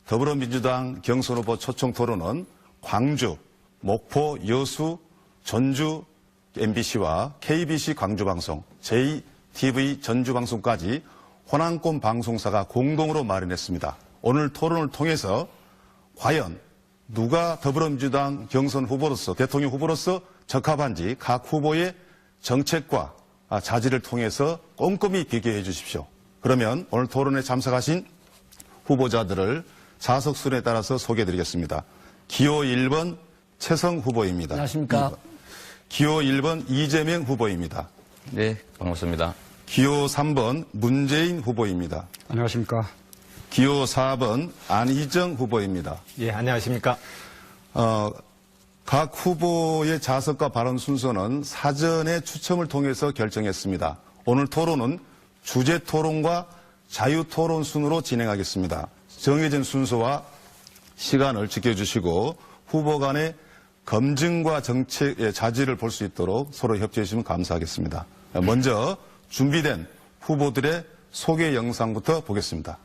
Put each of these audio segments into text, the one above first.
더불어민주당 경선 후보 초청 토론은 광주, 목포, 여수, 전주 MBC와 KBC 광주방송, JTV 전주방송까지 호남권 방송사가 공동으로 마련했습니다. 오늘 토론을 통해서 과연 누가 더불어민주당 경선 후보로서, 대통령 후보로서 적합한지 각 후보의 정책과 자질을 통해서 꼼꼼히 비교해 주십시오. 그러면 오늘 토론에 참석하신 후보자들을 좌석순에 따라서 소개해 드리겠습니다. 기호 1번 최성 후보입니다. 안녕하십니까. 기호 1번 이재명 후보입니다. 네, 반갑습니다. 기호 3번 문재인 후보입니다. 안녕하십니까. 기호 4번 안희정 후보입니다. 예, 안녕하십니까. 각 후보의 좌석과 발언 순서는 사전에 추첨을 통해서 결정했습니다. 오늘 토론은 주제 토론과 자유 토론 순으로 진행하겠습니다. 정해진 순서와 시간을 지켜주시고 후보 간의 검증과 정책의 자질을 볼 수 있도록 서로 협조해 주시면 감사하겠습니다. 먼저 준비된 후보들의 소개 영상부터 보겠습니다.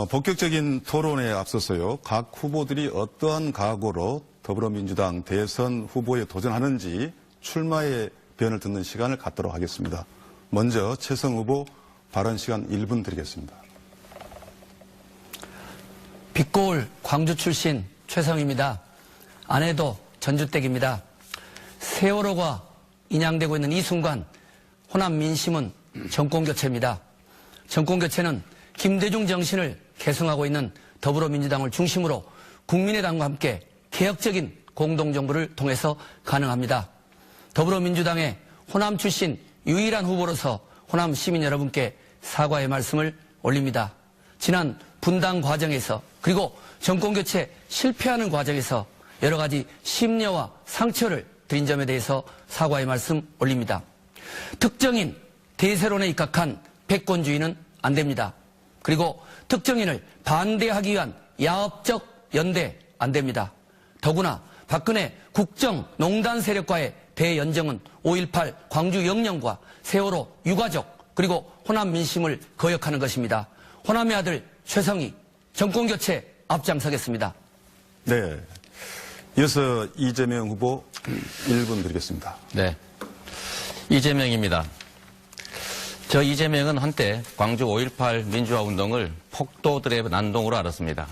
본격적인 토론에 앞서서요, 각 후보들이 어떠한 각오로 더불어민주당 대선 후보에 도전하는지 출마의 변을 듣는 시간을 갖도록 하겠습니다. 먼저 최성 후보 발언 시간 1분 드리겠습니다. 빛고울 광주 출신 최성입니다. 아내도 전주댁입니다. 세월호가 인양되고 있는 이 순간 호남 민심은 정권교체입니다. 정권교체는 김대중 정신을 계승하고 있는 더불어민주당을 중심으로 국민의당과 함께 개혁적인 공동정부를 통해서 가능합니다. 더불어민주당의 호남 출신 유일한 후보로서 호남 시민 여러분께 사과의 말씀을 올립니다. 지난 분당 과정에서 그리고 정권교체 실패하는 과정에서 여러 가지 심려와 상처를 드린 점에 대해서 사과의 말씀 올립니다. 특정인 대세론에 입각한 패권주의는 안 됩니다. 그리고 특정인을 반대하기 위한 야업적 연대 안 됩니다. 더구나 박근혜 국정농단 세력과의 대연정은 5.18 광주 영령과 세월호 유가족 그리고 호남 민심을 거역하는 것입니다. 호남의 아들 최성희 정권교체 앞장서겠습니다. 네, 이어서 이재명 후보 1분 드리겠습니다. 네, 이재명입니다. 저 이재명은 한때 광주 5.18 민주화 운동을 폭도들의 난동으로 알았습니다.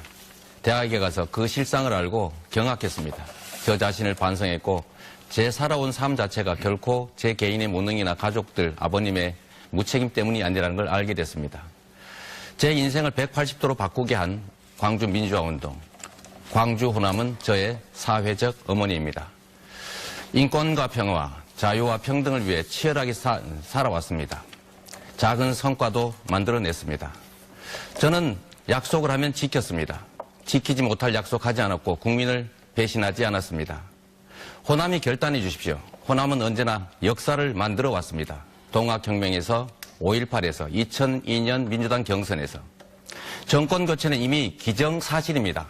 대학에 가서 그 실상을 알고 경악했습니다. 저 자신을 반성했고 제 살아온 삶 자체가 결코 제 개인의 무능이나 가족들, 아버님의 무책임 때문이 아니라는 걸 알게 됐습니다. 제 인생을 180도로 바꾸게 한 광주 민주화 운동. 광주 호남은 저의 사회적 어머니입니다. 인권과 평화, 자유와 평등을 위해 치열하게 살아왔습니다. 작은 성과도 만들어냈습니다. 저는 약속을 하면 지켰습니다. 지키지 못할 약속하지 않았고 국민을 배신하지 않았습니다. 호남이 결단해 주십시오. 호남은 언제나 역사를 만들어 왔습니다. 동학혁명에서 5.18에서 2002년 민주당 경선에서 정권교체는 이미 기정사실입니다.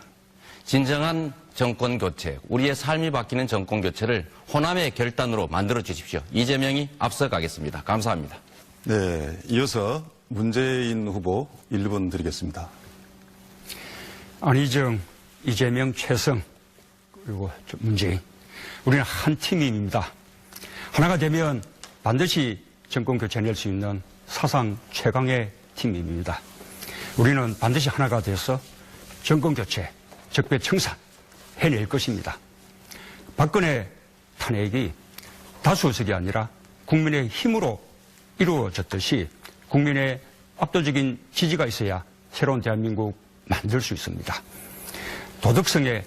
진정한 정권교체, 우리의 삶이 바뀌는 정권교체를 호남의 결단으로 만들어 주십시오. 이재명이 앞서가겠습니다. 감사합니다. 네, 이어서 문재인 후보 1분 드리겠습니다. 안희정, 이재명, 최성, 그리고 문재인. 우리는 한 팀입니다. 하나가 되면 반드시 정권 교체해낼 수 있는 사상 최강의 팀입니다. 우리는 반드시 하나가 돼서 정권 교체, 적폐청산 해낼 것입니다. 박근혜 탄핵이 다수의석이 아니라 국민의 힘으로 이루어졌듯이 국민의 압도적인 지지가 있어야 새로운 대한민국 만들 수 있습니다. 도덕성에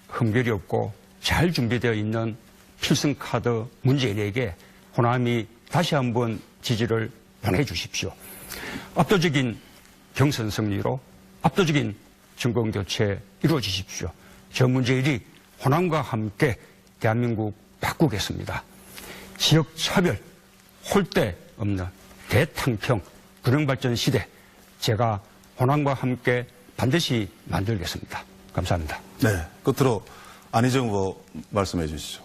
흠결이 없고 잘 준비되어 있는 필승카드 문재인에게 호남이 다시 한번 지지를 보내주십시오. 압도적인 경선 승리로 압도적인 정권교체 이루어지십시오. 저 문제일이 호남과 함께 대한민국 바꾸겠습니다. 지역차별, 홀대 없는 대탕평 균형발전 시대, 제가 호남과 함께 반드시 만들겠습니다. 감사합니다. 네, 끝으로 안희정 후보 말씀해 주시죠.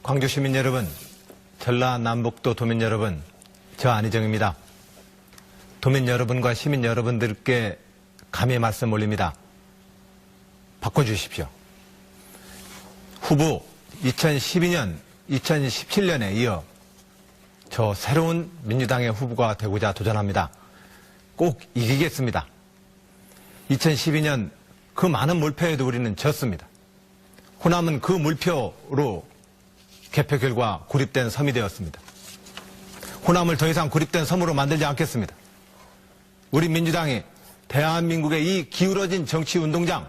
광주 시민 여러분, 전라남북도 도민 여러분, 저 안희정입니다. 도민 여러분과 시민 여러분들께 감히 말씀 올립니다. 바꿔주십시오. 후보 2012년, 2017년에 이어 저 새로운 민주당의 후보가 되고자 도전합니다. 꼭 이기겠습니다. 2012년 그 많은 몰표에도 우리는 졌습니다. 호남은 그 몰표로 개표 결과 고립된 섬이 되었습니다. 호남을 더 이상 고립된 섬으로 만들지 않겠습니다. 우리 민주당이 대한민국의 이 기울어진 정치 운동장,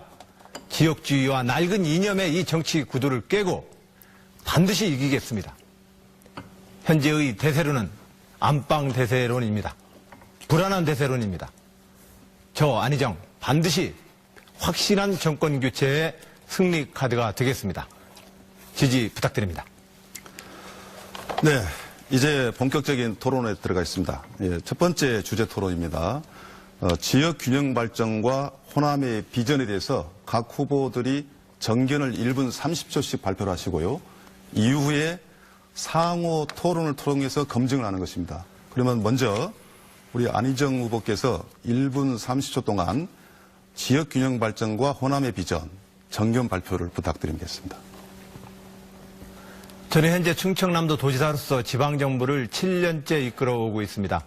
지역주의와 낡은 이념의 이 정치 구도를 깨고 반드시 이기겠습니다. 현재의 대세론은 안방 대세론입니다. 불안한 대세론입니다. 저 안희정 반드시 확실한 정권 교체의 승리 카드가 되겠습니다. 지지 부탁드립니다. 네, 이제 본격적인 토론에 들어가 있습니다. 예, 첫 번째 주제 토론입니다. 지역 균형 발전과 호남의 비전에 대해서 각 후보들이 정견을 1분 30초씩 발표를 하시고요. 이후에 상호 토론을 통해서 검증을 하는 것입니다. 그러면 먼저 우리 안희정 후보께서 1분 30초 동안 지역 균형 발전과 호남의 비전, 정견 발표를 부탁드리겠습니다. 저는 현재 충청남도 도지사로서 지방정부를 7년째 이끌어오고 있습니다.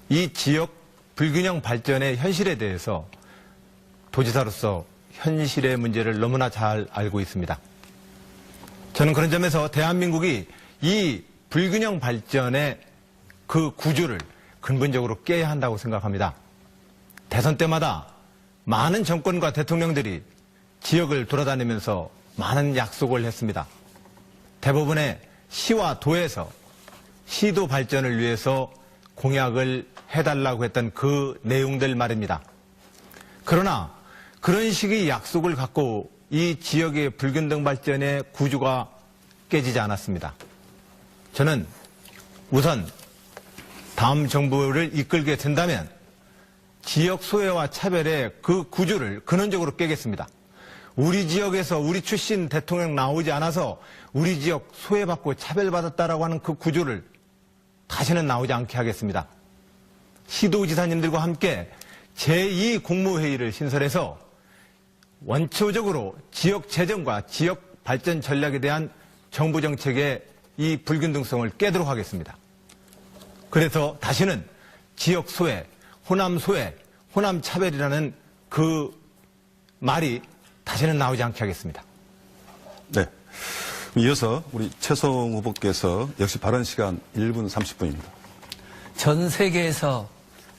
이 지역 불균형 발전의 현실에 대해서 도지사로서 현실의 문제를 너무나 잘 알고 있습니다. 저는 그런 점에서 대한민국이 이 불균형 발전의 그 구조를 근본적으로 깨야 한다고 생각합니다. 대선 때마다 많은 정권과 대통령들이 지역을 돌아다니면서 많은 약속을 했습니다. 대부분의 시와 도에서 시도 발전을 위해서 공약을 해달라고 했던 그 내용들 말입니다. 그러나 그런 식의 약속을 갖고 이 지역의 불균등 발전의 구조가 깨지지 않았습니다. 저는 우선 다음 정부를 이끌게 된다면 지역 소외와 차별의 그 구조를 근원적으로 깨겠습니다. 우리 지역에서 우리 출신 대통령 나오지 않아서 우리 지역 소외받고 차별받았다라고 하는 그 구조를 다시는 나오지 않게 하겠습니다. 시도지사님들과 함께 제2 국무회의를 신설해서 원초적으로 지역 재정과 지역 발전 전략에 대한 정부 정책의 이 불균등성을 깨도록 하겠습니다. 그래서 다시는 지역 소외, 호남 소외, 호남 차별이라는 그 말이 다시는 나오지 않게 하겠습니다. 네. 이어서 우리 최성 후보께서 역시 발언 시간 1분 30분입니다. 전 세계에서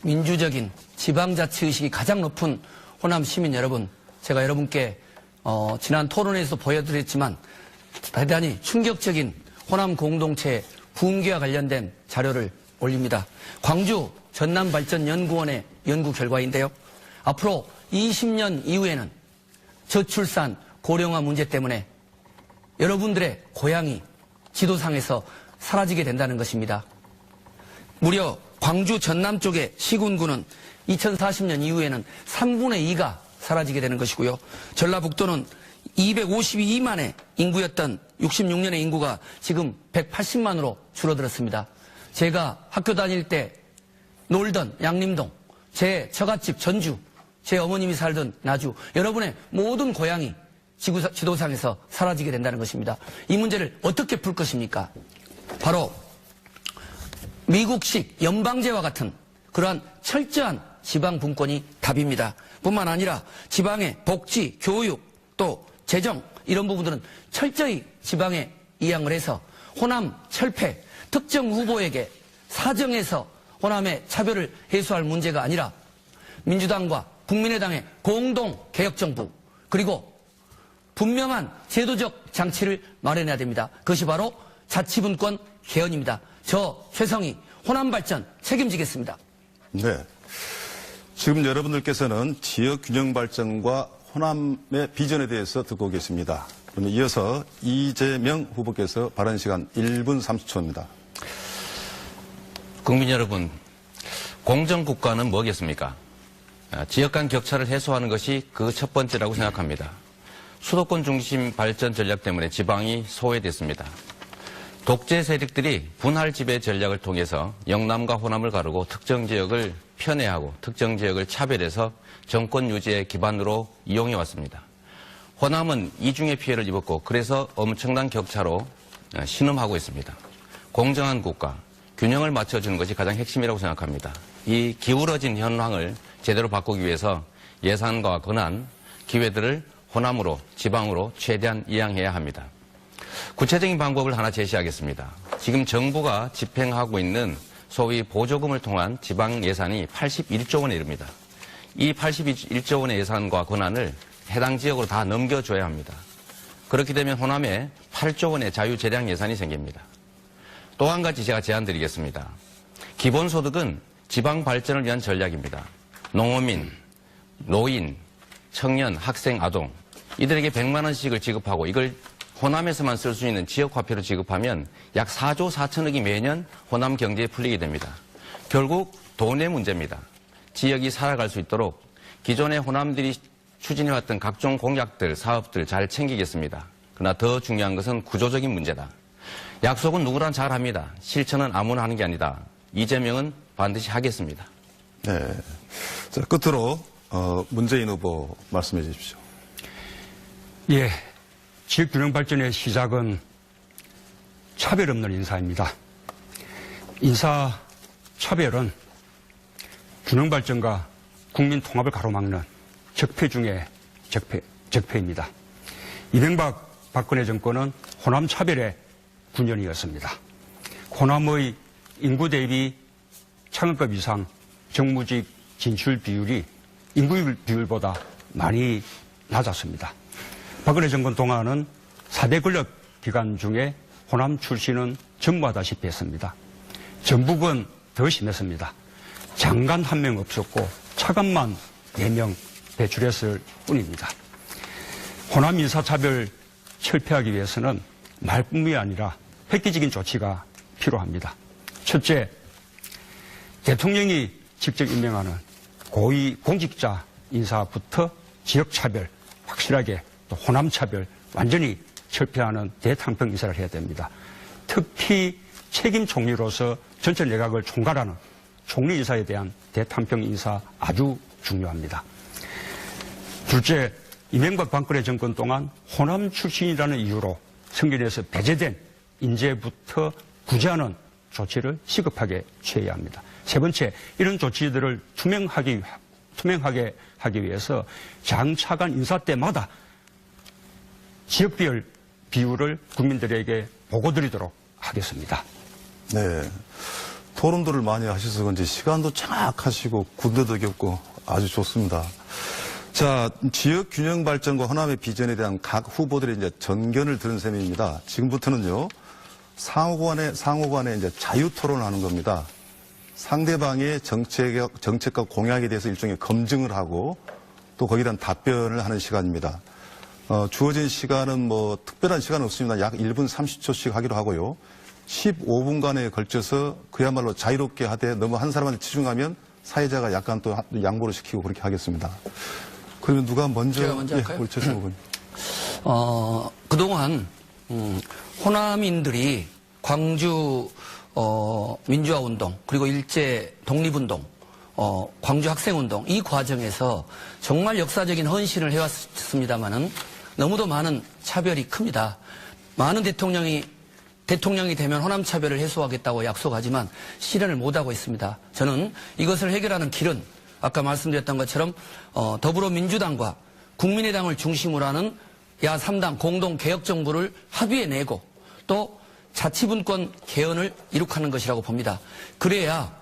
민주적인 지방자치의식이 가장 높은 호남 시민 여러분, 제가 여러분께 지난 토론에서 보여드렸지만 대단히 충격적인 호남 공동체 붕괴와 관련된 자료를 올립니다. 광주 전남발전연구원의 연구 결과인데요. 앞으로 20년 이후에는 저출산, 고령화 문제 때문에 여러분들의 고향이 지도상에서 사라지게 된다는 것입니다. 무려 광주 전남 쪽의 시군구는 2040년 이후에는 3분의 2가 사라지게 되는 것이고요. 전라북도는 252만의 인구였던 66년의 인구가 지금 180만으로 줄어들었습니다. 제가 학교 다닐 때 놀던 양림동, 제 처갓집 전주, 제 어머님이 살던 나주, 여러분의 모든 고향이 지도상에서 사라지게 된다는 것입니다. 이 문제를 어떻게 풀 것입니까? 바로 미국식 연방제와 같은 그러한 철저한 지방 분권이 답입니다. 뿐만 아니라 지방의 복지, 교육, 또 재정 이런 부분들은 철저히 지방에 이양을 해서 호남 철폐, 특정 후보에게 사정해서 호남의 차별을 해소할 문제가 아니라 민주당과 국민의당의 공동 개혁정부, 그리고 분명한 제도적 장치를 마련해야 됩니다. 그것이 바로 자치분권 개헌입니다. 저 최성희 호남 발전 책임지겠습니다. 네. 지금 여러분들께서는 지역 균형 발전과 호남의 비전에 대해서 듣고 계십니다. 그러면 이어서 이재명 후보께서 발언 시간 1분 30초입니다. 국민 여러분, 공정국가는 뭐겠습니까? 지역 간 격차를 해소하는 것이 그 첫 번째라고 생각합니다. 수도권 중심 발전 전략 때문에 지방이 소외됐습니다. 독재 세력들이 분할 지배 전략을 통해서 영남과 호남을 가르고 특정 지역을 편애하고 특정 지역을 차별해서 정권 유지의 기반으로 이용해 왔습니다. 호남은 이중의 피해를 입었고 그래서 엄청난 격차로 신음하고 있습니다. 공정한 국가, 균형을 맞춰주는 것이 가장 핵심이라고 생각합니다. 이 기울어진 현황을 제대로 바꾸기 위해서 예산과 권한, 기회들을 호남으로, 지방으로 최대한 이양해야 합니다. 구체적인 방법을 하나 제시하겠습니다. 지금 정부가 집행하고 있는 소위 보조금을 통한 지방 예산이 81조 원에 이릅니다. 이 81조 원의 예산과 권한을 해당 지역으로 다 넘겨줘야 합니다. 그렇게 되면 호남에 8조 원의 자유재량 예산이 생깁니다. 또 한 가지 제가 제안드리겠습니다. 기본소득은 지방 발전을 위한 전략입니다. 농어민, 노인, 청년, 학생, 아동 이들에게 100만 원씩을 지급하고 이걸 호남에서만 쓸 수 있는 지역화폐로 지급하면 약 4조 4천억이 매년 호남 경제에 풀리게 됩니다. 결국 돈의 문제입니다. 지역이 살아갈 수 있도록 기존의 호남들이 추진해왔던 각종 공약들, 사업들 잘 챙기겠습니다. 그러나 더 중요한 것은 구조적인 문제다. 약속은 누구나 잘 합니다. 실천은 아무나 하는 게 아니다. 이재명은 반드시 하겠습니다. 네. 자, 끝으로 문재인 후보 말씀해 주십시오. 예, 지역균형 발전의 시작은 차별 없는 인사입니다. 인사 차별은 균형 발전과 국민 통합을 가로막는 적폐 중의 적폐입니다. 이명박 박근혜 정권은 호남 차별의 9년이었습니다. 호남의 인구 대비 창업급 이상 정무직 진출 비율이 인구 비율보다 많이 낮았습니다. 박근혜 정권 동안은 4대 권력 기관 중에 호남 출신은 전무하다시피 했습니다. 전북은 더 심했습니다. 장관 한 명 없었고 차관만 4명 배출했을 뿐입니다. 호남 인사차별 철폐하기 위해서는 말뿐이 아니라 획기적인 조치가 필요합니다. 첫째, 대통령이 직접 임명하는 고위 공직자 인사부터 지역차별 확실하게 또 호남차별 완전히 철폐하는 대탕평 인사를 해야 됩니다. 특히 책임 총리로서 전체 내각을 총괄하는 총리 인사에 대한 대탕평 인사 아주 중요합니다. 둘째, 이명박 박근혜 정권 동안 호남 출신이라는 이유로 선거에서 배제된 인재부터 구제하는 조치를 시급하게 취해야 합니다. 세 번째, 이런 조치들을 투명하게 하기 위해서 장차관 인사 때마다 지역별 비율을 국민들에게 보고드리도록 하겠습니다. 네. 토론들을 많이 하셔서 그런지 시간도 장악하시고 군대도 겪고 아주 좋습니다. 자, 지역 균형 발전과 호남의 비전에 대한 각 후보들의 이제 전견을 들은 셈입니다. 지금부터는요, 상호간에 이제 자유 토론을 하는 겁니다. 상대방의 정책과 공약에 대해서 일종의 검증을 하고 또 거기에 대한 답변을 하는 시간입니다. 주어진 시간은 뭐 특별한 시간은 없습니다. 약 1분 30초씩 하기로 하고요. 15분간에 걸쳐서 그야말로 자유롭게 하되 너무 한 사람한테 치중하면 사회자가 약간 또 양보를 시키고 그렇게 하겠습니다. 그러면 누가 먼저? 제가 먼저 할까요? 우리 최승호 의원. 그동안 호남인들이 광주 민주화운동 그리고 일제 독립운동 광주 학생운동 이 과정에서 정말 역사적인 헌신을 해왔습니다마는 너무도 많은 차별이 큽니다. 많은 대통령이 되면 호남 차별을 해소하겠다고 약속하지만 실현을 못하고 있습니다. 저는 이것을 해결하는 길은 아까 말씀드렸던 것처럼 더불어민주당과 국민의당을 중심으로 하는 야3당 공동개혁정부를 합의해내고 또 자치분권 개헌을 이룩하는 것이라고 봅니다. 그래야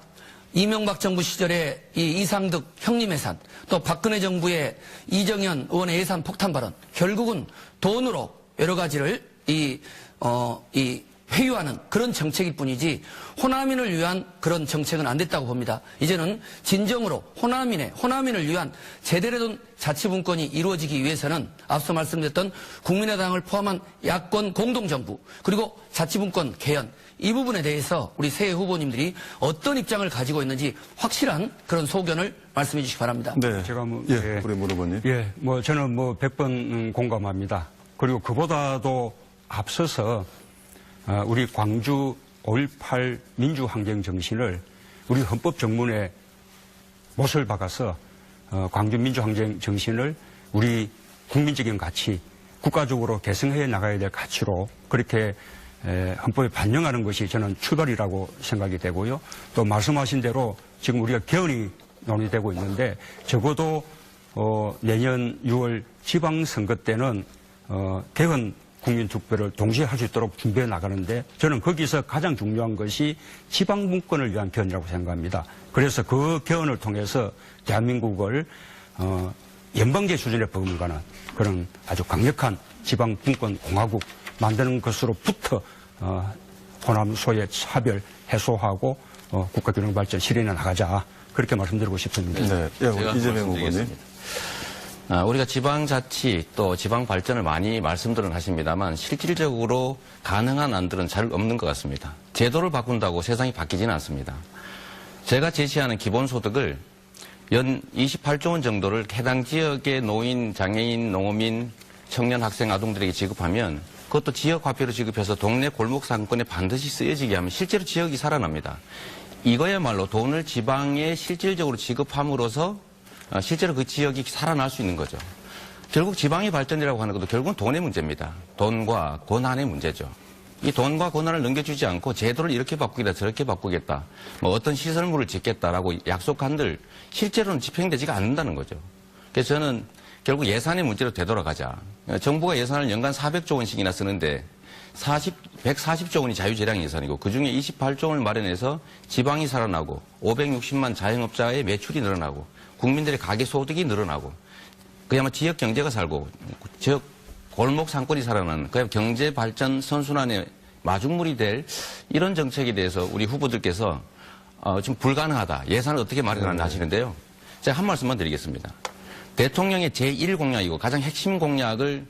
이명박 정부 시절에 이 이상득 형님 예산 또 박근혜 정부의 이정현 의원의 예산 폭탄 발언 결국은 돈으로 여러 가지를 회유하는 그런 정책일 뿐이지 호남인을 위한 그런 정책은 안 됐다고 봅니다. 이제는 진정으로 호남인을 위한 제대로 된 자치분권이 이루어지기 위해서는 앞서 말씀드렸던 국민의당을 포함한 야권 공동정부 그리고 자치분권 개헌 이 부분에 대해서 우리 새 후보님들이 어떤 입장을 가지고 있는지 확실한 그런 소견을 말씀해 주시기 바랍니다. 네. 제가 우리 문 후보님. 저는 100번 공감합니다. 그리고 그보다도 앞서서 우리 광주 5.18 민주항쟁 정신을 우리 헌법 정문에 못을 박아서 광주 민주항쟁 정신을 우리 국민적인 가치, 국가적으로 계승해 나가야 될 가치로 그렇게 헌법에 반영하는 것이 저는 출발이라고 생각이 되고요. 또 말씀하신 대로 지금 우리가 개헌이 논의되고 있는데 적어도 내년 6월 지방선거 때는 개헌 국민투표를 동시에 할 수 있도록 준비해 나가는데 저는 거기서 가장 중요한 것이 지방분권을 위한 개헌이라고 생각합니다. 그래서 그 개헌을 통해서 대한민국을 연방제 수준에 버금가는 그런 아주 강력한 지방분권 공화국 만드는 것으로부터 호남소의 차별 해소하고 국가균형 발전 실현해 나가자 그렇게 말씀드리고 싶습니다. 네. 제가 이재명 후보님. 말씀드리겠습니다. 우리가 지방자치 또 지방발전을 많이 말씀들은 하십니다만 실질적으로 가능한 안들은 잘 없는 것 같습니다. 제도를 바꾼다고 세상이 바뀌지는 않습니다. 제가 제시하는 기본소득을 연 28조 원 정도를 해당 지역의 노인, 장애인, 농어민, 청년, 학생, 아동들에게 지급하면 그것도 지역화폐로 지급해서 동네 골목 상권에 반드시 쓰여지게 하면 실제로 지역이 살아납니다. 이거야말로 돈을 지방에 실질적으로 지급함으로써 실제로 그 지역이 살아날 수 있는 거죠. 결국 지방의 발전이라고 하는 것도 결국은 돈의 문제입니다. 돈과 권한의 문제죠. 이 돈과 권한을 넘겨주지 않고 제도를 이렇게 바꾸겠다 저렇게 바꾸겠다 뭐 어떤 시설물을 짓겠다라고 약속한들 실제로는 집행되지가 않는다는 거죠. 그래서 저는 결국 예산의 문제로 되돌아가자. 정부가 예산을 연간 400조 원씩이나 쓰는데 140조 원이 자유재량 예산이고 그중에 28조 원을 마련해서 지방이 살아나고 560만 자영업자의 매출이 늘어나고 국민들의 가계 소득이 늘어나고 그야말로 지역 경제가 살고 지역 골목 상권이 살아나는 그야말로 경제 발전 선순환의 마중물이 될 이런 정책에 대해서 우리 후보들께서 지금 불가능하다. 예산을 어떻게 마련하나 하시는데요. 제가 한 말씀만 드리겠습니다. 대통령의 제1공약이고 가장 핵심 공약을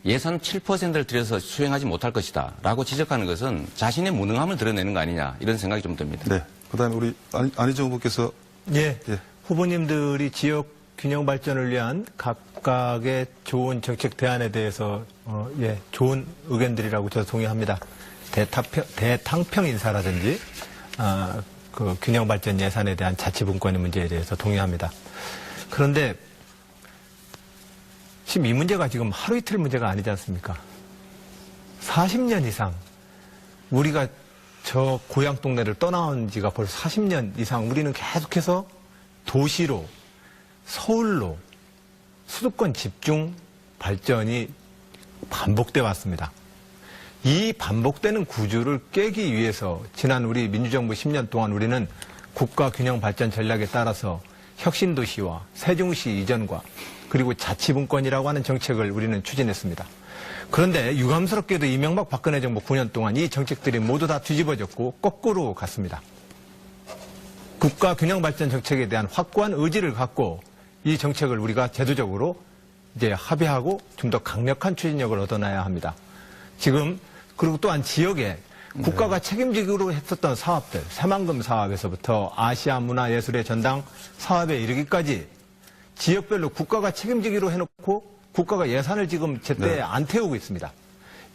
예산 7%를 들여서 수행하지 못할 것이다 라고 지적하는 것은 자신의 무능함을 드러내는 거 아니냐 이런 생각이 좀 듭니다. 네. 그 다음에 우리 안희정 후보께서. 예. 후보님들이 지역 균형 발전을 위한 각각의 좋은 정책 대안에 대해서 좋은 의견들이라고 저도 동의합니다. 대탕평 인사라든지 그 균형 발전 예산에 대한 자치분권의 문제에 대해서 동의합니다. 그런데 지금 이 문제가 지금 하루 이틀 문제가 아니지 않습니까? 40년 이상 우리가 저 고향 동네를 떠나온 지가 벌써 40년 이상 우리는 계속해서 도시로 서울로 수도권 집중 발전이 반복돼 왔습니다. 이 반복되는 구조를 깨기 위해서 지난 우리 민주정부 10년 동안 우리는 국가균형 발전 전략에 따라서 혁신도시와 세종시 이전과 그리고 자치분권이라고 하는 정책을 우리는 추진했습니다. 그런데 유감스럽게도 이명박 박근혜 정부 9년 동안 이 정책들이 모두 다 뒤집어졌고 거꾸로 갔습니다. 국가균형 발전 정책에 대한 확고한 의지를 갖고 이 정책을 우리가 제도적으로 이제 합의하고 좀 더 강력한 추진력을 얻어놔야 합니다. 지금 그리고 또한 지역에 국가가 책임지기로 했었던 사업들, 새만금 사업에서부터 아시아 문화예술의 전당 사업에 이르기까지 지역별로 국가가 책임지기로 해놓고 국가가 예산을 지금 제때 안 태우고 있습니다.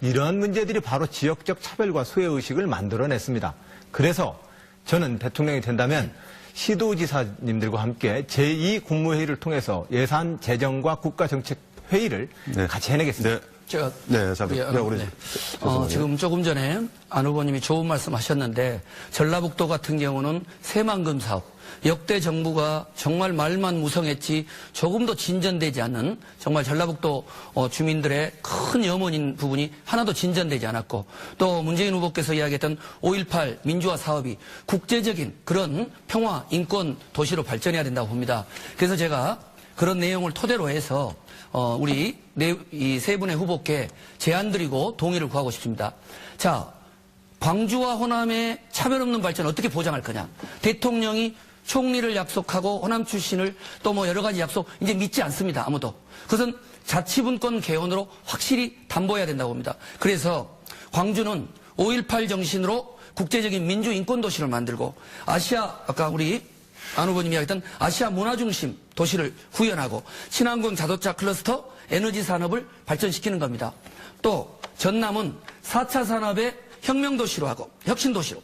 이런 문제들이 바로 지역적 차별과 소외의식을 만들어냈습니다. 그래서 저는 대통령이 된다면 시도지사님들과 함께 제2국무회의를 통해서 예산, 재정과 국가정책회의를 같이 해내겠습니다. 제가 지금 조금 전에 안 후보님이 좋은 말씀 하셨는데 전라북도 같은 경우는 새만금 사업 역대 정부가 정말 말만 무성했지 조금도 진전되지 않는 정말 전라북도 주민들의 큰 염원인 부분이 하나도 진전되지 않았고 또 문재인 후보께서 이야기했던 5.18 민주화 사업이 국제적인 그런 평화 인권 도시로 발전해야 된다고 봅니다. 그래서 제가 그런 내용을 토대로 해서 우리 이 세 분의 후보께 제안 드리고 동의를 구하고 싶습니다. 자, 광주와 호남의 차별 없는 발전 어떻게 보장할 거냐. 대통령이 총리를 약속하고 호남 출신을 또 뭐 여러 가지 약속 이제 믿지 않습니다. 아무도. 그것은 자치분권 개헌으로 확실히 담보해야 된다고 봅니다. 그래서 광주는 5.18 정신으로 국제적인 민주인권 도시를 만들고 아시아 아까 우리 안 후보님이 이야기했던 아시아 문화중심 도시를 구현하고 친환경 자동차 클러스터 에너지 산업을 발전시키는 겁니다. 또 전남은 4차 산업의 혁명도시로 하고 혁신도시로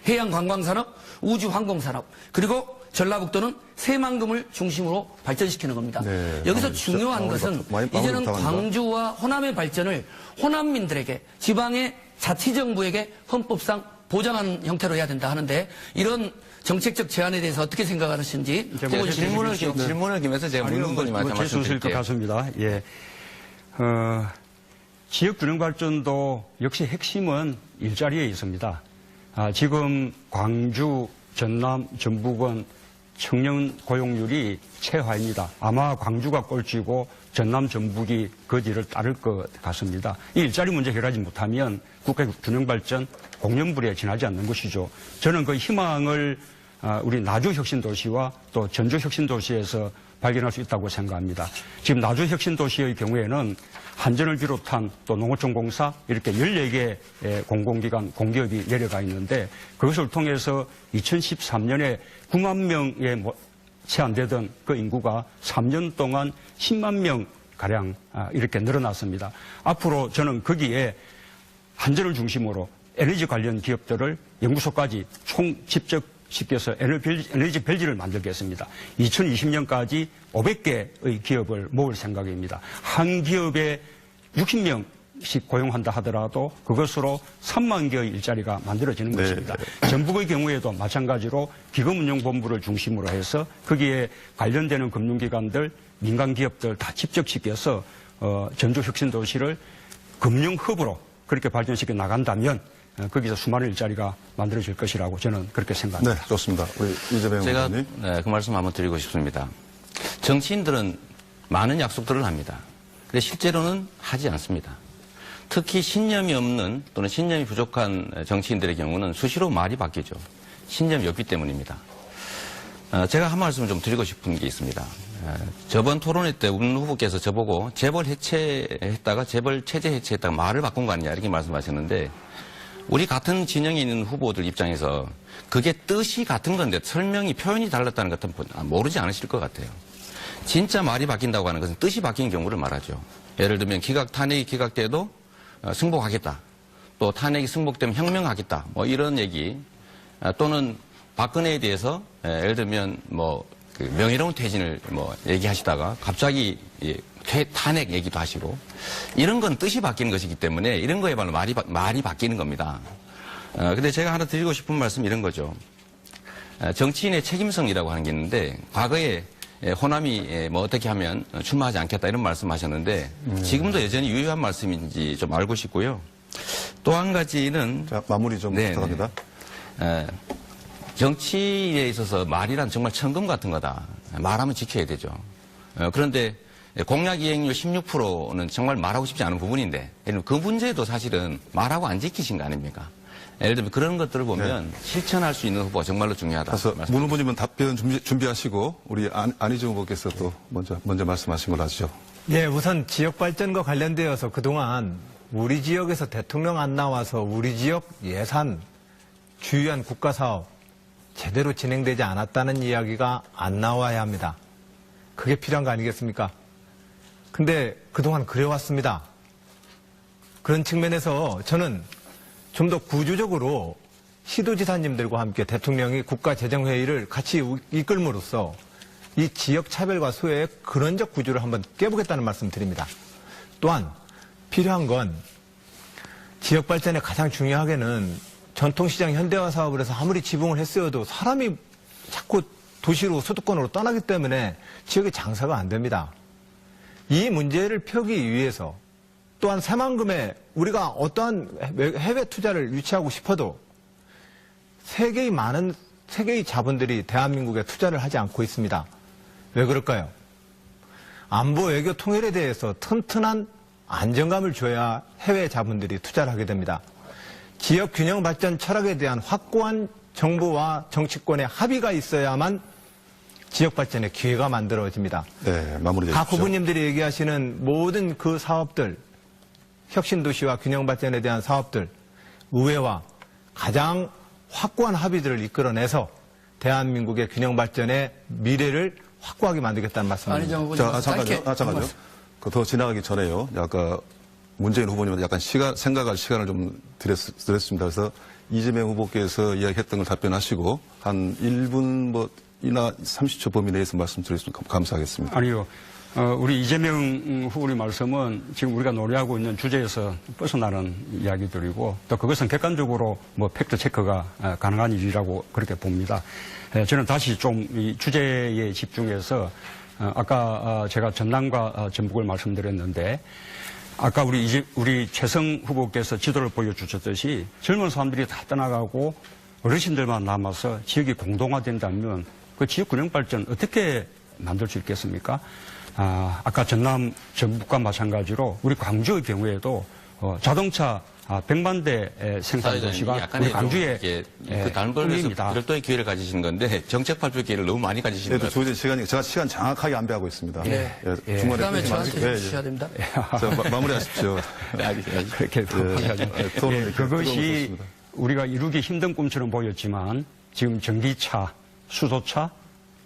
해양관광산업, 우주항공산업 그리고 전라북도는 새만금을 중심으로 발전시키는 겁니다. 네, 여기서 중요한 것은 이제는 광주와 호남의 발전을 호남민들에게 지방의 자치정부에게 헌법상 보장하는 형태로 해야 된다 하는데 이런 정책적 제안에 대해서 어떻게 생각하시는지 제가 질문을 김해서 제가 묻는 거니 제 순서일 것 같습니다. 예. 지역균형발전도 역시 핵심은 일자리에 있습니다. 지금 광주, 전남, 전북은 청년 고용률이 최하입니다. 아마 광주가 꼴찌고 전남, 전북이 그 뒤를 따를 것 같습니다. 이 일자리 문제 해결하지 못하면 국가의 균형발전 공연불에 지나지 않는 것이죠. 저는 그 희망을 우리 나주혁신도시와 또 전주혁신도시에서 발견할 수 있다고 생각합니다. 지금 나주혁신도시의 경우에는 한전을 비롯한 또 농어촌공사 이렇게 14개 공공기관, 공기업이 내려가 있는데 그것을 통해서 2013년에 9만 명에 채 안 되던 그 인구가 3년 동안 10만 명 가량 이렇게 늘어났습니다. 앞으로 저는 거기에 한전을 중심으로 에너지 관련 기업들을 연구소까지 집적시켜서 에너지 벨지를 만들겠습니다. 2020년까지 500개의 기업을 모을 생각입니다. 한 기업에 60명씩 고용한다 하더라도 그것으로 3만 개의 일자리가 만들어지는 것입니다. 전북의 경우에도 마찬가지로 기금운용본부를 중심으로 해서 거기에 관련되는 금융기관들, 민간기업들 다 집적시켜서 전주혁신도시를 금융허브로 그렇게 발전시켜 나간다면 거기서 수많은 일자리가 만들어질 것이라고 저는 그렇게 생각합니다. 네, 좋습니다. 우리 이재명 제가 의원님. 그 말씀 한번 드리고 싶습니다. 정치인들은 많은 약속들을 합니다. 근데 실제로는 하지 않습니다. 특히 신념이 없는 또는 신념이 부족한 정치인들의 경우는 수시로 말이 바뀌죠. 신념이 없기 때문입니다. 제가 한 말씀 좀 드리고 싶은 게 있습니다. 저번 토론회 때 문 후보께서 저보고 재벌 해체했다가 재벌 체제 해체했다가 말을 바꾼 거 아니냐 이렇게 말씀하셨는데 우리 같은 진영에 있는 후보들 입장에서 그게 뜻이 같은 건데 설명이 표현이 달랐다는 것은 모르지 않으실 것 같아요. 진짜 말이 바뀐다고 하는 것은 뜻이 바뀐 경우를 말하죠. 예를 들면 탄핵이 기각돼도 승복하겠다. 또 탄핵이 승복되면 혁명하겠다. 뭐 이런 얘기 또는 박근혜에 대해서 예를 들면 그 명예로운 퇴진을 얘기하시다가 갑자기 탄핵 얘기도 하시고 이런 건 뜻이 바뀌는 것이기 때문에 이런 거에말로 말이 바뀌는 겁니다. 근데 제가 하나 드리고 싶은 말씀이 이런 거죠. 정치인의 책임성이라고 하는 게 있는데 과거에 호남이 어떻게 하면 출마하지 않겠다 이런 말씀하셨는데 지금도 여전히 유효한 말씀인지 좀 알고 싶고요. 또 한 가지는 자, 마무리 좀 부탁합니다. 정치에 있어서 말이란 정말 천금 같은 거다. 말하면 지켜야 되죠. 그런데 공약 이행률 16%는 정말 말하고 싶지 않은 부분인데 그 문제도 사실은 말하고 안 지키신 거 아닙니까? 예를 들면 그런 것들을 보면 실천할 수 있는 후보가 정말로 중요하다. 그래서 문 후보님은 답변 준비하시고 우리 안희정 후보께서 또 먼저 말씀하신 걸로 하시죠. 예, 우선 지역 발전과 관련되어서 그동안 우리 지역에서 대통령 안 나와서 우리 지역 예산, 주요한 국가사업 제대로 진행되지 않았다는 이야기가 안 나와야 합니다. 그게 필요한 거 아니겠습니까? 근데 그동안 그래왔습니다. 그런 측면에서 저는 좀 더 구조적으로 시도지사님들과 함께 대통령이 국가재정회의를 같이 이끌므로써 이 지역 차별과 소외의 근원적 구조를 한번 깨보겠다는 말씀 드립니다. 또한 필요한 건 지역 발전에 가장 중요하게는 전통시장 현대화 사업을 해서 아무리 지붕을 했어도 사람이 자꾸 도시로 수도권으로 떠나기 때문에 지역의 장사가 안 됩니다. 이 문제를 펴기 위해서 또한 새만금에 우리가 어떠한 해외 투자를 유치하고 싶어도 세계의 자본들이 대한민국에 투자를 하지 않고 있습니다. 왜 그럴까요? 안보 외교 통일에 대해서 튼튼한 안정감을 줘야 해외 자본들이 투자를 하게 됩니다. 지역 균형 발전 철학에 대한 확고한 정부와 정치권의 합의가 있어야만 지역 발전의 기회가 만들어집니다. 네, 마무리 각 되십시오. 후보님들이 얘기하시는 모든 그 사업들, 혁신도시와 균형 발전에 대한 사업들, 의회와 가장 확고한 합의들을 이끌어내서 대한민국의 균형 발전의 미래를 확고하게 만들겠다는 말씀입니다. 안희정 후보님. 자, 잠깐요. 짧게 잠깐요. 그 더 지나가기 전에요. 아까 문재인 후보님한테 약간 생각할 시간을 좀 드렸습니다. 그래서 이재명 후보께서 이야기했던 걸 답변하시고 한 1분 이나 30초 범위 내에서 말씀드렸으면 감사하겠습니다. 아니요. 우리 이재명 후보의 말씀은 지금 우리가 논의하고 있는 주제에서 벗어나는 이야기들이고 또 그것은 객관적으로 팩트 체크가 가능한 일이라고 그렇게 봅니다. 저는 다시 좀 이 주제에 집중해서 아까 제가 전남과 전북을 말씀드렸는데 아까 우리 최성 후보께서 지도를 보여주셨듯이 젊은 사람들이 다 떠나가고 어르신들만 남아서 지역이 공동화된다면 그 지역 균형 발전 어떻게 만들 수 있겠습니까? 아까 전남, 전북과 마찬가지로 우리 광주의 경우에도 자동차 100만 대 생산 도시가 우리 광주에 그 다른 벌에서 뚫립니다. 별도의 기회를 가지시는 건데 정책 발표 기회를 너무 많이 가지시는 그래도 거예요. 조제 시간이 제가 시간 정확하게 안배하고 있습니다. 중간에 그다음에 끊지 저한테 마시고. 주셔야 됩니다. 자, 마무리하십시오. 그렇게 하죠. 토론이 그것이 뜨거웠습니다. 우리가 이루기 힘든 꿈처럼 보였지만 지금 전기차, 수소차,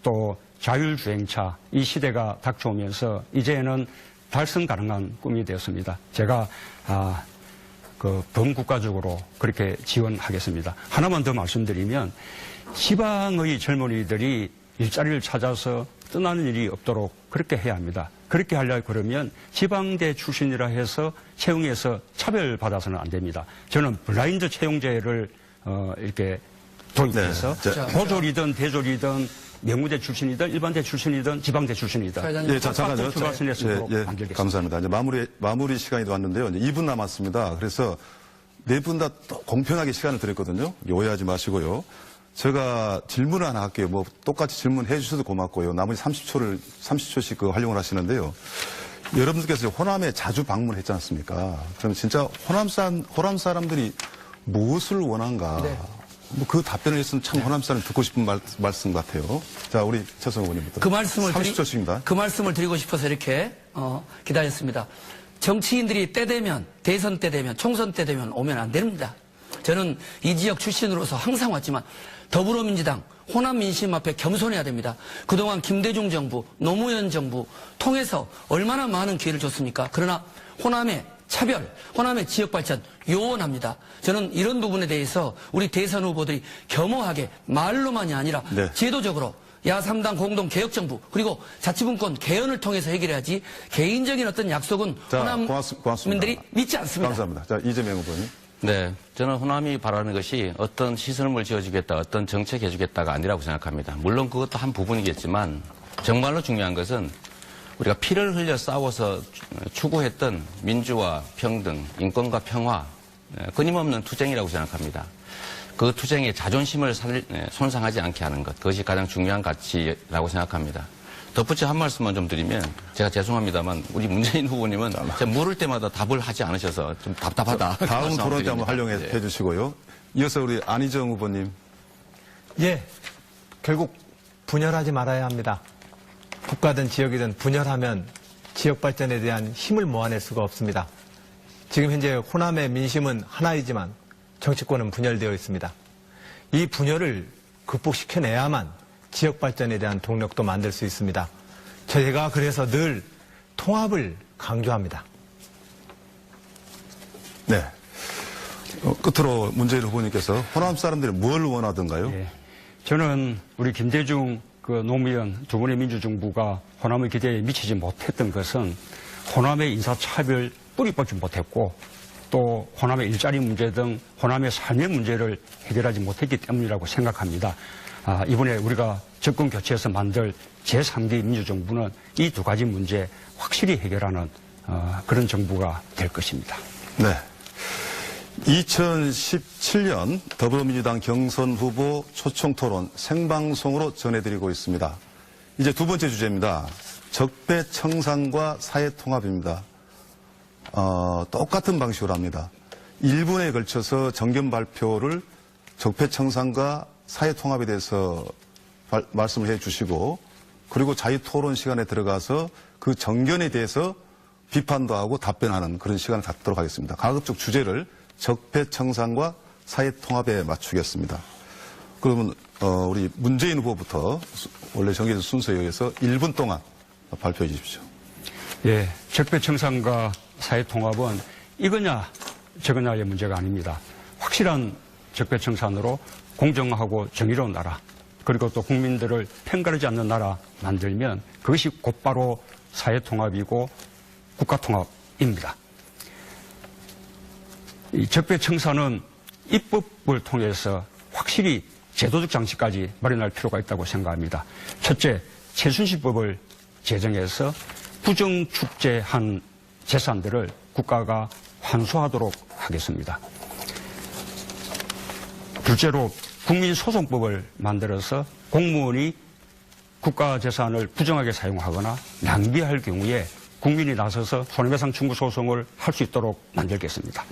또 자율주행차 이 시대가 닥쳐오면서 이제는 달성 가능한 꿈이 되었습니다. 제가 범국가적으로 그렇게 지원하겠습니다. 하나만 더 말씀드리면 지방의 젊은이들이 일자리를 찾아서 떠나는 일이 없도록 그렇게 해야 합니다. 그렇게 하려고 그러면 지방대 출신이라 해서 채용에서 차별받아서는 안 됩니다. 저는 블라인드 채용제를 이렇게 도입해서 네, 보졸이든 대졸이든 명무대 출신이든 일반대 출신이든 지방대 출신이든 예, 잠깐만요. 출발선에 쓰도록 만들겠습니다. 감사합니다. 이제 마무리 시간이 왔는데요. 이제 2분 남았습니다. 그래서 네 분 다 공평하게 시간을 드렸거든요. 오해하지 마시고요. 제가 질문을 하나 할게요. 똑같이 질문해 주셔도 고맙고요. 나머지 30초씩 그 활용을 하시는데요. 여러분들께서 호남에 자주 방문했지 않습니까? 그럼 진짜 호남 사람들이 무엇을 원한가? 네. 그 답변을 했으면 참 호남 사람 듣고 싶은 말씀 같아요. 자, 우리 최성 의원님부터. 그 말씀을 30초씩입니다. 그 말씀을 드리고 싶어서 이렇게 기다렸습니다. 정치인들이 때 되면 대선 때 되면 총선 때 되면 오면 안 됩니다. 저는 이 지역 출신으로서 항상 왔지만 더불어민주당 호남 민심 앞에 겸손해야 됩니다. 그동안 김대중 정부, 노무현 정부 통해서 얼마나 많은 기회를 줬습니까? 그러나 호남의 차별, 호남의 지역 발전 요원합니다. 저는 이런 부분에 대해서 우리 대선 후보들이 겸허하게 말로만이 아니라 네. 제도적으로 야3당 공동개혁정부 그리고 자치분권 개헌을 통해서 해결해야지 개인적인 어떤 약속은 자, 호남 고맙습니다. 국민들이 믿지 않습니다. 감사합니다. 자, 이재명 후보님. 네, 저는 호남이 바라는 것이 어떤 시설물 지어주겠다, 어떤 정책 해주겠다가 아니라고 생각합니다. 물론 그것도 한 부분이겠지만 정말로 중요한 것은 우리가 피를 흘려 싸워서 추구했던 민주화, 평등, 인권과 평화, 끊임없는 투쟁이라고 생각합니다. 그 투쟁의 자존심을 손상하지 않게 하는 것, 그것이 가장 중요한 가치라고 생각합니다. 덧붙여 한 말씀만 좀 드리면, 제가 죄송합니다만 우리 문재인 후보님은 제가 물을 때마다 답을 하지 않으셔서 좀 답답하다. 다음 토론 때 한번 활용해 네. 주시고요. 이어서 우리 안희정 후보님. 예, 결국 분열하지 말아야 합니다. 국가든 지역이든 분열하면 지역 발전에 대한 힘을 모아낼 수가 없습니다. 지금 현재 호남의 민심은 하나이지만 정치권은 분열되어 있습니다. 이 분열을 극복시켜내야만 지역 발전에 대한 동력도 만들 수 있습니다. 제가 그래서 늘 통합을 강조합니다. 네. 끝으로 문재인 후보님께서 호남 사람들이 뭘 원하던가요? 예. 저는 우리 김대중 노무현 두 분의 민주정부가 호남의 기대에 미치지 못했던 것은 호남의 인사차별 뿌리 뽑지 못했고 또 호남의 일자리 문제 등 호남의 삶의 문제를 해결하지 못했기 때문이라고 생각합니다. 이번에 우리가 정권 교체해서 만들 제3기 민주정부는 이 두 가지 문제 확실히 해결하는 그런 정부가 될 것입니다. 네. 2017년 더불어민주당 경선 후보 초청 토론 생방송으로 전해드리고 있습니다. 이제 두 번째 주제입니다. 적폐청산과 사회통합입니다. 똑같은 방식으로 합니다. 1분에 걸쳐서 정견 발표를 적폐청산과 사회통합에 대해서 말씀을 해 주시고 그리고 자유토론 시간에 들어가서 그 정견에 대해서 비판도 하고 답변하는 그런 시간을 갖도록 하겠습니다. 가급적 주제를 적폐청산과 사회통합에 맞추겠습니다. 그러면 우리 문재인 후보부터 원래 정해진 순서에 의해서 1분 동안 발표해 주십시오. 예, 적폐청산과 사회통합은 이거냐 저거냐의 문제가 아닙니다. 확실한 적폐청산으로 공정하고 정의로운 나라 그리고 또 국민들을 편가르지 않는 나라 만들면 그것이 곧바로 사회통합이고 국가통합입니다. 이 적폐청산은 입법을 통해서 확실히 제도적 장치까지 마련할 필요가 있다고 생각합니다. 첫째, 최순실법을 제정해서 부정축제한 재산들을 국가가 환수하도록 하겠습니다. 둘째로 국민소송법을 만들어서 공무원이 국가 재산을 부정하게 사용하거나 낭비할 경우에 국민이 나서서 손해배상 청구 소송을 할 수 있도록 만들겠습니다.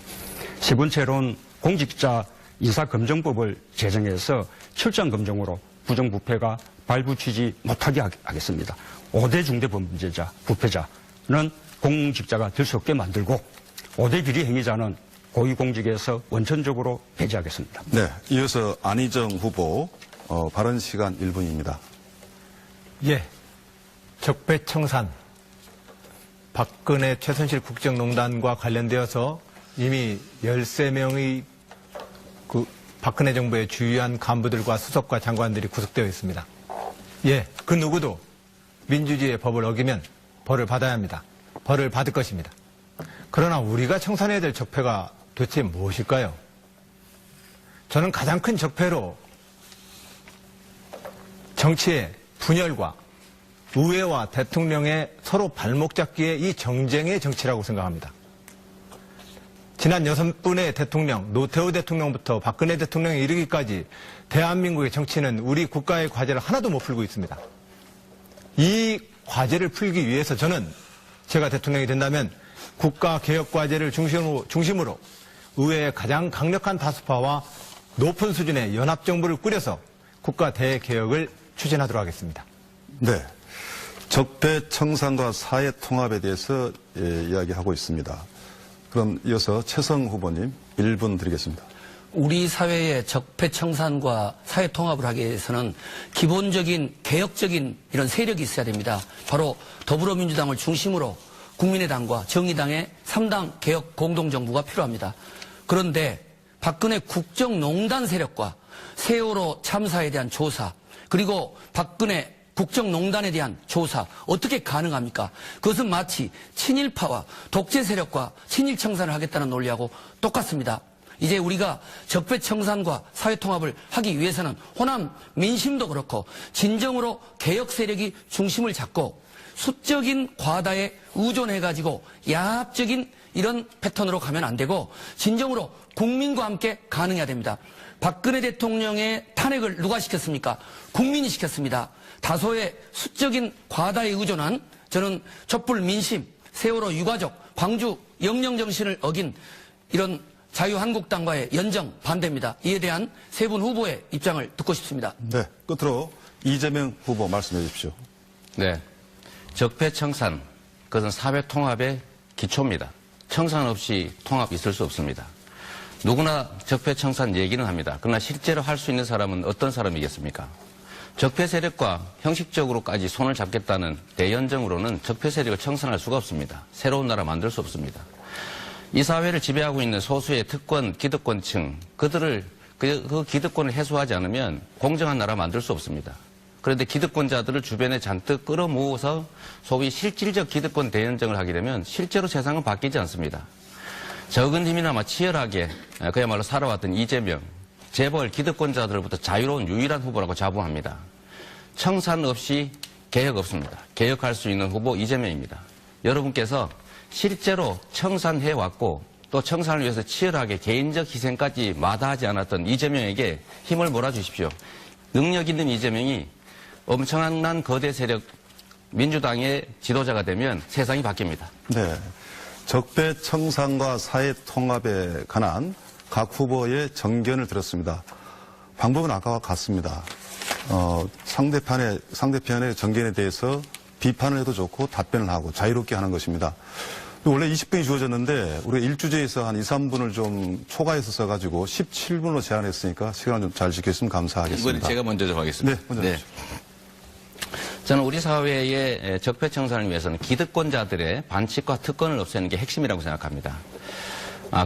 세 번째로는 공직자 인사검증법을 제정해서 철저한 검증으로 부정부패가 발붙이지 못하게 하겠습니다. 5대 중대범죄자, 부패자는 공직자가 될 수 없게 만들고 5대 비리 행위자는 고위공직에서 원천적으로 배제하겠습니다. 네, 이어서 안희정 후보 발언 시간 1분입니다. 예, 적폐청산, 박근혜 최순실 국정농단과 관련되어서 이미 13명의 그 박근혜 정부의 주요한 간부들과 수석과 장관들이 구속되어 있습니다. 예, 그 누구도 민주주의의 법을 어기면 벌을 받아야 합니다. 벌을 받을 것입니다. 그러나 우리가 청산해야 될 적폐가 도대체 무엇일까요? 저는 가장 큰 적폐로 정치의 분열과 의회와 대통령의 서로 발목 잡기의 이 정쟁의 정치라고 생각합니다. 지난 6분의 대통령, 노태우 대통령부터 박근혜 대통령에 이르기까지 대한민국의 정치는 우리 국가의 과제를 하나도 못 풀고 있습니다. 이 과제를 풀기 위해서 저는 제가 대통령이 된다면 국가개혁 과제를 중심으로 의회의 가장 강력한 다수파와 높은 수준의 연합정부를 꾸려서 국가 대개혁을 추진하도록 하겠습니다. 네, 적폐청산과 사회통합에 대해서 이야기하고 있습니다. 그럼 이어서 최성 후보님 1분 드리겠습니다. 우리 사회의 적폐청산과 사회통합을 하기 위해서는 기본적인 개혁적인 이런 세력이 있어야 됩니다. 바로 더불어민주당을 중심으로 국민의당과 정의당의 3당 개혁 공동정부가 필요합니다. 그런데 박근혜 국정농단 세력과 세월호 참사에 대한 조사 그리고 박근혜 국정농단에 대한 조사 어떻게 가능합니까? 그것은 마치 친일파와 독재 세력과 친일청산을 하겠다는 논리하고 똑같습니다. 이제 우리가 적폐청산과 사회통합을 하기 위해서는 호남 민심도 그렇고 진정으로 개혁 세력이 중심을 잡고 수적인 과다에 의존해가지고 야합적인 이런 패턴으로 가면 안 되고 진정으로 국민과 함께 가능해야 됩니다. 박근혜 대통령의 탄핵을 누가 시켰습니까? 국민이 시켰습니다. 다소의 수적인 과다에 의존한 저는 촛불 민심, 세월호 유가족, 광주 영령정신을 어긴 이런 자유한국당과의 연정 반대입니다. 이에 대한 세 분 후보의 입장을 듣고 싶습니다. 네, 끝으로 이재명 후보 말씀해 주십시오. 네. 적폐청산, 그것은 사회통합의 기초입니다. 청산 없이 통합 있을 수 없습니다. 누구나 적폐청산 얘기는 합니다. 그러나 실제로 할 수 있는 사람은 어떤 사람이겠습니까? 적폐 세력과 형식적으로까지 손을 잡겠다는 대연정으로는 적폐 세력을 청산할 수가 없습니다. 새로운 나라 만들 수 없습니다. 이 사회를 지배하고 있는 소수의 특권, 기득권층, 그들을 그 기득권을 해소하지 않으면 공정한 나라 만들 수 없습니다. 그런데 기득권자들을 주변에 잔뜩 끌어모아서 소위 실질적 기득권 대연정을 하게 되면 실제로 세상은 바뀌지 않습니다. 적은 힘이나마 치열하게 그야말로 살아왔던 이재명, 재벌 기득권자들로부터 자유로운 유일한 후보라고 자부합니다. 청산 없이 개혁 없습니다. 개혁할 수 있는 후보 이재명입니다. 여러분께서 실제로 청산해왔고 또 청산을 위해서 치열하게 개인적 희생까지 마다하지 않았던 이재명에게 힘을 몰아주십시오. 능력 있는 이재명이 엄청난 거대 세력 민주당의 지도자가 되면 세상이 바뀝니다. 네, 적폐청산과 사회통합에 관한 각 후보의 정견을 들었습니다. 방법은 아까와 같습니다. 상대편의 정견에 대해서 비판을 해도 좋고 답변을 하고 자유롭게 하는 것입니다. 원래 20분이 주어졌는데 우리가 1주제에서 한 2, 3분을 좀 초과해서 써가지고 17분으로 제한했으니까 시간 좀 잘 지켰으면 감사하겠습니다. 이번에 제가 먼저 좀 하겠습니다. 네, 먼저 하십시오. 저는 우리 사회의 적폐청산을 위해서는 기득권자들의 반칙과 특권을 없애는 게 핵심이라고 생각합니다.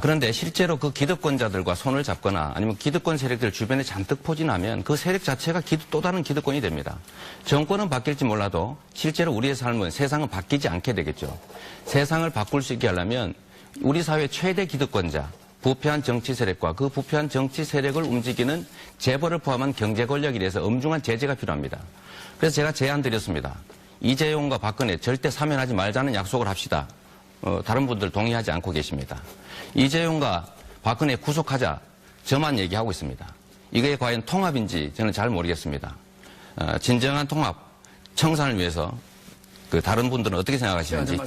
그런데 실제로 그 기득권자들과 손을 잡거나 아니면 기득권 세력들 주변에 잔뜩 포진하면 그 세력 자체가 또 다른 기득권이 됩니다. 정권은 바뀔지 몰라도 실제로 우리의 삶은 세상은 바뀌지 않게 되겠죠. 세상을 바꿀 수 있게 하려면 우리 사회 최대 기득권자, 부패한 정치 세력과 그 부패한 정치 세력을 움직이는 재벌을 포함한 경제 권력에 대해서 엄중한 제재가 필요합니다. 그래서 제가 제안 드렸습니다. 이재용과 박근혜 절대 사면하지 말자는 약속을 합시다. 다른 분들 동의하지 않고 계십니다. 이재용과 박근혜 구속하자 저만 얘기하고 있습니다. 이게 과연 통합인지 저는 잘 모르겠습니다. 진정한 통합, 청산을 위해서 다른 분들은 어떻게 생각하시는지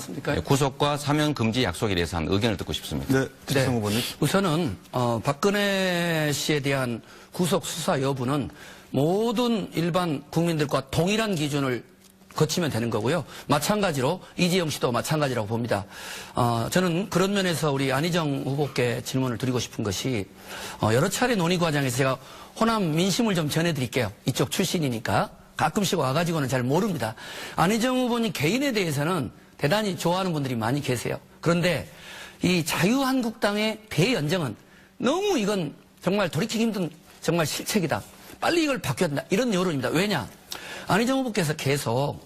구속과 사면 금지 약속에 대해서 한 의견을 듣고 싶습니다. 네, 지성 후보님. 우선은 박근혜 씨에 대한 구속 수사 여부는 모든 일반 국민들과 동일한 기준을 거치면 되는 거고요. 마찬가지로 이재용 씨도 마찬가지라고 봅니다. 저는 그런 면에서 우리 안희정 후보께 질문을 드리고 싶은 것이 여러 차례 논의 과정에서 제가 호남 민심을 좀 전해드릴게요. 이쪽 출신이니까. 가끔씩 와가지고는 잘 모릅니다. 안희정 후보님 개인에 대해서는 대단히 좋아하는 분들이 많이 계세요. 그런데 이 자유한국당의 대연정은 너무 이건 정말 돌이키기 힘든 정말 실책이다. 빨리 이걸 바뀌어야 된다. 이런 여론입니다. 왜냐? 안희정 후보께서 계속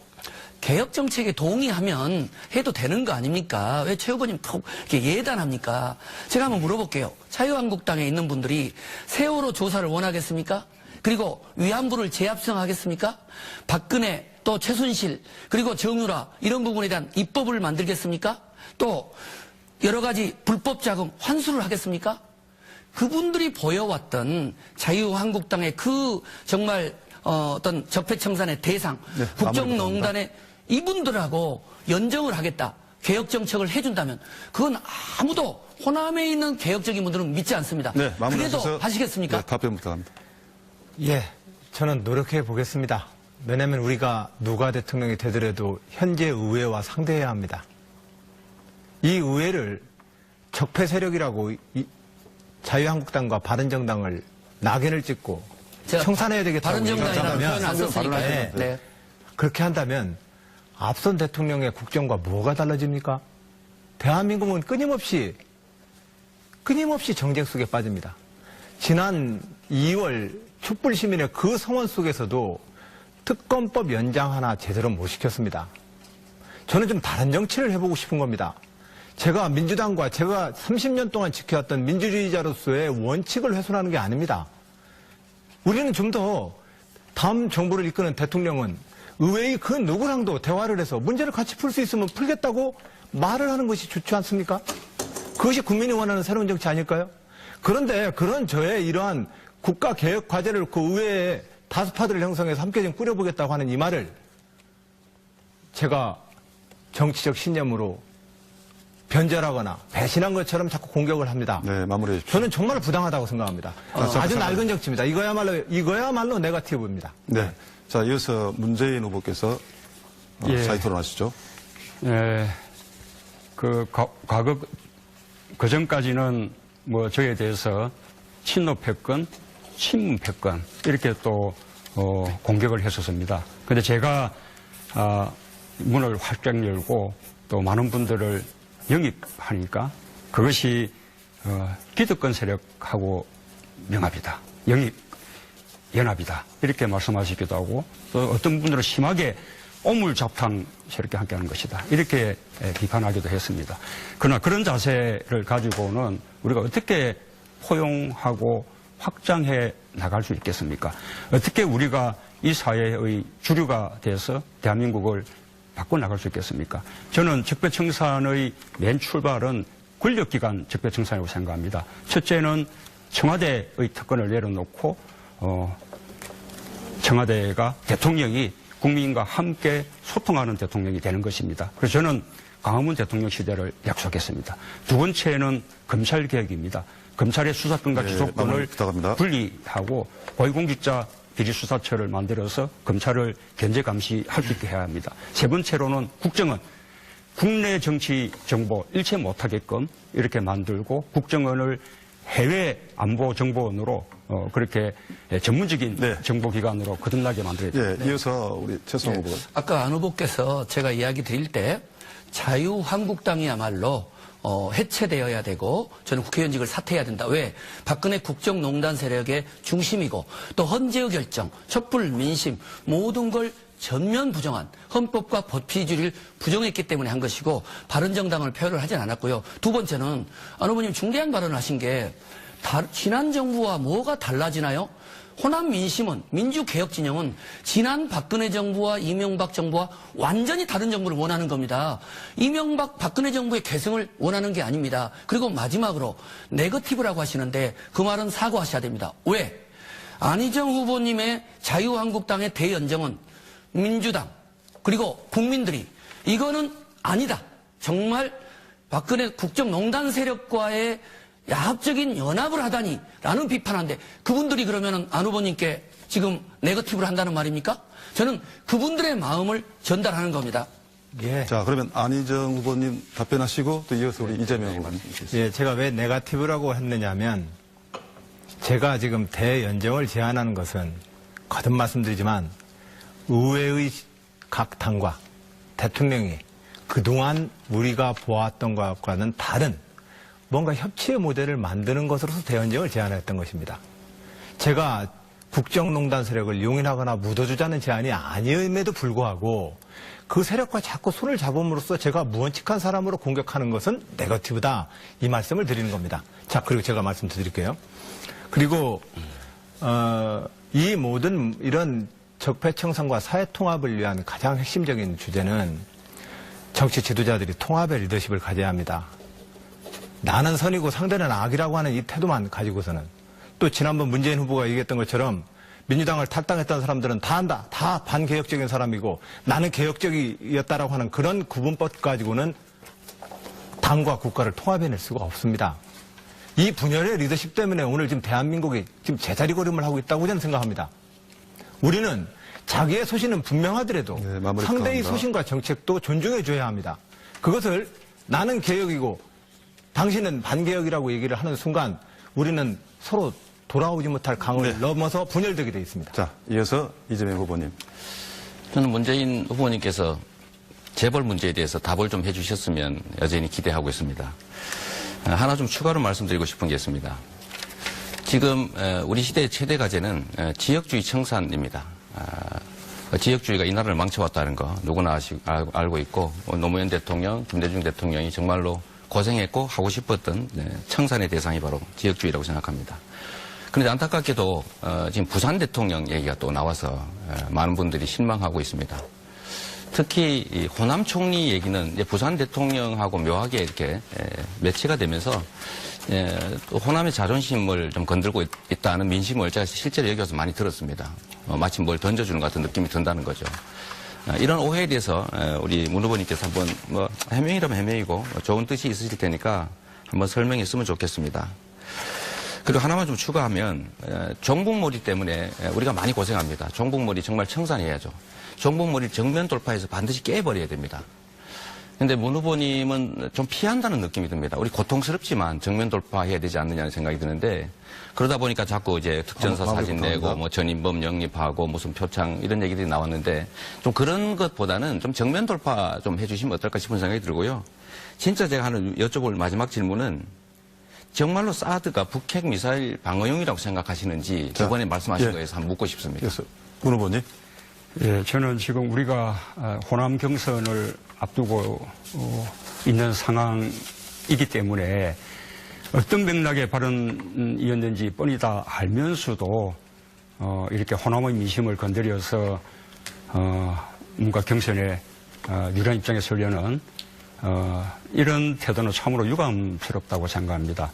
개혁 정책에 동의하면 해도 되는 거 아닙니까? 왜 최 후보님 꼭 이렇게 예단합니까? 제가 한번 물어볼게요. 자유한국당에 있는 분들이 세월호 조사를 원하겠습니까? 그리고 위안부를 재합성하겠습니까? 박근혜 또 최순실 그리고 정유라 이런 부분에 대한 입법을 만들겠습니까? 또 여러 가지 불법 자금 환수를 하겠습니까? 그분들이 보여왔던 자유한국당의 그 정말 어떤 적폐청산의 대상, 네, 국정농단의 이분들하고 연정을 하겠다. 개혁 정책을 해준다면 그건 아무도 호남에 있는 개혁적인 분들은 믿지 않습니다. 네, 그래도 마무리하셔서 하시겠습니까? 네, 답변 부탁합니다. 예, 저는 노력해 보겠습니다. 왜냐하면 우리가 누가 대통령이 되더라도 현재 의회와 상대해야 합니다. 이 의회를 적폐 세력이라고 자유한국당과 바른정당을 낙인을 찍고 청산해야 되겠다고 바른정당이라는 표현을 안 썼으니까요. 네. 네. 그렇게 한다면 앞선 대통령의 국정과 뭐가 달라집니까? 대한민국은 끊임없이 정쟁 속에 빠집니다. 지난 2월 촛불 시민의 그 성원 속에서도 특검법 연장 하나 제대로 못 시켰습니다. 저는 좀 다른 정치를 해보고 싶은 겁니다. 제가 민주당과 제가 30년 동안 지켜왔던 민주주의자로서의 원칙을 훼손하는 게 아닙니다. 우리는 좀 더 다음 정부를 이끄는 대통령은 의회의 그 누구랑도 대화를 해서 문제를 같이 풀 수 있으면 풀겠다고 말을 하는 것이 좋지 않습니까? 그것이 국민이 원하는 새로운 정치 아닐까요? 그런데 그런 저의 이러한 국가개혁 과제를 그 의회에 다수파들을 형성해서 함께 좀 꾸려보겠다고 하는 이 말을 제가 정치적 신념으로 변절하거나 배신한 것처럼 자꾸 공격을 합니다. 네, 마무리해 주십시오. 저는 정말 부당하다고 생각합니다. 아주 낡은 정치입니다. 이거야말로 네거티브입니다. 네. 자, 이어서 문재인 후보께서 예. 사의 토론하시죠. 과거, 그전까지는 뭐 저에 대해서 친노패권, 친문패권, 이렇게 또, 공격을 했었습니다. 근데 제가, 문을 활짝 열고 또 많은 분들을 영입하니까 그것이, 기득권 세력하고 명합이다. 연합이다. 이렇게 말씀하시기도 하고 또 어떤 분들은 심하게 오물잡탕 세력과 함께하는 것이다. 이렇게 비판하기도 했습니다. 그러나 그런 자세를 가지고는 우리가 어떻게 포용하고 확장해 나갈 수 있겠습니까? 어떻게 우리가 이 사회의 주류가 돼서 대한민국을 바꿔나갈 수 있겠습니까? 저는 적폐청산의 맨 출발은 권력기관 적폐청산이라고 생각합니다. 첫째는 청와대의 특권을 내려놓고 청와대가 대통령이 국민과 함께 소통하는 대통령이 되는 것입니다. 그래서 저는 광화문 대통령 시대를 약속했습니다. 두 번째는 검찰 개혁입니다. 검찰의 수사권과 네, 기소권을 마무리 부탁합니다. 분리하고 고위공직자 비리수사처를 만들어서 검찰을 견제 감시할 수 있게 해야 합니다. 세 번째로는 국정원, 국내 정치 정보 일체 못하게끔 이렇게 만들고 국정원을 해외 안보 정보원으로 그렇게 전문적인 네. 정보기관으로 거듭나게 만들어야 됩니다. 예, 이어서 우리 최성 후보. 아까 안 후보께서 제가 이야기 드릴 때 자유한국당이야말로 해체되어야 되고 저는 국회의원직을 사퇴해야 된다. 왜? 박근혜 국정농단 세력의 중심이고 또 헌재의 결정, 촛불 민심 모든 걸 전면 부정한 헌법과 법치주의를 부정했기 때문에 한 것이고 바른정당을 표현을 하진 않았고요. 두 번째는 안 후보님 중대한 발언을 하신 게 지난 정부와 뭐가 달라지나요? 호남 민심은 민주개혁 진영은 지난 박근혜 정부와 이명박 정부와 완전히 다른 정부를 원하는 겁니다. 이명박 박근혜 정부의 계승을 원하는 게 아닙니다. 그리고 마지막으로 네거티브라고 하시는데 그 말은 사과하셔야 됩니다. 왜? 안희정 후보님의 자유한국당의 대연정은 민주당 그리고 국민들이 이거는 아니다. 정말 박근혜 국정농단 세력과의 야합적인 연합을 하다니 라는 비판한데 그분들이 그러면 안 후보님께 지금 네거티브를 한다는 말입니까? 저는 그분들의 마음을 전달하는 겁니다. 예. 자, 그러면 안희정 후보님 답변하시고 또 이어서 우리 이재명 후보님. 예, 제가 왜 네거티브라고 했느냐면 제가 지금 대연정을 제안하는 것은 거듭 말씀드리지만 의회의 각 당과 대통령이 그동안 우리가 보았던 것과는 다른 뭔가 협치의 모델을 만드는 것으로서 대연정을 제안했던 것입니다. 제가 국정농단 세력을 용인하거나 묻어주자는 제안이 아님에도 불구하고 그 세력과 자꾸 손을 잡음으로써 제가 무언칙한 사람으로 공격하는 것은 네거티브다. 이 말씀을 드리는 겁니다. 자, 그리고 제가 말씀 드릴게요. 그리고 이 모든 이런 적폐청산과 사회통합을 위한 가장 핵심적인 주제는 정치 지도자들이 통합의 리더십을 가져야 합니다. 나는 선이고 상대는 악이라고 하는 이 태도만 가지고서는 또 지난번 문재인 후보가 얘기했던 것처럼 민주당을 탈당했던 사람들은 다 한다. 다 반개혁적인 사람이고 나는 개혁적이었다라고 하는 그런 구분법 가지고는 당과 국가를 통합해낼 수가 없습니다. 이 분열의 리더십 때문에 오늘 지금 대한민국이 지금 제자리걸음을 하고 있다고 저는 생각합니다. 우리는 자기의 소신은 분명하더라도 네, 마무리 상대의 부탁합니다. 소신과 정책도 존중해줘야 합니다. 그것을 나는 개혁이고 당신은 반개혁이라고 얘기를 하는 순간 우리는 서로 돌아오지 못할 강을 네. 넘어서 분열되게 돼 있습니다. 자, 이어서 이재명 후보님. 저는 문재인 후보님께서 재벌 문제에 대해서 답을 좀 해주셨으면 여전히 기대하고 있습니다. 하나 좀 추가로 말씀드리고 싶은 게 있습니다. 지금 우리 시대의 최대 과제는 지역주의 청산입니다. 지역주의가 이 나라를 망쳐왔다는 거 누구나 알고 있고 노무현 대통령, 김대중 대통령이 정말로 고생했고 하고 싶었던 청산의 대상이 바로 지역주의라고 생각합니다. 그런데 안타깝게도 지금 부산 대통령 얘기가 또 나와서 많은 분들이 실망하고 있습니다. 특히 이 호남 총리 얘기는 이제 부산 대통령하고 묘하게 이렇게 매치가 되면서 또 호남의 자존심을 좀 건들고 있다는 민심을 제가 실제로 여기 와서 많이 들었습니다. 마치 뭘 던져주는 것 같은 느낌이 든다는 거죠. 이런 오해에 대해서 우리 문 후보님께서 한번 뭐 해명이라면 해명이고 좋은 뜻이 있으실 테니까 한번 설명했으면 좋겠습니다. 그리고 하나만 좀 추가하면 종북몰이 때문에 우리가 많이 고생합니다. 종북몰이 정말 청산해야죠. 종북몰이 정면 돌파해서 반드시 깨버려야 됩니다. 근데 문 후보님은 좀 피한다는 느낌이 듭니다. 우리 고통스럽지만 정면 돌파해야 되지 않느냐는 생각이 드는데 그러다 보니까 자꾸 이제 특전사 사진 내고 뭐 전인범 영입하고 무슨 표창 이런 얘기들이 나왔는데 좀 그런 것보다는 좀 정면 돌파 좀 해주시면 어떨까 싶은 생각이 들고요. 진짜 제가 하는 여쭤볼 마지막 질문은 정말로 사드가 북핵 미사일 방어용이라고 생각하시는지 이번에 말씀하신 거에서 한번 묻고 싶습니다. 그래서 문 후보님. 예, 저는 지금 우리가 호남 경선을 앞두고 있는 상황이기 때문에 어떤 맥락의 발언이었는지 뻔히 다 알면서도 이렇게 호남의 민심을 건드려서 뭔가 경선에 유리한 입장에 서려는 이런 태도는 참으로 유감스럽다고 생각합니다.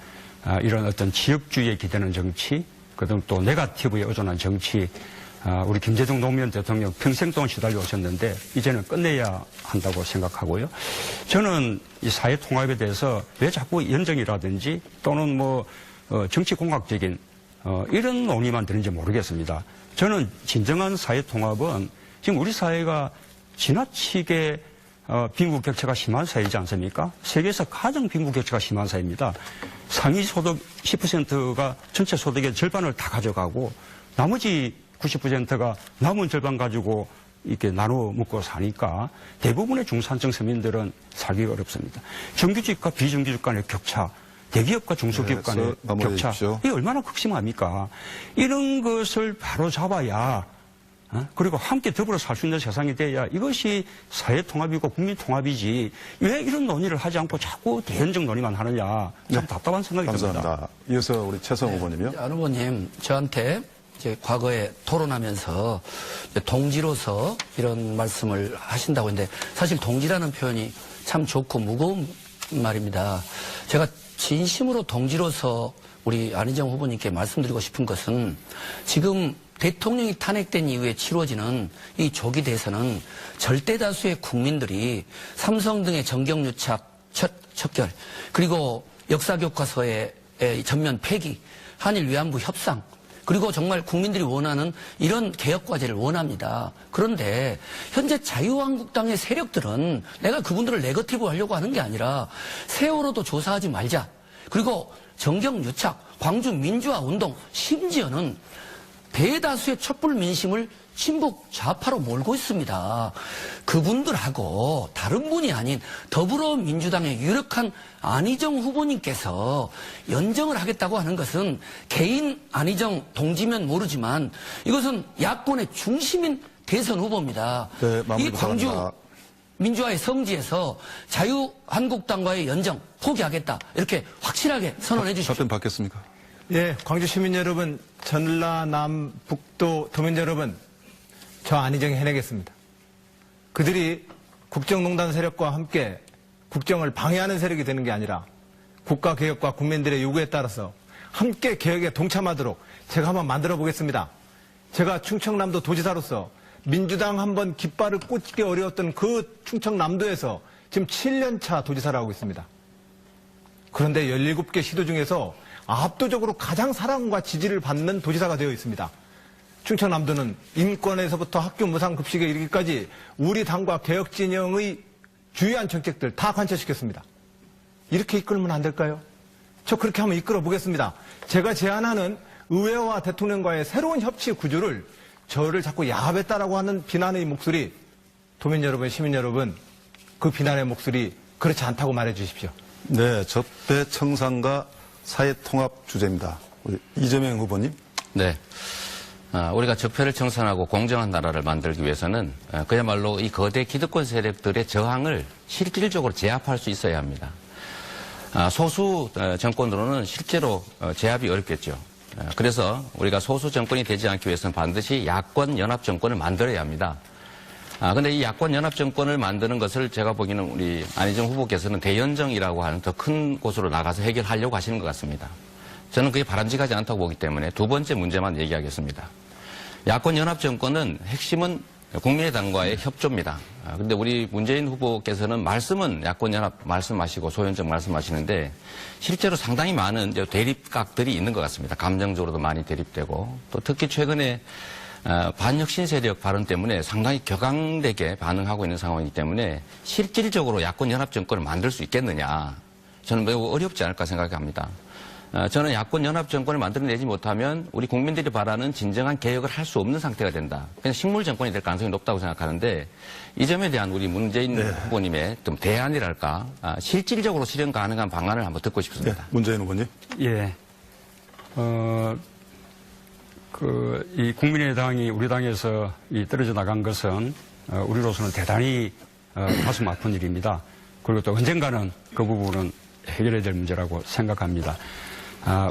이런 어떤 지역주의에 기대는 정치, 그다음 또 네거티브에 의존한 정치, 우리 김대중 노무현 대통령 평생 동안 시달려 오셨는데 이제는 끝내야 한다고 생각하고요. 저는 이 사회 통합에 대해서 왜 자꾸 연정이라든지 또는 정치 공학적인 이런 논의만 드는지 모르겠습니다. 저는 진정한 사회 통합은 지금 우리 사회가 지나치게 빈부격차가 심한 사회이지 않습니까? 세계에서 가장 빈부격차가 심한 사회입니다. 상위 소득 10%가 전체 소득의 절반을 다 가져가고 나머지 90%가 남은 절반 가지고 이렇게 나눠 먹고 사니까 대부분의 중산층 서민들은 살기가 어렵습니다. 정규직과 비정규직 간의 격차, 대기업과 중소기업 간의 격차, 이게 얼마나 극심합니까? 이런 것을 바로 잡아야 그리고 함께 더불어 살 수 있는 세상이 돼야 이것이 사회 통합이고 국민 통합이지 왜 이런 논의를 하지 않고 자꾸 대연적 논의만 하느냐 참 답답한 생각이 듭니다. 감사합니다. 이어서 우리 최성 후보님이요. 안 후보님, 저한테 이제 과거에 토론하면서 동지로서 이런 말씀을 하신다고 했는데 사실 동지라는 표현이 참 좋고 무거운 말입니다. 제가 진심으로 동지로서 우리 안희정 후보님께 말씀드리고 싶은 것은 지금 대통령이 탄핵된 이후에 치러지는 이 조기 대선은 절대 다수의 국민들이 삼성 등의 정경유착 척결 그리고 역사교과서의 전면 폐기, 한일 위안부 협상 그리고 정말 국민들이 원하는 이런 개혁과제를 원합니다. 그런데 현재 자유한국당의 세력들은 내가 그분들을 네거티브 하려고 하는 게 아니라 세월호도 조사하지 말자. 그리고 정경유착, 광주 민주화 운동, 심지어는 대다수의 촛불 민심을 친북 좌파로 몰고 있습니다. 그분들하고 다른 분이 아닌 더불어민주당의 유력한 안희정 후보님께서 연정을 하겠다고 하는 것은 개인 안희정 동지면 모르지만 이것은 야권의 중심인 대선 후보입니다. 네, 마무리 이 광주 부탁합니다. 민주화의 성지에서 자유한국당과의 연정 포기하겠다 이렇게 확실하게 선언해 주십시오. 답변 받겠습니까? 예, 광주 시민 여러분, 전라남 북도 도민 여러분, 저 안희정이 해내겠습니다. 그들이 국정농단 세력과 함께 국정을 방해하는 세력이 되는 게 아니라 국가개혁과 국민들의 요구에 따라서 함께 개혁에 동참하도록 제가 한번 만들어 보겠습니다. 제가 충청남도 도지사로서 민주당 한번 깃발을 꽂기 어려웠던 그 충청남도에서 지금 7년차 도지사를 하고 있습니다. 그런데 17개 시도 중에서 압도적으로 가장 사랑과 지지를 받는 도지사가 되어 있습니다. 충청남도는 인권에서부터 학교 무상급식에 이르기까지 우리 당과 개혁진영의 주요한 정책들 다 관철시켰습니다. 이렇게 이끌면 안 될까요? 저 그렇게 한번 이끌어 보겠습니다. 제가 제안하는 의회와 대통령과의 새로운 협치 구조를 저를 자꾸 야합했다라고 하는 비난의 목소리, 도민 여러분, 시민 여러분, 그 비난의 목소리 그렇지 않다고 말해 주십시오. 네, 적대 청산과 사회 통합 주제입니다. 우리 이재명 후보님. 네. 우리가 적폐를 청산하고 공정한 나라를 만들기 위해서는 그야말로 이 거대 기득권 세력들의 저항을 실질적으로 제압할 수 있어야 합니다. 소수 정권으로는 실제로 제압이 어렵겠죠. 그래서 우리가 소수 정권이 되지 않기 위해서는 반드시 야권 연합 정권을 만들어야 합니다. 근데 이 야권 연합 정권을 만드는 것을 제가 보기에는 우리 안희정 후보께서는 대연정이라고 하는 더 큰 곳으로 나가서 해결하려고 하시는 것 같습니다. 저는 그게 바람직하지 않다고 보기 때문에 두 번째 문제만 얘기하겠습니다. 야권 연합 정권은 핵심은 국민의당과의 협조입니다. 근데 우리 문재인 후보께서는 말씀은 야권 연합 말씀하시고 소연정 말씀하시는데 실제로 상당히 많은 대립각들이 있는 것 같습니다. 감정적으로도 많이 대립되고 또 특히 최근에 반혁신 세력 발언 때문에 상당히 격앙되게 반응하고 있는 상황이기 때문에 실질적으로 야권 연합 정권을 만들 수 있겠느냐 저는 매우 어렵지 않을까 생각합니다. 저는 야권 연합 정권을 만들어내지 못하면 우리 국민들이 바라는 진정한 개혁을 할 수 없는 상태가 된다. 그냥 식물 정권이 될 가능성이 높다고 생각하는데 이 점에 대한 우리 문재인 후보님의 좀 대안이랄까 실질적으로 실현 가능한 방안을 한번 듣고 싶습니다. 네, 문재인 후보님. 예. 이 국민의당이 우리 당에서 떨어져 나간 것은 우리로서는 대단히 가슴 아픈 일입니다. 그리고 또 언젠가는 그 부분은 해결해야 될 문제라고 생각합니다.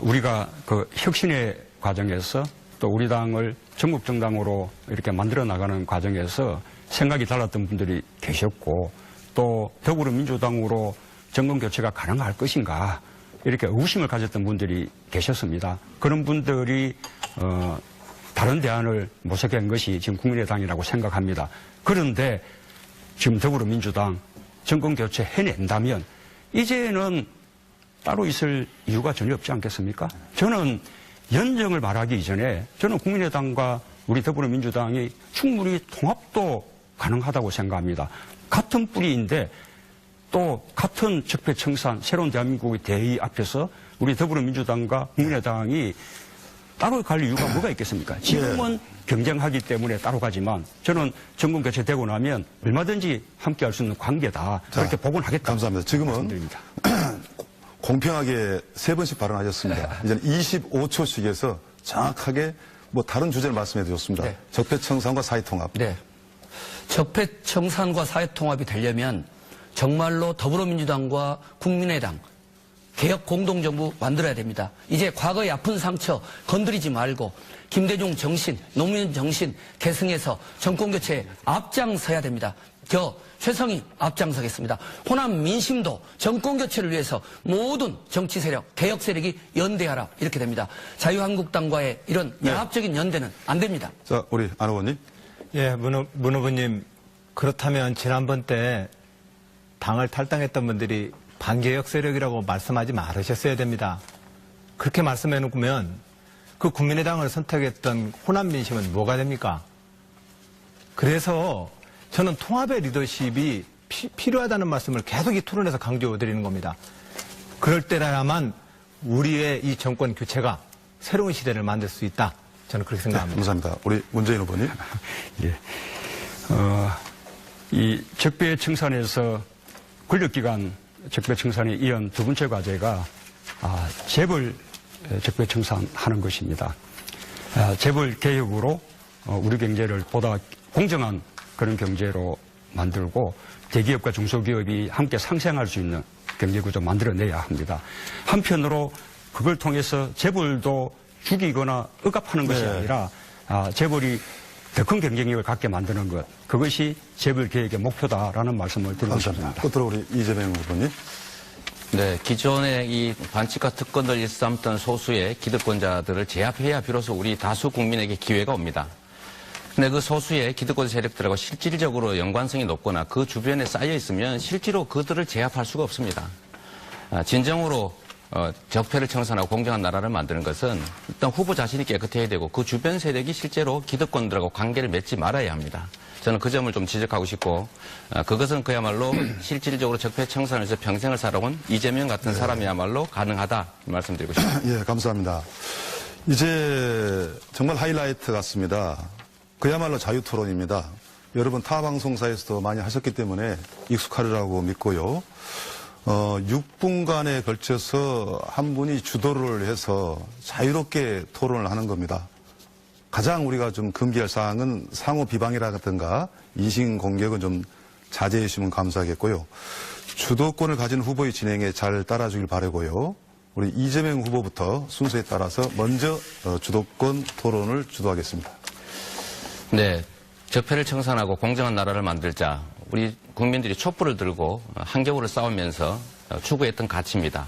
우리가 그 혁신의 과정에서 또 우리 당을 전국정당으로 이렇게 만들어 나가는 과정에서 생각이 달랐던 분들이 계셨고 또 더불어민주당으로 정권교체가 가능할 것인가 이렇게 의구심을 가졌던 분들이 계셨습니다. 그런 분들이 다른 대안을 모색한 것이 지금 국민의당이라고 생각합니다. 그런데 지금 더불어민주당 정권 교체 해낸다면 이제는 따로 있을 이유가 전혀 없지 않겠습니까? 저는 연정을 말하기 이전에 저는 국민의당과 우리 더불어민주당이 충분히 통합도 가능하다고 생각합니다. 같은 뿌리인데 또 같은 적폐청산, 새로운 대한민국의 대의 앞에서 우리 더불어민주당과 국민의당이 따로 갈 이유가 뭐가 있겠습니까? 지금은 경쟁하기 때문에 따로 가지만 저는 정권 교체되고 나면 얼마든지 함께 할 수 있는 관계다. 그렇게 복원하겠다. 감사합니다. 지금은 말씀드립니다. 공평하게 3번씩 발언하셨습니다. 이제는 25초씩에서 정확하게 뭐 다른 주제를 말씀해 주셨습니다. 네. 적폐청산과 사회통합. 네. 적폐청산과 사회통합이 되려면 정말로 더불어민주당과 국민의당 개혁 공동정부 만들어야 됩니다. 이제 과거의 아픈 상처 건드리지 말고 김대중 정신, 노무현 정신 계승해서 정권교체에 앞장서야 됩니다. 최성희 앞장서겠습니다. 호남 민심도 정권교체를 위해서 모든 정치 세력, 개혁 세력이 연대하라 이렇게 됩니다. 자유한국당과의 이런 야합적인 연대는 안 됩니다. 자, 우리 안 의원님. 예, 문 후보님. 그렇다면 지난번 때 당을 탈당했던 분들이 반개혁 세력이라고 말씀하지 말으셨어야 됩니다. 그렇게 말씀해 놓으면 그 국민의당을 선택했던 호남 민심은 뭐가 됩니까? 그래서 저는 통합의 리더십이 필요하다는 말씀을 계속 이 토론에서 강조드리는 겁니다. 그럴 때라야만 우리의 이 정권 교체가 새로운 시대를 만들 수 있다. 저는 그렇게 생각합니다. 감사합니다. 우리 문재인 후보님. 예. 이 적폐청산에서 권력기관 적폐청산에 이은 두 번째 과제가 재벌 적폐청산하는 것입니다. 재벌 개혁으로 우리 경제를 보다 공정한 그런 경제로 만들고 대기업과 중소기업이 함께 상생할 수 있는 경제구조 만들어내야 합니다. 한편으로 그걸 통해서 재벌도 죽이거나 억압하는 것이 아니라 재벌이 더 큰 경쟁력을 갖게 만드는 것, 그것이 재벌 개혁의 목표다라는 말씀을 드리고 싶습니다. 끝으로 우리 이재명 후보님. 네, 기존의 이 반칙과 특권을 일삼던 소수의 기득권자들을 제압해야 비로소 우리 다수 국민에게 기회가 옵니다. 근데 그 소수의 기득권 세력들하고 실질적으로 연관성이 높거나 그 주변에 쌓여 있으면 실제로 그들을 제압할 수가 없습니다. 진정으로 적폐를 청산하고 공정한 나라를 만드는 것은 일단 후보 자신이 깨끗해야 되고 그 주변 세력이 실제로 기득권들하고 관계를 맺지 말아야 합니다. 저는 그 점을 좀 지적하고 싶고 그것은 그야말로 실질적으로 적폐 청산에서 평생을 살아온 이재명 같은 사람이야말로 가능하다 말씀드리고 싶습니다. 예, 감사합니다. 이제 정말 하이라이트 같습니다. 그야말로 자유토론입니다. 여러분 타방송사에서도 많이 하셨기 때문에 익숙하리라고 믿고요. 6분간에 걸쳐서 한 분이 주도를 해서 자유롭게 토론을 하는 겁니다. 가장 우리가 좀 금기할 사항은 상호 비방이라든가 인신공격은 좀 자제해 주시면 감사하겠고요. 주도권을 가진 후보의 진행에 잘 따라주길 바라고요. 우리 이재명 후보부터 순서에 따라서 먼저 주도권 토론을 주도하겠습니다. 네, 적폐를 청산하고 공정한 나라를 만들자. 우리 국민들이 촛불을 들고 한겨울을 싸우면서 추구했던 가치입니다.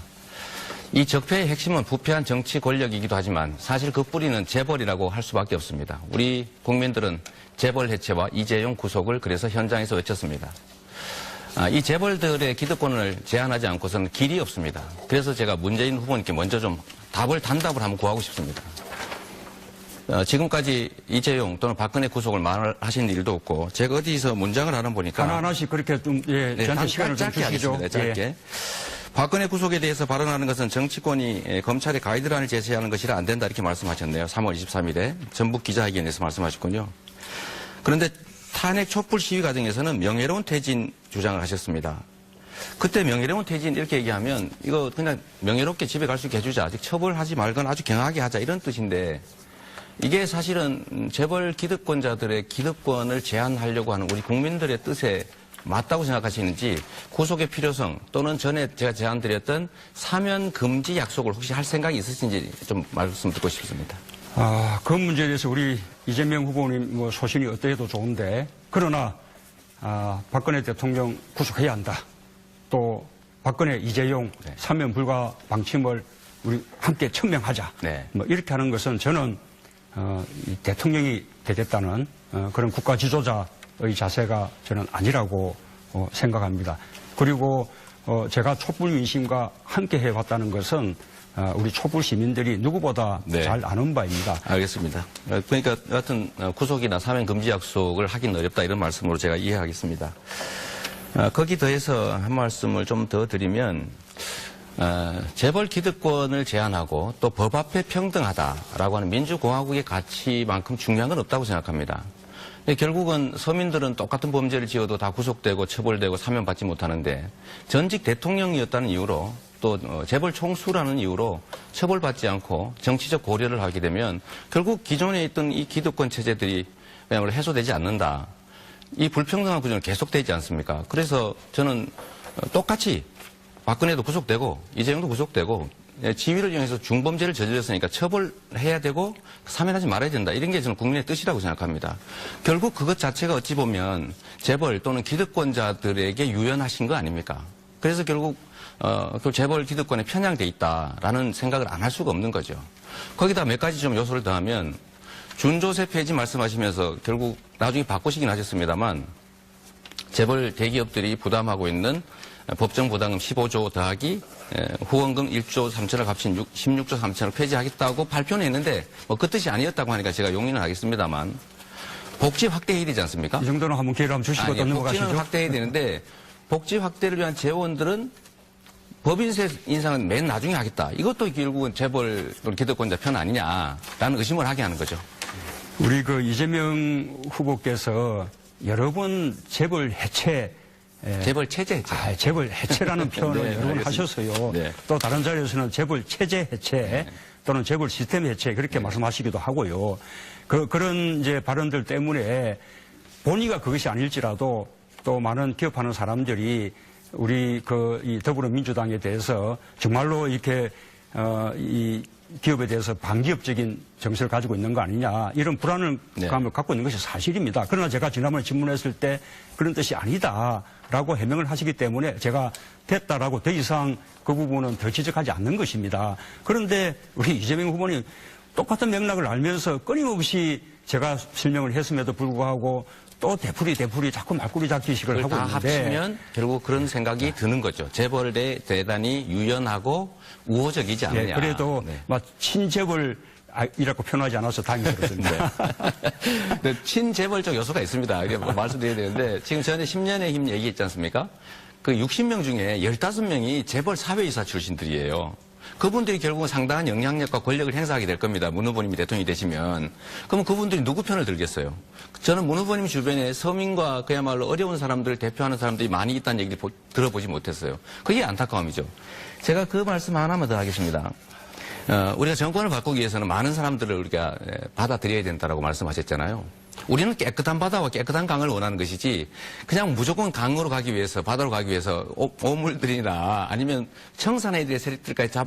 이 적폐의 핵심은 부패한 정치 권력이기도 하지만 사실 그 뿌리는 재벌이라고 할 수밖에 없습니다. 우리 국민들은 재벌 해체와 이재용 구속을 그래서 현장에서 외쳤습니다. 이 재벌들의 기득권을 제한하지 않고서는 길이 없습니다. 그래서 제가 문재인 후보님께 먼저 좀 단답을 한번 구하고 싶습니다. 지금까지 이재용 또는 박근혜 구속을 말하신 일도 없고 제가 어디서 문장을 하나 보니까 하나하나씩 그렇게 좀 저한테 시간을 좀 짧게 주시죠. 하겠습니다. 짧게. 박근혜 구속에 대해서 발언하는 것은 정치권이 검찰의 가이드라인을 제시하는 것이라 안 된다 이렇게 말씀하셨네요. 3월 23일에 전북 기자회견에서 말씀하셨군요. 그런데 탄핵 촛불 시위 과정에서는 명예로운 퇴진 주장을 하셨습니다. 그때 명예로운 퇴진 이렇게 얘기하면 이거 그냥 명예롭게 집에 갈 수 있게 해주자. 즉 처벌하지 말거나 아주 경하게 하자 이런 뜻인데 이게 사실은 재벌 기득권자들의 기득권을 제한하려고 하는 우리 국민들의 뜻에 맞다고 생각하시는지 구속의 필요성 또는 전에 제가 제안드렸던 사면 금지 약속을 혹시 할 생각이 있으신지 좀 말씀 듣고 싶습니다. 그 문제에 대해서 우리 이재명 후보님 뭐 소신이 어떠해도 좋은데 그러나 박근혜 대통령 구속해야 한다. 또 박근혜 이재용 사면 불가 방침을 우리 함께 천명하자. 네. 뭐 이렇게 하는 것은 저는 이 대통령이 되겠다는 그런 국가 지도자의 자세가 저는 아니라고 생각합니다. 그리고 제가 촛불 민심과 함께 해왔다는 것은 우리 촛불 시민들이 누구보다 네. 잘 아는 바입니다. 알겠습니다. 그러니까 여하튼 구속이나 사면 금지 약속을 하긴 어렵다 이런 말씀으로 제가 이해하겠습니다. 거기 더해서 한 말씀을 좀 더 드리면 재벌 기득권을 제한하고 또 법 앞에 평등하다라고 하는 민주공화국의 가치만큼 중요한 건 없다고 생각합니다. 결국은 서민들은 똑같은 범죄를 지어도 다 구속되고 처벌되고 사면받지 못하는데 전직 대통령이었다는 이유로 또 재벌 총수라는 이유로 처벌받지 않고 정치적 고려를 하게 되면 결국 기존에 있던 이 기득권 체제들이 그야말로 해소되지 않는다. 이 불평등한 구조는 계속되지 않습니까? 그래서 저는 똑같이 박근혜도 구속되고 이재명도 구속되고 지위를 이용해서 중범죄를 저질렀으니까 처벌해야 되고 사면하지 말아야 된다. 이런 게 저는 국민의 뜻이라고 생각합니다. 결국 그것 자체가 어찌 보면 재벌 또는 기득권자들에게 유연하신 거 아닙니까? 그래서 결국 그 재벌 기득권에 편향돼 있다라는 생각을 안 할 수가 없는 거죠. 거기다 몇 가지 좀 요소를 더하면 준조세 폐지 말씀하시면서 결국 나중에 바꾸시긴 하셨습니다만 재벌 대기업들이 부담하고 있는 법정 부담금 15조 더하기 후원금 1조 3천억 합친 16조 3천억 폐지하겠다고 발표는 했는데 뭐 그 뜻이 아니었다고 하니까 제가 용인을 하겠습니다만 복지 확대해야 되지 않습니까? 이 정도는 한번 기회를 한번 주시고 또 넘어가시죠. 복지는 확대해야 되는데 복지 확대를 위한 재원들은 법인세 인상은 맨 나중에 하겠다. 이것도 결국은 재벌 기득권자 편 아니냐라는 의심을 하게 하는 거죠. 우리 그 이재명 후보께서 여러 번 재벌 해체 재벌 체제 해체. 재벌 해체라는 표현을 네, 여러 번 알겠습니다. 하셨어요. 네. 또 다른 자리에서는 재벌 체제 해체 또는 재벌 시스템 해체 그렇게 말씀하시기도 하고요. 그런 이제 발언들 때문에 본의가 그것이 아닐지라도 또 많은 기업하는 사람들이 우리 이 더불어민주당에 대해서 정말로 이렇게 이 기업에 대해서 반기업적인 정서를 가지고 있는 거 아니냐 이런 불안감을 네. 갖고 있는 것이 사실입니다. 그러나 제가 지난번에 질문했을 때 그런 뜻이 아니다라고 해명을 하시기 때문에 제가 됐다라고 더 이상 그 부분은 더 지적하지 않는 것입니다. 그런데 우리 이재명 후보님 똑같은 맥락을 알면서 끊임없이 제가 설명을 했음에도 불구하고 또 되풀이 자꾸 말꼬리 잡기식을 하고 다 있는데 합치면 결국 그런 생각이 드는 거죠. 재벌에 대단히 유연하고 우호적이지 않느냐. 예, 그래도 네. 막 친재벌이라고 표현하지 않아서 다행스럽습니다. 네, 친재벌적 요소가 있습니다. 이게 말씀드려야 되는데 지금 전에 10년의 힘 얘기했지 않습니까? 그 60명 중에 15명이 재벌 사회이사 출신들이에요. 그분들이 결국은 상당한 영향력과 권력을 행사하게 될 겁니다. 문 후보님이 대통령이 되시면. 그러면 그분들이 누구 편을 들겠어요? 저는 문 후보님 주변에 서민과 그야말로 어려운 사람들을 대표하는 사람들이 많이 있다는 얘기를 들어보지 못했어요. 그게 안타까움이죠. 제가 그 말씀 하나만 더 하겠습니다. 우리가 정권을 바꾸기 위해서는 많은 사람들을 우리가 받아들여야 된다라고 말씀하셨잖아요. 우리는 깨끗한 바다와 깨끗한 강을 원하는 것이지 그냥 무조건 강으로 가기 위해서 바다로 가기 위해서 오물들이나 아니면 청산해들의 세력들까지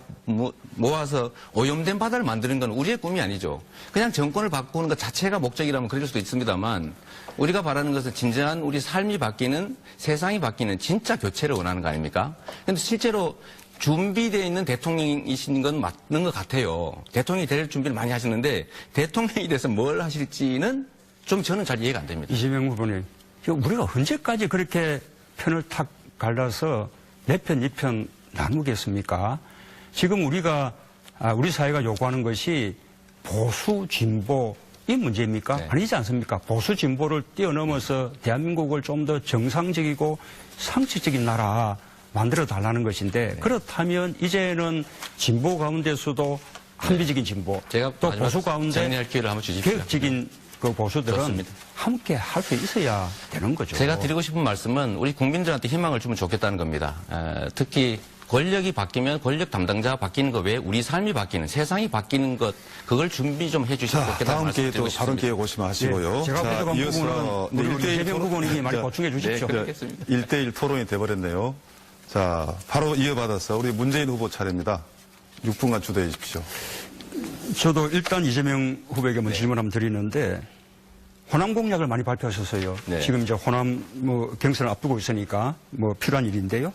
모아서 오염된 바다를 만드는 건 우리의 꿈이 아니죠. 그냥 정권을 바꾸는 것 자체가 목적이라면 그럴 수도 있습니다만 우리가 바라는 것은 진정한 우리 삶이 바뀌는 세상이 바뀌는 진짜 교체를 원하는 거 아닙니까? 그런데 실제로 준비되어 있는 대통령이신 건 맞는 것 같아요. 대통령이 될 준비를 많이 하시는데 대통령이 돼서 뭘 하실지는 좀 저는 잘 이해가 안 됩니다. 이재명 후보님, 우리가 언제까지 그렇게 편을 탁 갈라서 내 편, 이 편 나누겠습니까? 지금 우리 사회가 요구하는 것이 보수, 진보, 이 문제입니까? 네. 아니지 않습니까? 보수, 진보를 뛰어넘어서 대한민국을 좀 더 정상적이고 상식적인 나라 만들어 달라는 것인데 네. 그렇다면 이제는 진보 가운데서도 합리적인 진보, 제가 또 보수 가운데 정리할 기회를 한번 주십시오. 개혁적인 그 보수들은 좋습니다. 함께 할 수 있어야 되는 거죠. 제가 드리고 싶은 말씀은 우리 국민들한테 희망을 주면 좋겠다는 겁니다. 특히 권력이 바뀌면 권력 담당자가 바뀌는 것 외에 우리 삶이 바뀌는 세상이 바뀌는 것 그걸 준비 좀 해주시면 자, 좋겠다는 다음 말씀 기회 또 드리고 다른 싶습니다. 기회 고시면 하시고요. 예, 제가 부족한 부분은 우리 이재명 후보님이 많이 보충해 주십시오. 네, 그렇겠습니다. 1대1 토론이 돼버렸네요. 자, 바로 이어받아서 우리 문재인 후보 차례입니다. 6분간 주도해 주십시오. 저도 일단 이재명 후보에게 뭐 질문 한번 드리는데 호남 공약을 많이 발표하셨어요. 네. 지금 이제 호남 경선을 앞두고 있으니까 필요한 일인데요.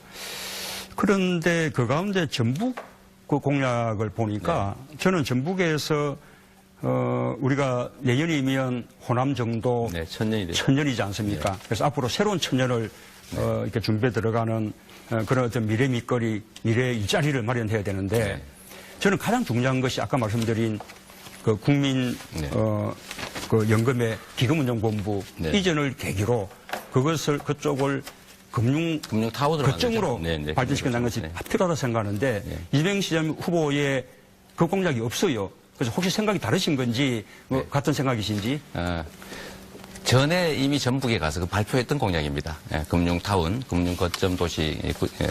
그런데 그 가운데 전북 그 공약을 보니까 저는 전북에서 우리가 내년이면 호남 정도 네, 천년이 되죠. 천년이지 않습니까? 그래서 앞으로 새로운 천년을 이렇게 준비해 들어가는 그런 어떤 미래 밑거리, 미래 일자리를 마련해야 되는데 저는 가장 중요한 것이 아까 말씀드린 그 국민 그 연금의 기금운용본부 이전을 계기로 그쪽을 금융 타워로 거점으로 발전시킨다는 것이 필요하다고 생각하는데 이재명 시장 후보의 그 공약이 없어요. 그래서 혹시 생각이 다르신 건지 같은 생각이신지? 전에 이미 전북에 가서 그 발표했던 공약입니다. 금융타운, 금융거점 도시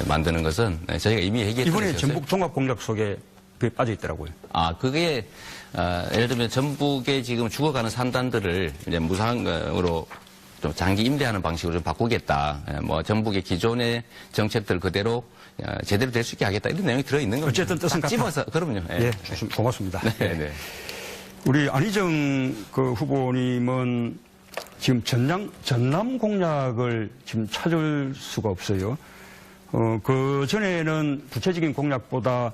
만드는 것은 저희가 이미 얘기했던 이번에 것이었어요. 전북 종합공약 속에 그게 빠져 있더라고요. 그게 예를 들면 전북에 지금 죽어가는 산단들을 이제 무상으로 좀 장기 임대하는 방식으로 좀 바꾸겠다. 뭐 전북의 기존의 정책들 그대로 제대로 될 수 있게 하겠다. 이런 내용이 들어있는 겁니다. 어쨌든 뜻은 같다. 집어서 그럼요. 예, 고맙습니다. 네. 우리 안희정 그 후보님은 지금 전남 공약을 지금 찾을 수가 없어요. 그 전에는 구체적인 공약보다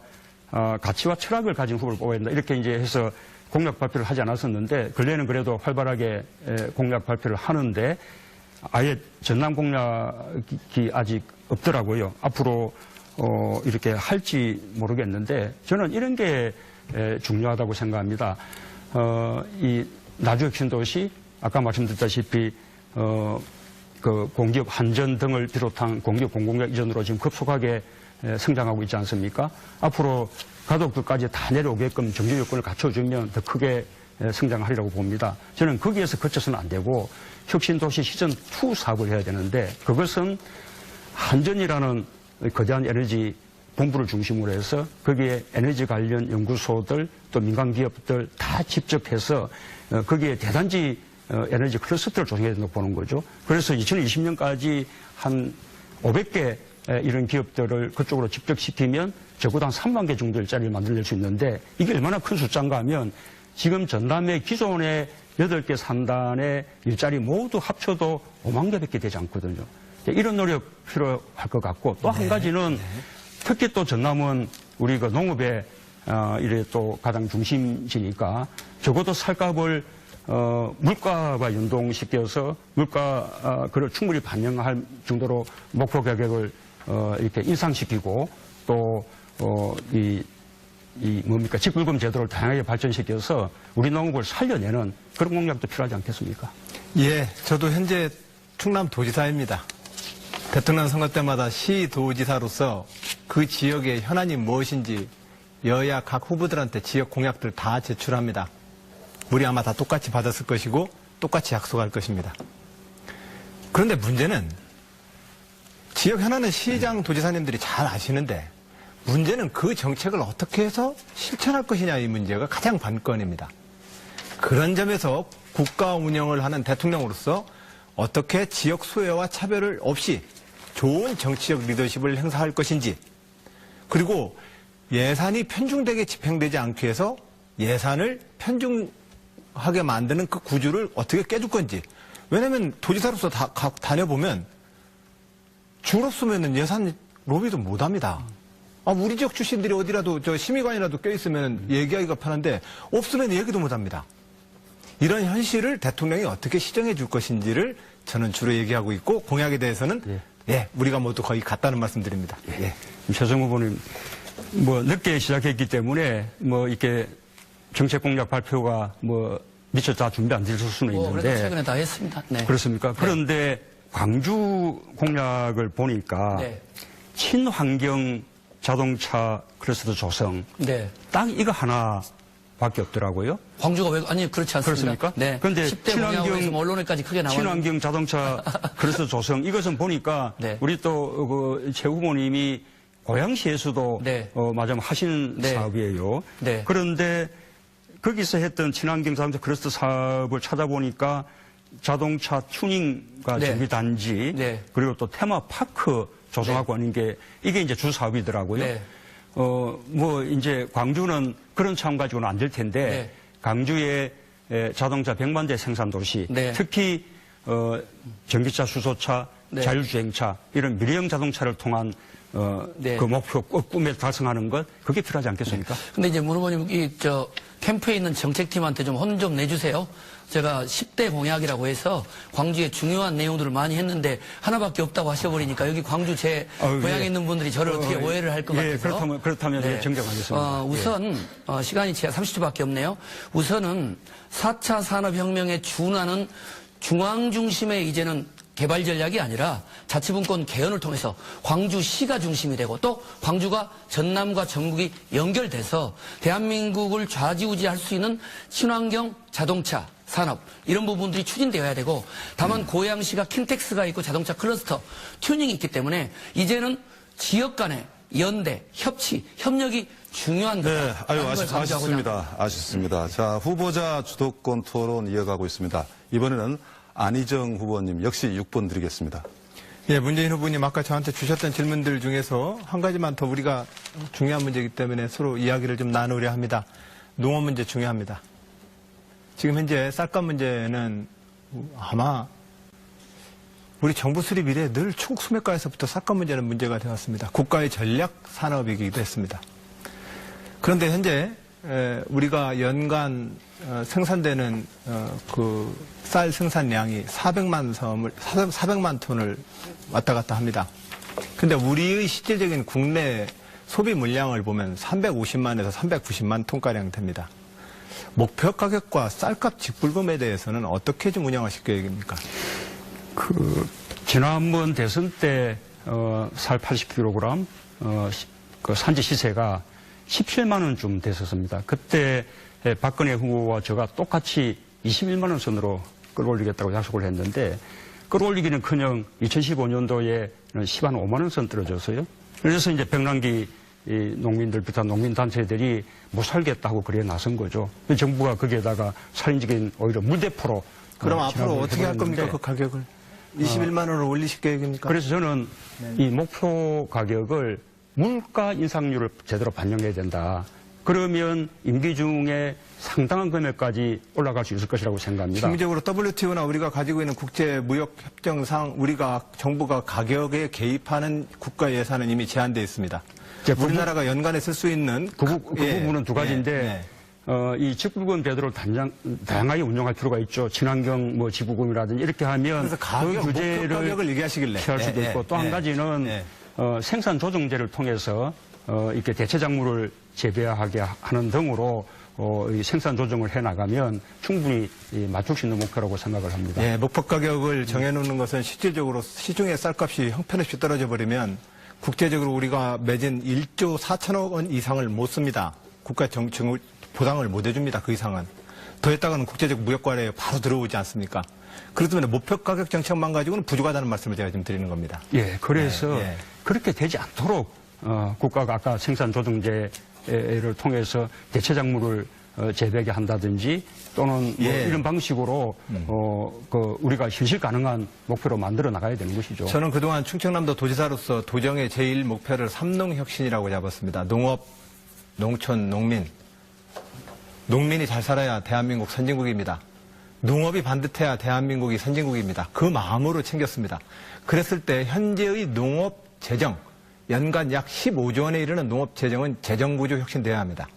가치와 철학을 가진 후보를 뽑아야 된다. 이렇게 이제 해서 공약 발표를 하지 않았었는데, 근래는 그래도 활발하게 공약 발표를 하는데, 아예 전남 공약이 아직 없더라고요. 앞으로, 이렇게 할지 모르겠는데, 저는 이런 게 중요하다고 생각합니다. 이 나주혁신도시, 아까 말씀드렸다시피, 그 공기업 한전 등을 비롯한 공기업 공공약 이전으로 지금 급속하게 성장하고 있지 않습니까? 앞으로 가덕도까지 다 내려오게끔 정규 요건을 갖춰주면 더 크게 성장하리라고 봅니다. 저는 거기에서 그쳐서는 안 되고 혁신도시 시즌2 사업을 해야 되는데 그것은 한전이라는 거대한 에너지 본부를 중심으로 해서 거기에 에너지 관련 연구소들 또 민간 기업들 다 집적해서 거기에 대단지 에너지 클러스터를 조성해야 된다고 보는 거죠. 그래서 2020년까지 한 500개 이런 기업들을 그쪽으로 집적시키면 적어도 한 3만 개 정도 일자리를 만들어낼 수 있는데 이게 얼마나 큰 숫자인가 하면 지금 전남의 기존의 8개 산단의 일자리 모두 합쳐도 5만 개밖에 되지 않거든요. 이런 노력 필요할 것 같고 또 한 가지는 특히 또 전남은 우리 그 농업에 이래 또 가장 중심지니까 적어도 살값을 물가와 연동시켜서 물가를 충분히 반영할 정도로 목표 가격을 이렇게 인상시키고 또 뭡니까 직불금 제도를 다양하게 발전시켜서 우리 농업을 살려내는 그런 공약도 필요하지 않겠습니까? 예, 저도 현재 충남도지사입니다. 대통령 선거 때마다 시도지사로서 그 지역의 현안이 무엇인지 여야 각 후보들한테 지역 공약들 다 제출합니다. 우리 아마 다 똑같이 받았을 것이고 똑같이 약속할 것입니다. 그런데 문제는 지역 현안은 시장 도지사님들이 잘 아시는데 문제는 그 정책을 어떻게 해서 실천할 것이냐 이 문제가 가장 관건입니다. 그런 점에서 국가 운영을 하는 대통령으로서 어떻게 지역 수혜와 차별을 없이 좋은 정치적 리더십을 행사할 것인지 그리고 예산이 편중되게 집행되지 않게 해서 예산을 편중하게 만드는 그 구조를 어떻게 깨줄 건지 왜냐하면 도지사로서 다녀보면 줄 없으면 예산 로비도 못합니다. 우리 지역 출신들이 어디라도 저 심의관이라도 껴있으면 얘기하기가 편한데 없으면 얘기도 못합니다. 이런 현실을 대통령이 어떻게 시정해 줄 것인지를 저는 주로 얘기하고 있고 공약에 대해서는 우리가 모두 거의 같다는 말씀드립니다. 최성 후보님 뭐 늦게 시작했기 때문에 뭐 이렇게 정책 공약 발표가 뭐 미처 다 준비 안 됐을 수는 있는데 그래도 최근에 다 했습니다. 네. 그렇습니까? 그런데 광주 공약을 보니까 친환경 자동차 클러스터 조성 딱 이거 하나밖에 없더라고요. 광주가 왜 아니 그렇지 않습니다. 그렇습니까? 네. 그런데 10대 공약에서 언론에까지 크게 나와요. 친환경 자동차 클러스터 조성 이것은 보니까 우리 또 최 후보님이 고양시에서도 마침 하신 사업이에요. 그런데 거기서 했던 친환경 자동차 클러스터 사업을 찾아보니까 자동차 튜닝과 정비 단지 그리고 또 테마파크 조성하고 하는 게 이게 이제 주 사업이더라고요. 뭐 이제 광주는 그런 차원 가지고는 안 될 텐데 광주의 자동차 100만 대 생산 도시 특히 전기차, 수소차, 자율주행차 이런 미래형 자동차를 통한 네. 그 목표 꿈에 달성하는 것 그게 필요하지 않겠습니까? 근데 이제 문 후보님, 캠프에 있는 정책팀한테 좀 혼 좀 내주세요. 제가 10대 공약이라고 해서 광주에 중요한 내용들을 많이 했는데 하나밖에 없다고 하셔버리니까 여기 광주 제 고향에 예. 있는 분들이 저를 어떻게 오해를 할 것 같아서. 그렇다면 예, 정정하겠습니다. 우선 시간이 제가 30초밖에 없네요. 우선은 4차 산업혁명에 준하는 중앙 중심의 이제는 개발 전략이 아니라 자치분권 개헌을 통해서 광주시가 중심이 되고 또 광주가 전남과 전국이 연결돼서 대한민국을 좌지우지할 수 있는 친환경 자동차 산업 이런 부분들이 추진되어야 되고 다만 고양시가 킨텍스가 있고 자동차 클러스터 튜닝이 있기 때문에 이제는 지역 간의 연대, 협치, 협력이 중요한 거다. 네, 아쉽습니다. 자, 후보자 주도권 토론 이어가고 있습니다. 이번에는 안희정 후보님 역시 6분 드리겠습니다. 예, 문재인 후보님 아까 저한테 주셨던 질문들 중에서 한 가지만 더 우리가 중요한 문제이기 때문에 서로 이야기를 좀 나누려 합니다. 농업 문제 중요합니다. 지금 현재 쌀값 문제는 아마 우리 정부 수립 이래 늘 총수매가에서부터 쌀값 문제는 문제가 되었습니다. 국가의 전략 산업이기도 했습니다. 그런데 현재 우리가 연간 생산되는 그 쌀 생산량이 400만 톤을 왔다 갔다 합니다. 근데 우리의 실질적인 국내 소비 물량을 보면 350만에서 390만 톤가량 됩니다. 목표 가격과 쌀값 직불금에 대해서는 어떻게 좀 운영하실 계획입니까? 지난번 대선 때 쌀 80kg 그 산지 시세가 17만 원쯤 됐었습니다. 그때 박근혜 후보와 제가 똑같이 21만 원 선으로 끌어올리겠다고 약속을 했는데 끌어올리기는커녕 2015년도에 10한 5만 원 선 떨어졌어요. 그래서 이제 병랑기 농민들 비롯한 농민단체들이 못 살겠다고 그래 나선 거죠. 정부가 거기에다가 살인적인 오히려 무대포로 그럼 앞으로 어떻게 할 겁니까? 그 가격을 21만 원을 올리실 계획입니까? 그래서 저는 이 목표 가격을 물가 인상률을 제대로 반영해야 된다. 그러면 임기 중에 상당한 금액까지 올라갈 수 있을 것이라고 생각합니다. 실질적으로 WTO나 우리가 가지고 있는 국제무역협정상 우리가 정부가 가격에 개입하는 국가 예산은 이미 제한되어 있습니다. 우리나라가 연간에 쓸 수 있는 그 부분은 두 가지인데 이 직불금 제도를 다양하게 운영할 필요가 있죠. 친환경 지부금이라든지 이렇게 하면 그래서 가격, 그 규제를 가격을 얘기하시길래 피할 수도 있고 또 한 가지는 생산 조정제를 통해서 이렇게 대체 작물을 재배하게 하는 등으로 이 생산 조정을 해 나가면 충분히 맞출 수 있는 목표라고 생각을 합니다. 예, 목표 가격을 정해놓는 것은 실질적으로 시중의 쌀값이 형편없이 떨어져 버리면 국제적으로 우리가 매진 1조 4천억 원 이상을 못 씁니다. 국가 보상을 못 해줍니다. 그 이상은. 더 했다가는 국제적 무역과래에 바로 들어오지 않습니까? 그렇기 때문에 목표 가격 정책만 가지고는 부족하다는 말씀을 제가 지금 드리는 겁니다. 예, 그래서 그렇게 되지 않도록 국가가 아까 생산 조정제를 통해서 대체 작물을 재배하게 한다든지 또는 이런 방식으로 우리가 현실 가능한 목표로 만들어 나가야 되는 것이죠. 저는 그동안 충청남도 도지사로서 도정의 제1 목표를 삼농혁신이라고 잡았습니다. 농업, 농촌, 농민. 농민이 잘 살아야 대한민국 선진국입니다. 농업이 반듯해야 대한민국이 선진국입니다. 그 마음으로 챙겼습니다. 그랬을 때 현재의 농업 재정, 연간 약 15조 원에 이르는 농업 재정은 재정구조 혁신돼야 합니다.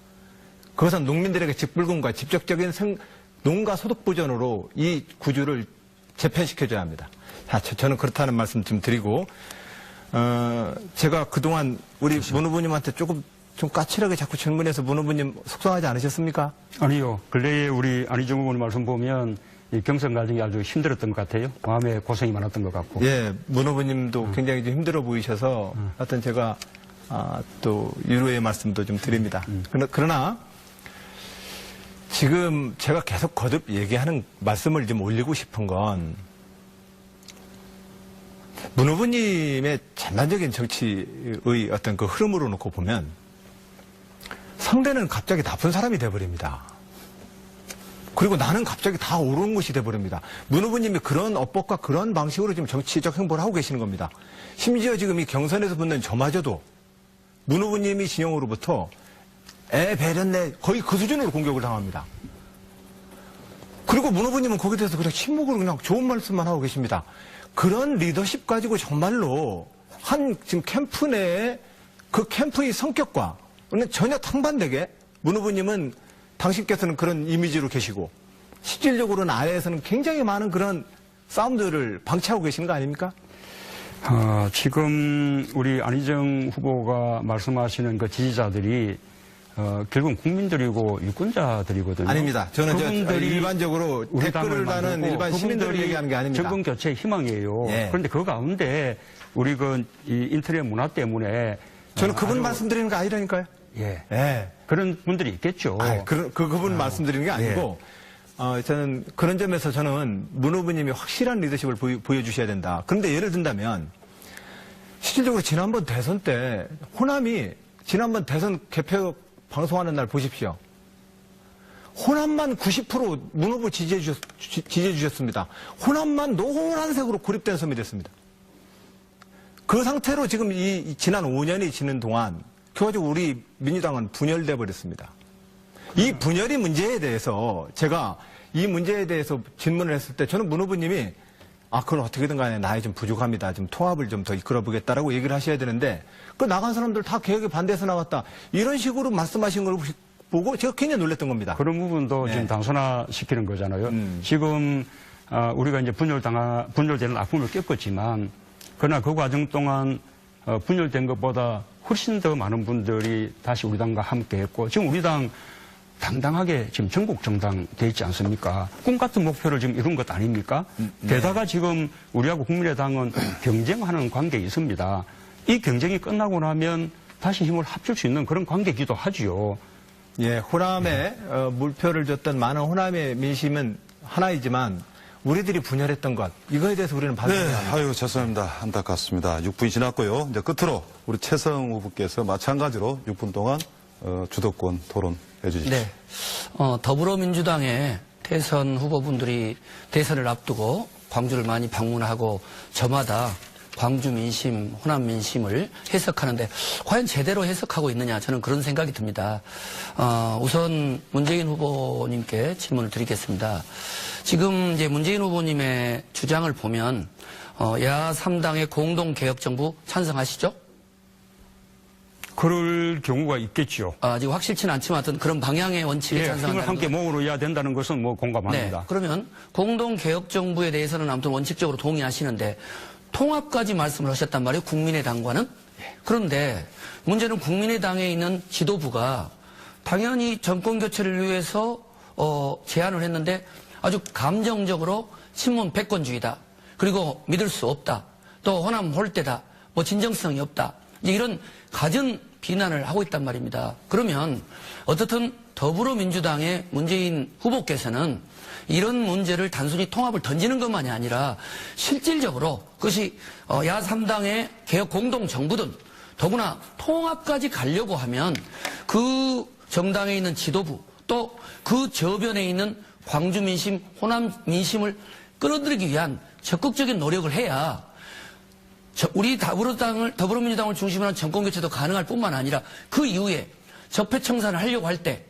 그것은 농민들에게 직불금과 직접적인 농가 소득 보전으로 이 구조를 재편시켜줘야 합니다. 저는 그렇다는 말씀 좀 드리고 제가 그동안 우리 문 후보님한테 좀 까칠하게 자꾸 질문해서 문 후보님 속상하지 않으셨습니까? 아니요. 근래에 우리 안희정 후보님 말씀 보면 이 경선 과정이 아주 힘들었던 것 같아요. 마음에 고생이 많았던 것 같고. 예, 문 후보님도 굉장히 좀 힘들어 보이셔서 하여튼 제가 또 유로의 말씀도 좀 드립니다. 그러나 지금 제가 계속 거듭 얘기하는 말씀을 좀 올리고 싶은 건 문 후보님의 전반적인 정치의 어떤 그 흐름으로 놓고 보면 상대는 갑자기 나쁜 사람이 돼버립니다. 그리고 나는 갑자기 다 옳은 것이 돼버립니다. 문 후보님이 그런 어법과 그런 방식으로 지금 정치적 행보를 하고 계시는 겁니다. 심지어 지금 이 경선에서 붙는 저마저도 문 후보님이 진영으로부터 배렸네 거의 그 수준으로 공격을 당합니다. 그리고 문 후보님은 거기에 대해서 그냥 침묵으로 그냥 좋은 말씀만 하고 계십니다. 그런 리더십 가지고 정말로 한 지금 캠프 내에 그 캠프의 성격과는 전혀 탕반되게 문 후보님은 당신께서는 그런 이미지로 계시고 실질적으로는 아래에서는 굉장히 많은 그런 싸움들을 방치하고 계시는 거 아닙니까? 지금 우리 안희정 후보가 말씀하시는 그 지지자들이 결국은 국민들이고 유권자들이거든요. 아닙니다. 저는 그분들이 일반적으로 우리 당을 댓글을 다는 만들고 일반 시민들을 그분들이 얘기하는 게 아닙니다. 정권 교체의 희망이에요. 예. 그런데 그 가운데 우리 이 인터넷 문화 때문에 저는 그분 아주- 말씀드리는 거 아니라니까요. 예. 예. 그런 분들이 있겠죠. 그분 말씀드리는 게 아니고, 저는 그런 점에서 저는 문 후보님이 확실한 리더십을 보여주셔야 된다. 그런데 예를 든다면, 실질적으로 지난번 대선 때, 호남이 지난번 대선 개표 방송하는 날 보십시오. 호남만 90% 문 후보 지지해 주셨습니다. 호남만 노란색으로 고립된 섬이 됐습니다. 그 상태로 지금 지난 5년이 지난 동안 결과적으로 우리 민주당은 분열돼 버렸습니다. 이 분열의 문제에 대해서 제가 이 문제에 대해서 질문을 했을 때 저는 문 후보님이 그건 어떻게든 간에 나이 좀 부족합니다. 좀 통합을 좀 더 이끌어 보겠다라고 얘기를 하셔야 되는데 그 나간 사람들 다 개혁에 반대해서 나왔다. 이런 식으로 말씀하신 걸 보고 제가 굉장히 놀랐던 겁니다. 그런 부분도 지금 단순화시키는 거잖아요. 지금 우리가 이제 분열되는 아픔을 겪었지만 그러나 그 과정 동안 분열된 것보다 훨씬 더 많은 분들이 다시 우리 당과 함께 했고 지금 우리 당 당당하게 지금 전국 정당 돼 있지 않습니까? 꿈 같은 목표를 지금 이룬 것 아닙니까? 게다가 지금 우리하고 국민의당은 경쟁하는 관계에 있습니다. 이 경쟁이 끝나고 나면 다시 힘을 합칠 수 있는 그런 관계이기도 하지요. 예, 호남에 물표를 줬던 많은 호남의 민심은 하나이지만 우리들이 분열했던 것 이거에 대해서 우리는 반성해야 합니다. 아유, 죄송합니다. 안타깝습니다. 6분이 지났고요. 이제 끝으로 우리 최성 후보께서 마찬가지로 6분 동안 주도권 토론해 주십시오. 네. 더불어민주당의 대선 후보분들이 대선을 앞두고 광주를 많이 방문하고 저마다 광주 민심, 호남 민심을 해석하는데 과연 제대로 해석하고 있느냐 저는 그런 생각이 듭니다. 우선 문재인 후보님께 질문을 드리겠습니다. 지금 이제 문재인 후보님의 주장을 보면 야 3당의 공동개혁정부 찬성하시죠? 그럴 경우가 있겠죠. 아직 확실치는 않지만 어떤 그런 방향의 원칙에 예, 찬성한다는 힘을 함께 건- 모으어야 된다는 것은 뭐 공감합니다. 네. 그러면 공동개혁정부에 대해서는 아무튼 원칙적으로 동의하시는데 통합까지 말씀을 하셨단 말이에요. 국민의당과는. 그런데 문제는 국민의당에 있는 지도부가 당연히 정권교체를 위해서 제안을 했는데 아주 감정적으로 친문 패권주의다. 그리고 믿을 수 없다. 또 호남 홀대다. 뭐 진정성이 없다. 이제 이런 갖은 비난을 하고 있단 말입니다. 그러면 어떻든 더불어민주당의 문재인 후보께서는 이런 문제를 단순히 통합을 던지는 것만이 아니라 실질적으로 그것이 야 3당의 개혁 공동정부든 더구나 통합까지 가려고 하면 그 정당에 있는 지도부 또 그 저변에 있는 광주 민심, 호남 민심을 끌어들이기 위한 적극적인 노력을 해야 우리 더불어민주당을 중심으로 한 정권교체도 가능할 뿐만 아니라 그 이후에 적폐청산을 하려고 할 때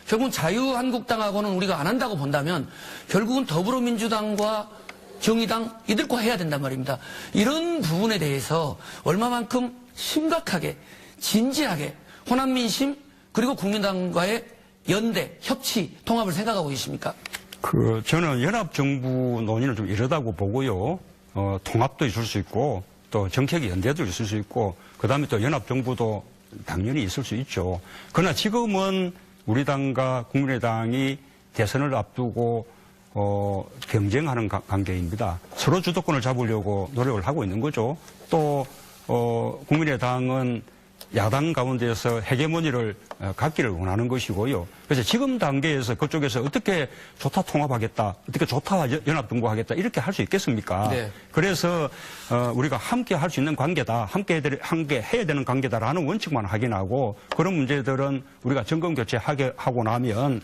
결국은 자유한국당하고는 우리가 안 한다고 본다면 결국은 더불어민주당과 정의당 이들과 해야 된단 말입니다. 이런 부분에 대해서 얼마만큼 심각하게 진지하게 호남민심 그리고 국민당과의 연대, 협치, 통합을 생각하고 계십니까? 저는 연합정부 논의는 좀 이러다고 보고요. 통합도 있을 수 있고 또 정책의 연대도 있을 수 있고 그다음에 또 연합정부도 당연히 있을 수 있죠. 그러나 지금은 우리 당과 국민의당이 대선을 앞두고 경쟁하는 관계입니다. 서로 주도권을 잡으려고 노력을 하고 있는 거죠. 또 국민의당은 야당 가운데서 헤게모니를 갖기를 원하는 것이고요. 그래서 지금 단계에서 그쪽에서 어떻게 좋다 통합하겠다, 어떻게 좋다 연합정부하겠다 이렇게 할 수 있겠습니까? 네. 그래서 우리가 함께 할 수 있는 관계다, 함께 해야 되는 관계다라는 원칙만 확인하고 그런 문제들은 우리가 정권교체 하고 나면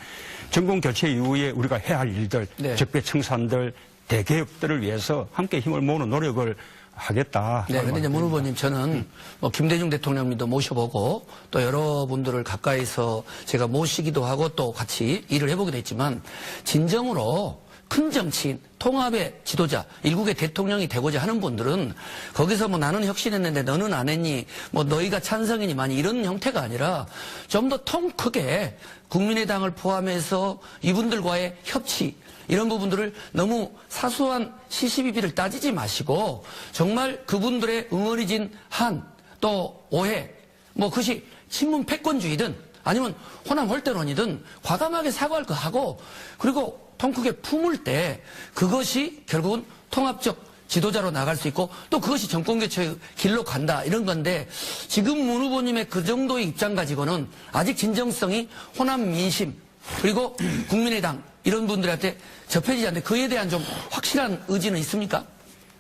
정권교체 이후에 우리가 해야 할 일들, 네. 적폐청산들, 대개혁들을 위해서 함께 힘을 모으는 노력을 하겠다. 네, 근데 이제 문 후보님, 저는 뭐 김대중 대통령님도 모셔보고 또 여러분들을 가까이서 제가 모시기도 하고 또 같이 일을 해보기도 했지만 진정으로 큰 정치인, 통합의 지도자, 일국의 대통령이 되고자 하는 분들은 거기서 뭐 나는 혁신했는데 너는 안 했니? 뭐 너희가 찬성이니 많이 이런 형태가 아니라 좀 더 통 크게 국민의당을 포함해서 이분들과의 협치, 이런 부분들을 너무 사소한 시시비비를 따지지 마시고 정말 그분들의 응어리진 한, 또 오해, 뭐 그것이 친문 패권주의든 아니면 호남 홀대론이든 과감하게 사과할 거 하고, 그리고 통 크게 품을 때 그것이 결국은 통합적 지도자로 나갈 수 있고 또 그것이 정권교체의 길로 간다, 이런 건데 지금 문 후보님의 그 정도의 입장 가지고는 아직 진정성이 호남 민심 그리고 국민의당 이런 분들한테 접해지지 않는데 그에 대한 좀 확실한 의지는 있습니까?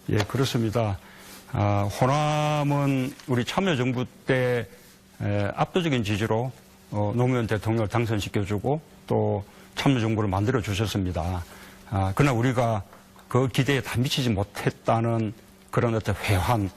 예, 그렇습니다. 호남은 우리 참여정부 때 압도적인 지지로 노무현 대통령을 당선시켜주고 또 참여정부를 만들어 주셨습니다. 그러나 우리가 그 기대에 다 미치지 못했다는 그런 어떤 회한,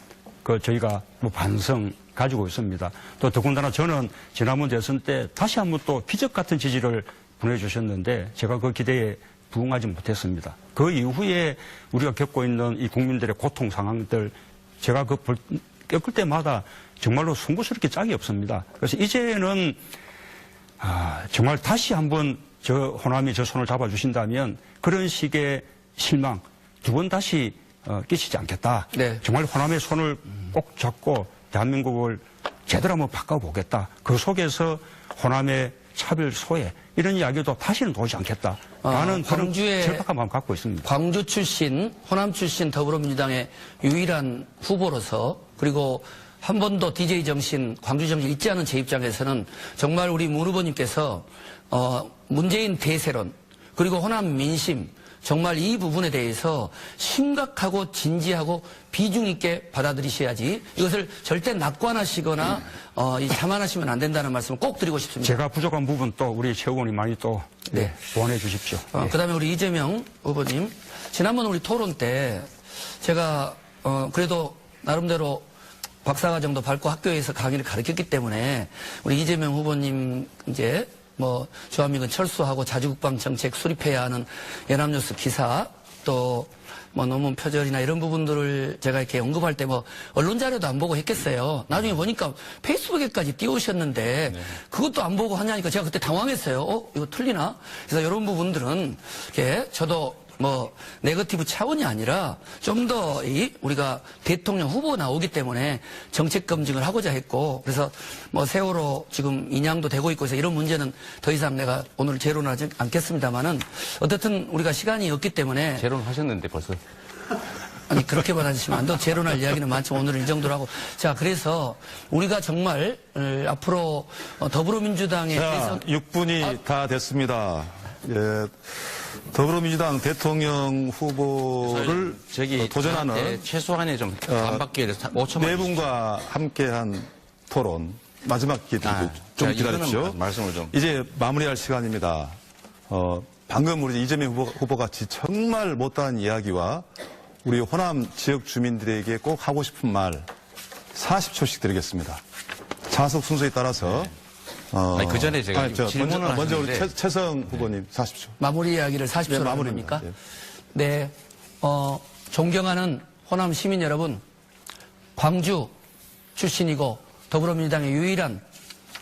저희가 뭐 반성 가지고 있습니다. 또 더군다나 저는 지난번 대선 때 다시 한번 또 기적 같은 지지를 보내주셨는데 제가 그 기대에 부응하지 못했습니다. 그 이후에 우리가 겪고 있는 이 국민들의 고통 상황들, 제가 겪을 때마다 정말로 송구스럽게 짝이 없습니다. 그래서 이제는 정말 다시 한번 저 호남이 저 손을 잡아주신다면 그런 식의 실망 두 번 다시 끼치지 않겠다. 네. 정말 호남의 손을 꼭 잡고 대한민국을 제대로 한번 바꿔보겠다. 그 속에서 호남의 차별 소외 이런 이야기도 다시는 나오지 않겠다. 라는 그런 절박한 마음 갖고 있습니다. 광주 출신, 호남 출신 더불어민주당의 유일한 후보로서, 그리고 한 번도 DJ 정신, 광주 정신 잊지 않은 제 입장에서는 정말 우리 문 후보님께서 문재인 대세론 그리고 호남 민심, 정말 이 부분에 대해서 심각하고 진지하고 비중 있게 받아들이셔야지 이것을 절대 낙관하시거나 자만하시면 안 된다는 말씀을 꼭 드리고 싶습니다. 제가 부족한 부분 또 우리 최 의원이 많이 또 네. 보완해 주십시오. 그다음에 우리 이재명 후보님, 지난번 우리 토론 때 제가 그래도 나름대로 박사과정도 밟고 학교에서 강의를 가르쳤기 때문에 우리 이재명 후보님 이제 뭐 주한미군 철수하고 자주국방 정책 수립해야 하는 연합뉴스 기사, 또 뭐 논문 표절이나 이런 부분들을 제가 이렇게 언급할 때 뭐 언론 자료도 안 보고 했겠어요. 나중에 보니까 페이스북에까지 띄우셨는데 그것도 안 보고 하냐니까 제가 그때 당황했어요. 이거 틀리나? 그래서 이런 부분들은 이렇게 저도 뭐 네거티브 차원이 아니라 좀 더 우리가 대통령 후보 나오기 때문에 정책 검증을 하고자 했고, 그래서 뭐 세월호 지금 인양도 되고 있고 해서 이런 문제는 더 이상 내가 오늘 재론하지 않겠습니다만은 어쨌든 우리가 시간이 없기 때문에 재론하셨는데 벌써. 아니 그렇게만 하시면 안 돼요. 재론할 이야기는 많지만 오늘은 이 정도로 하고, 자 그래서 우리가 정말 앞으로 더불어민주당에 자, 대해서 6분이 다 됐습니다. 예, 더불어민주당 대통령 후보를 도전하는 최소한의 좀 반박 기회를 5초만 네 분과 함께한 토론 마지막 기회 드리고 좀 자, 기다립시오. 이거는 말씀을 좀. 이제 마무리할 시간입니다. 방금 우리 이재명 후보같이 정말 못다한 이야기와 우리 호남 지역 주민들에게 꼭 하고 싶은 말 40초씩 드리겠습니다. 자석 순서에 따라서 아니, 그 전에 제가 질문을 먼저 우리 하셨는데. 최성 후보님 40초. 마무리 이야기를 40초로 하는 마무리입니다. 겁니까? 예. 네, 존경하는 호남 시민 여러분, 광주 출신이고 더불어민주당의 유일한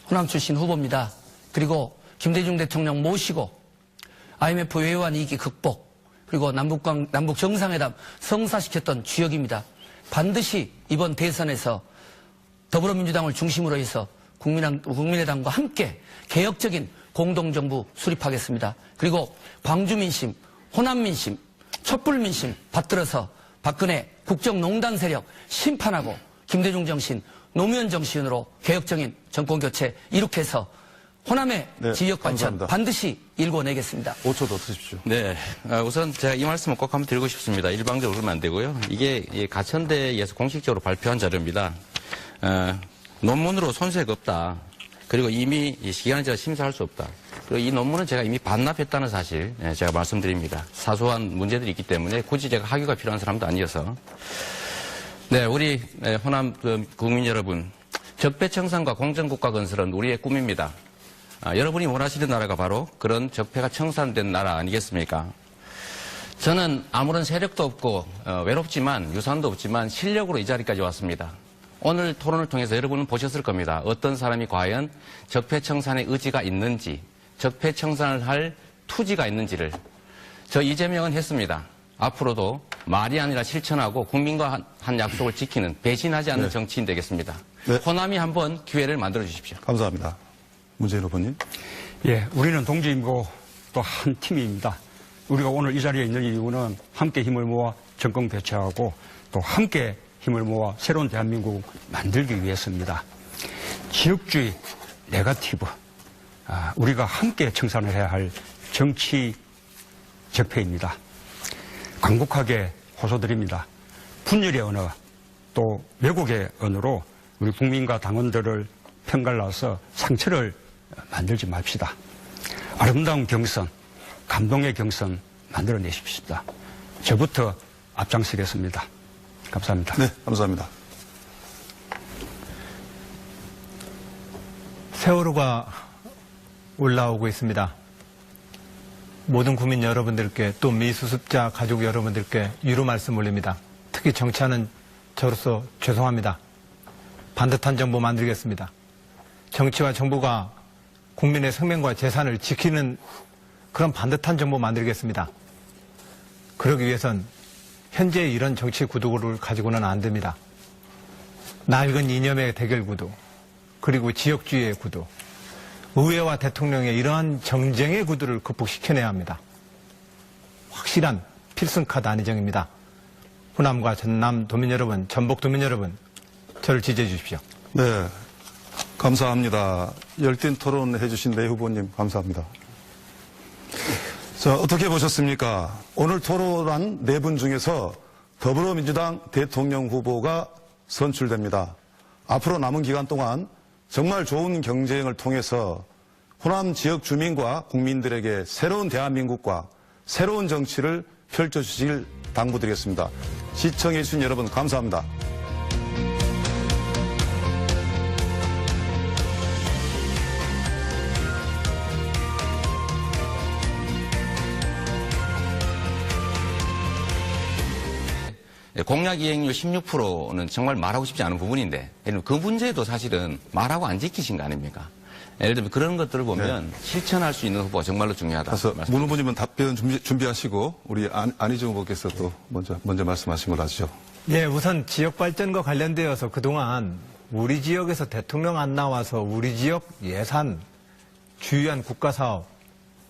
호남 출신 후보입니다. 그리고 김대중 대통령 모시고 IMF 외환 위기 극복, 그리고 남북 정상회담 성사시켰던 주역입니다. 반드시 이번 대선에서 더불어민주당을 중심으로 해서 국민의당과 함께 개혁적인 공동정부 수립하겠습니다. 그리고 광주 민심, 호남 민심, 촛불 민심 받들어서 박근혜 국정농단 세력 심판하고 김대중 정신, 노무현 정신으로 개혁적인 정권교체 이룩해서 호남의 네, 지역 반찬 감사합니다. 반드시 일궈내겠습니다. 5초 더 드십시오. 네. 우선 제가 이 말씀을 꼭 한번 드리고 싶습니다. 일방적으로 그러면 안 되고요. 이게 가천대에서 공식적으로 발표한 자료입니다. 논문으로 손색 없다. 그리고 이미 이 시간을 제가 심사할 수 없다. 그리고 이 논문은 제가 이미 반납했다는 사실 제가 말씀드립니다. 사소한 문제들이 있기 때문에 굳이 제가 학위가 필요한 사람도 아니어서. 네, 우리 호남 국민 여러분, 적폐청산과 공정국가 건설은 우리의 꿈입니다. 여러분이 원하시는 나라가 바로 그런 적폐가 청산된 나라 아니겠습니까? 저는 아무런 세력도 없고 외롭지만 유산도 없지만 실력으로 이 자리까지 왔습니다. 오늘 토론을 통해서 여러분은 보셨을 겁니다. 어떤 사람이 과연 적폐청산의 의지가 있는지, 적폐청산을 할 투지가 있는지를. 저 이재명은 했습니다. 앞으로도 말이 아니라 실천하고 국민과 한 약속을 지키는 배신하지 않는 네. 정치인 되겠습니다. 네. 호남이 한번 기회를 만들어 주십시오. 감사합니다. 문재인 후보님. 예, 우리는 동지이고 또 한 팀입니다. 우리가 오늘 이 자리에 있는 이유는 함께 힘을 모아 정권 교체하고 또 함께 힘을 모아 새로운 대한민국 만들기 위해서입니다. 지역주의, 네거티브, 우리가 함께 청산을 해야 할 정치 적폐입니다. 강곡하게 호소드립니다. 분열의 언어, 또 왜곡의 언어로 우리 국민과 당원들을 편갈라서 상처를 만들지 맙시다. 아름다운 경선, 감동의 경선 만들어내십시다. 저부터 앞장서겠습니다. 감사합니다. 네, 감사합니다. 세월호가 올라오고 있습니다. 모든 국민 여러분들께 또 미수습자 가족 여러분들께 유로 말씀 올립니다. 특히 정치하는 저로서 죄송합니다. 반듯한 정부 만들겠습니다. 정치와 정부가 국민의 생명과 재산을 지키는 그런 반듯한 정부 만들겠습니다. 그러기 위해선 현재 이런 정치 구도를 가지고는 안 됩니다. 낡은 이념의 대결 구도, 그리고 지역주의의 구도, 의회와 대통령의 이러한 정쟁의 구도를 극복시켜내야 합니다. 확실한 필승카드 안희정입니다. 호남과 전남 도민 여러분, 전북 도민 여러분, 저를 지지해 주십시오. 네, 감사합니다. 열띤 토론 해주신 내 후보님 감사합니다. 자, 어떻게 보셨습니까? 오늘 토론한 네 분 중에서 더불어민주당 대통령 후보가 선출됩니다. 앞으로 남은 기간 동안 정말 좋은 경쟁을 통해서 호남 지역 주민과 국민들에게 새로운 대한민국과 새로운 정치를 펼쳐주시길 당부드리겠습니다. 시청해주신 여러분 감사합니다. 공약 이행률 16%는 정말 말하고 싶지 않은 부분인데 그 문제도 사실은 말하고 안 지키신 거 아닙니까? 예를 들면 그런 것들을 보면 실천할 수 있는 후보가 정말로 중요하다. 그래서 문 후보님은 답변 준비하시고 우리 안희정 후보께서 또 먼저 말씀하신 걸로 하시죠. 예, 우선 지역 발전과 관련되어서 그동안 우리 지역에서 대통령 안 나와서 우리 지역 예산, 주요한 국가사업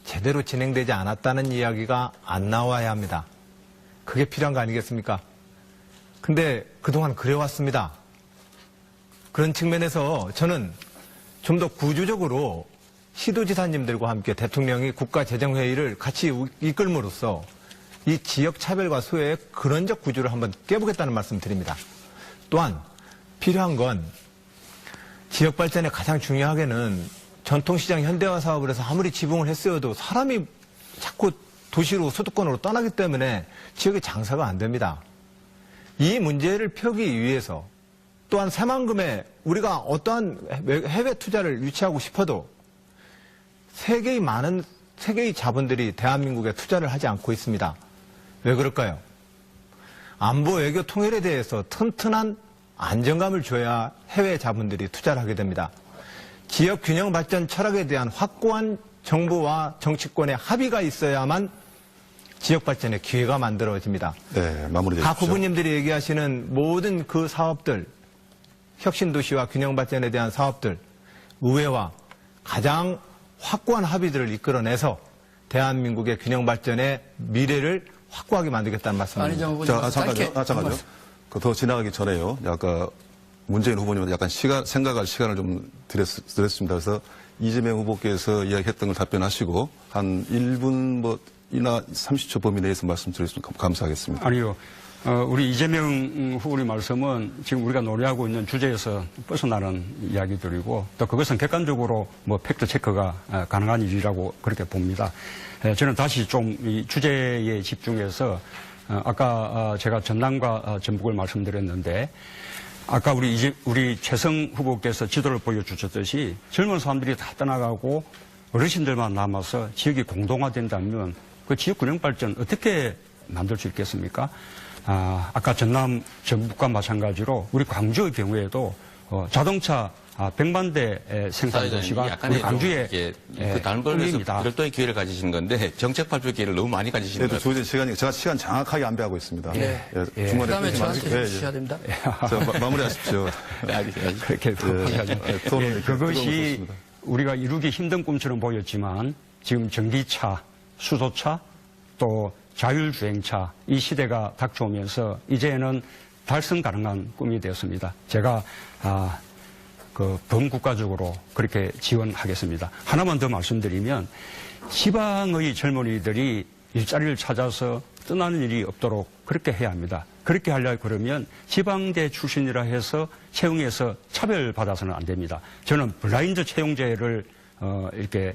제대로 진행되지 않았다는 이야기가 안 나와야 합니다. 그게 필요한 거 아니겠습니까? 근데 그동안 그래왔습니다. 그런 측면에서 저는 좀 더 구조적으로 시도지사님들과 함께 대통령이 국가재정회의를 같이 이끌므로써 이 지역 차별과 소외의 근원적 구조를 한번 깨보겠다는 말씀 드립니다. 또한 필요한 건 지역 발전에 가장 중요하게는 전통시장 현대화 사업을 해서 아무리 지붕을 했어도 사람이 자꾸 도시로 수도권으로 떠나기 때문에 지역의 장사가 안 됩니다. 이 문제를 펴기 위해서 또한 새만금에 우리가 어떠한 해외 투자를 유치하고 싶어도 세계의 자본들이 대한민국에 투자를 하지 않고 있습니다. 왜 그럴까요? 안보 외교 통일에 대해서 튼튼한 안정감을 줘야 해외 자본들이 투자를 하게 됩니다. 지역 균형 발전 철학에 대한 확고한 정부와 정치권의 합의가 있어야만 지역 발전의 기회가 만들어집니다. 네, 마무리해 각 주십시오. 후보님들이 얘기하시는 모든 그 사업들, 혁신도시와 균형발전에 대한 사업들, 의회와 가장 확고한 합의들을 이끌어내서 대한민국의 균형발전의 미래를 확고하게 만들겠다는 말씀입니다. 안희정 후보님 잠깐만요. 더 지나가기 전에요. 아까 문재인 후보님한테 약간 생각할 시간을 좀 드렸습니다. 그래서 이재명 후보께서 이야기했던 걸 답변하시고 한 1분 이나 30초 범위 내에서 말씀드렸으면 감사하겠습니다. 아니요. 우리 이재명 후보님 말씀은 지금 우리가 논의하고 있는 주제에서 벗어나는 이야기들이고 또 그것은 객관적으로 팩트 체크가 가능한 일이라고 그렇게 봅니다. 저는 다시 좀 이 주제에 집중해서 아까 제가 전남과 전북을 말씀드렸는데 아까 우리 최성 후보께서 지도를 보여주셨듯이 젊은 사람들이 다 떠나가고 어르신들만 남아서 지역이 공동화된다면 그 지역 균형 발전 어떻게 만들 수 있겠습니까? 아까 전남 전북과 마찬가지로 우리 광주의 경우에도 자동차 100만 대 생산 도시가 우리 약간의 광주의 그 단벌에서 꿈입니다. 별도의 기회를 가지시는 건데 정책 발표 기회를 너무 많이 가지시는 그래도 거예요. 조제 시간이 제가 시간 정확하게 안배하고 있습니다. 네. 중간에 그다음에 끊지 저한테 마시고. 주셔야 됩니다. 자, 마무리하십시오. 그렇게 토론을 이렇게 그것이 들어보겠습니다. 우리가 이루기 힘든 꿈처럼 보였지만 지금 전기차, 수소차, 또 자율주행차 이 시대가 닥쳐오면서 이제는 달성 가능한 꿈이 되었습니다. 제가 범국가적으로 그렇게 지원하겠습니다. 하나만 더 말씀드리면 지방의 젊은이들이 일자리를 찾아서 떠나는 일이 없도록 그렇게 해야 합니다. 그렇게 하려고 그러면 지방대 출신이라 해서 채용에서 차별받아서는 안 됩니다. 저는 블라인드 채용제를 이렇게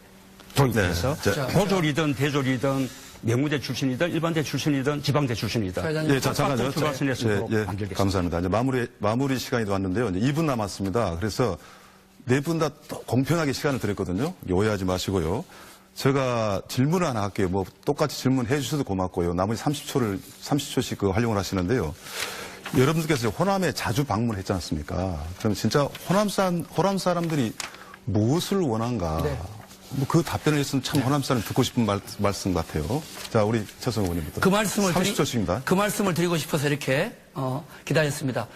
도입해서 네, 자. 고졸이든 대졸이든 명무대 출신이든 일반대 출신이든 지방대 출신이든 사회자님. 예, 잠깐만요. 출발선에 서도록 만들겠습니다. 감사합니다. 이제 마무리 시간이 왔는데요. 이제 2분 남았습니다. 그래서 네 분 다 공평하게 시간을 드렸거든요. 오해하지 마시고요. 제가 질문을 하나 할게요. 뭐 똑같이 질문해 주셔도 고맙고요. 나머지 30초씩 그 활용을 하시는데요. 여러분들께서 호남에 자주 방문했지 않습니까? 그럼 진짜 호남 사람들이 무엇을 원한가? 네. 뭐 그 답변을 했으면 참 호남 사람 듣고 싶은 말씀 같아요. 자, 우리 최성 의원님부터. 그 말씀을 30초씩입니다. 그 말씀을 드리고 싶어서 이렇게 기다렸습니다.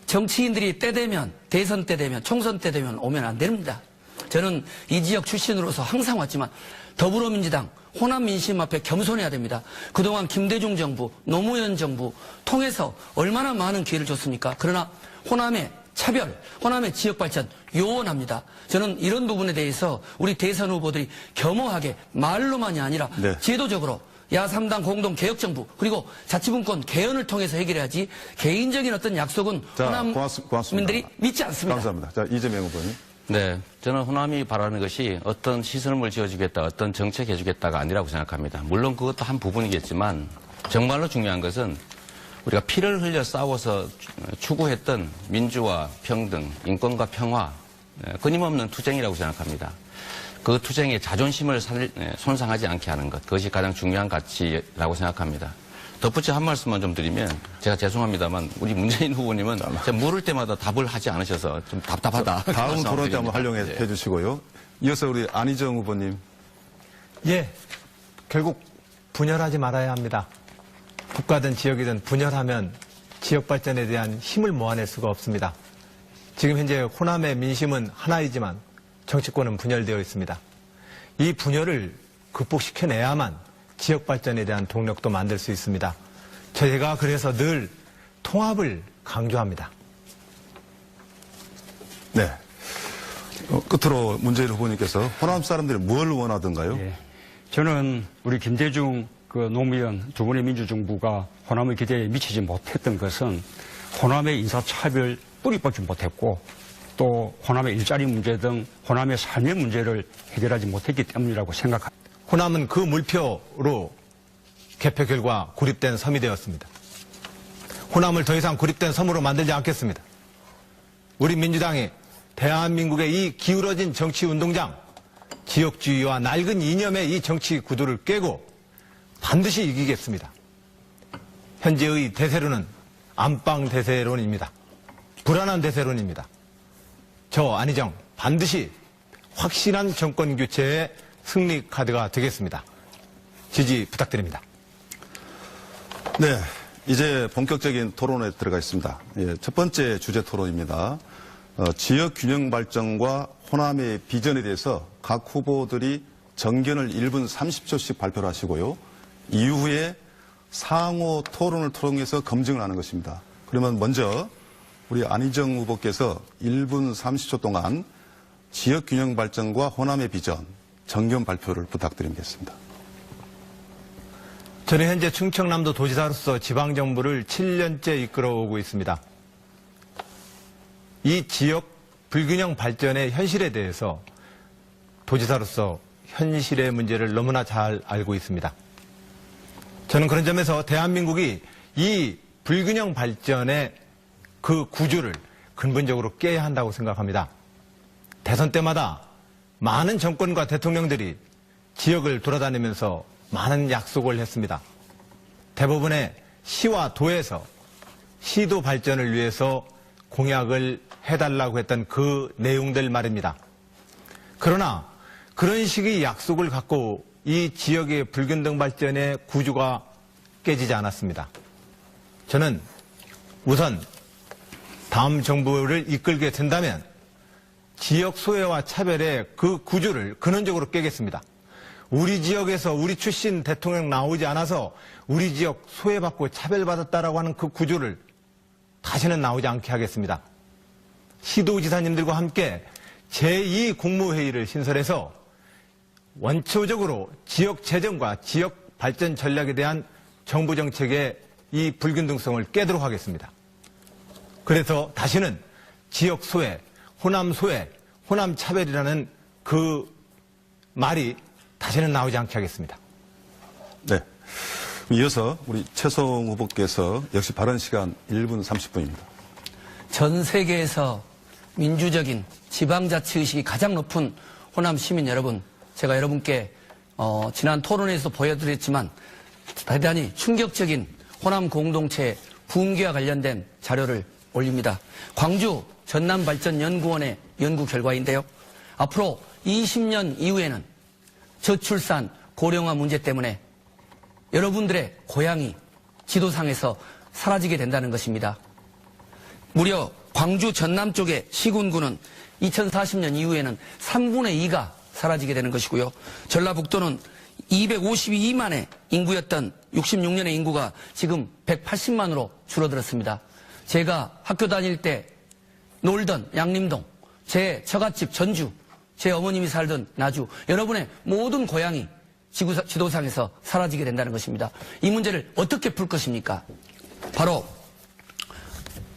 정치인들이 때 되면 대선 때 되면 총선 때 되면 오면 안 됩니다. 저는 이 지역 출신으로서 항상 왔지만 더불어민주당 호남 민심 앞에 겸손해야 됩니다. 그동안 김대중 정부, 노무현 정부 통해서 얼마나 많은 기회를 줬습니까? 그러나 호남의 차별, 호남의 지역 발전 요원합니다. 저는 이런 부분에 대해서 우리 대선 후보들이 겸허하게 말로만이 아니라 네. 제도적으로 야3당 공동개혁정부 그리고 자치분권 개헌을 통해서 해결해야지 개인적인 어떤 약속은 자, 호남 고맙습니다. 민들이 믿지 않습니다. 감사합니다. 자, 이재명 후보님. 네, 저는 호남이 바라는 것이 어떤 시설물 지어주겠다, 어떤 정책 해주겠다가 아니라고 생각합니다. 물론 그것도 한 부분이겠지만 정말로 중요한 것은 우리가 피를 흘려 싸워서 추구했던 민주화, 평등, 인권과 평화, 끊임없는 투쟁이라고 생각합니다. 그 투쟁의 자존심을 손상하지 않게 하는 것, 그것이 가장 중요한 가치라고 생각합니다. 덧붙여 한 말씀만 좀 드리면, 제가 죄송합니다만 우리 문재인 후보님은 제가 물을 때마다 답을 하지 않으셔서 좀 답답하다. 다음 토론 때 한번 활용해 네. 주시고요. 이어서 우리 안희정 후보님. 예, 결국 분열하지 말아야 합니다. 국가든 지역이든 분열하면 지역 발전에 대한 힘을 모아낼 수가 없습니다. 지금 현재 호남의 민심은 하나이지만 정치권은 분열되어 있습니다. 이 분열을 극복시켜내야만 지역 발전에 대한 동력도 만들 수 있습니다. 제가 그래서 늘 통합을 강조합니다. 네. 끝으로 문재인 후보님께서 호남 사람들이 뭘 원하던가요? 예. 저는 우리 김대중 노무현 두 분의 민주정부가 호남의 기대에 미치지 못했던 것은 호남의 인사차별 뿌리 뽑지 못했고 또 호남의 일자리 문제 등 호남의 삶의 문제를 해결하지 못했기 때문이라고 생각합니다. 호남은 그 물표로 개표 결과 고립된 섬이 되었습니다. 호남을 더 이상 고립된 섬으로 만들지 않겠습니다. 우리 민주당이 대한민국의 이 기울어진 정치 운동장, 지역주의와 낡은 이념의 이 정치 구도를 깨고 반드시 이기겠습니다. 현재의 대세론은 안방 대세론입니다. 불안한 대세론입니다. 저 안희정 반드시 확실한 정권 교체의 승리 카드가 되겠습니다. 지지 부탁드립니다. 네. 이제 본격적인 토론에 들어가 있습니다. 예, 첫 번째 주제 토론입니다. 지역 균형 발전과 호남의 비전에 대해서 각 후보들이 정견을 1분 30초씩 발표를 하시고요. 이후에 상호 토론을 통해서 검증을 하는 것입니다. 그러면 먼저 우리 안희정 후보께서 1분 30초 동안 지역 균형 발전과 호남의 비전 정견 발표를 부탁드리겠습니다. 저는 현재 충청남도 도지사로서 지방정부를 7년째 이끌어오고 있습니다. 이 지역 불균형 발전의 현실에 대해서 도지사로서 현실의 문제를 너무나 잘 알고 있습니다. 저는 그런 점에서 대한민국이 이 불균형 발전의 그 구조를 근본적으로 깨야 한다고 생각합니다. 대선 때마다 많은 정권과 대통령들이 지역을 돌아다니면서 많은 약속을 했습니다. 대부분의 시와 도에서 시도 발전을 위해서 공약을 해달라고 했던 그 내용들 말입니다. 그러나 그런 식의 약속을 갖고 이 지역의 불균등 발전의 구조가 깨지지 않았습니다. 저는 우선 다음 정부를 이끌게 된다면 지역 소외와 차별의 그 구조를 근원적으로 깨겠습니다. 우리 지역에서 우리 출신 대통령 나오지 않아서 우리 지역 소외받고 차별받았다라고 하는 그 구조를 다시는 나오지 않게 하겠습니다. 시도지사님들과 함께 제2국무회의를 신설해서 원초적으로 지역 재정과 지역 발전 전략에 대한 정부 정책의 이 불균등성을 깨도록 하겠습니다. 그래서 다시는 지역 소외, 호남 소외, 호남 차별이라는 그 말이 다시는 나오지 않게 하겠습니다. 네. 이어서 우리 최성 후보께서 역시 발언 시간 1분 30분입니다. 전 세계에서 민주적인 지방자치의식이 가장 높은 호남 시민 여러분, 제가 여러분께 지난 토론에서 보여드렸지만 대단히 충격적인 호남 공동체 붕괴와 관련된 자료를 올립니다. 광주 전남발전연구원의 연구 결과인데요. 앞으로 20년 이후에는 저출산, 고령화 문제 때문에 여러분들의 고향이 지도상에서 사라지게 된다는 것입니다. 무려 광주 전남 쪽의 시군구는 2040년 이후에는 3분의 2가 사라지게 되는 것이고요. 전라북도는 252만의 인구였던 66년의 인구가 지금 180만으로 줄어들었습니다. 제가 학교 다닐 때 놀던 양림동, 제 처갓집 전주, 제 어머님이 살던 나주, 여러분의 모든 고향이 지도상에서 사라지게 된다는 것입니다. 이 문제를 어떻게 풀 것입니까? 바로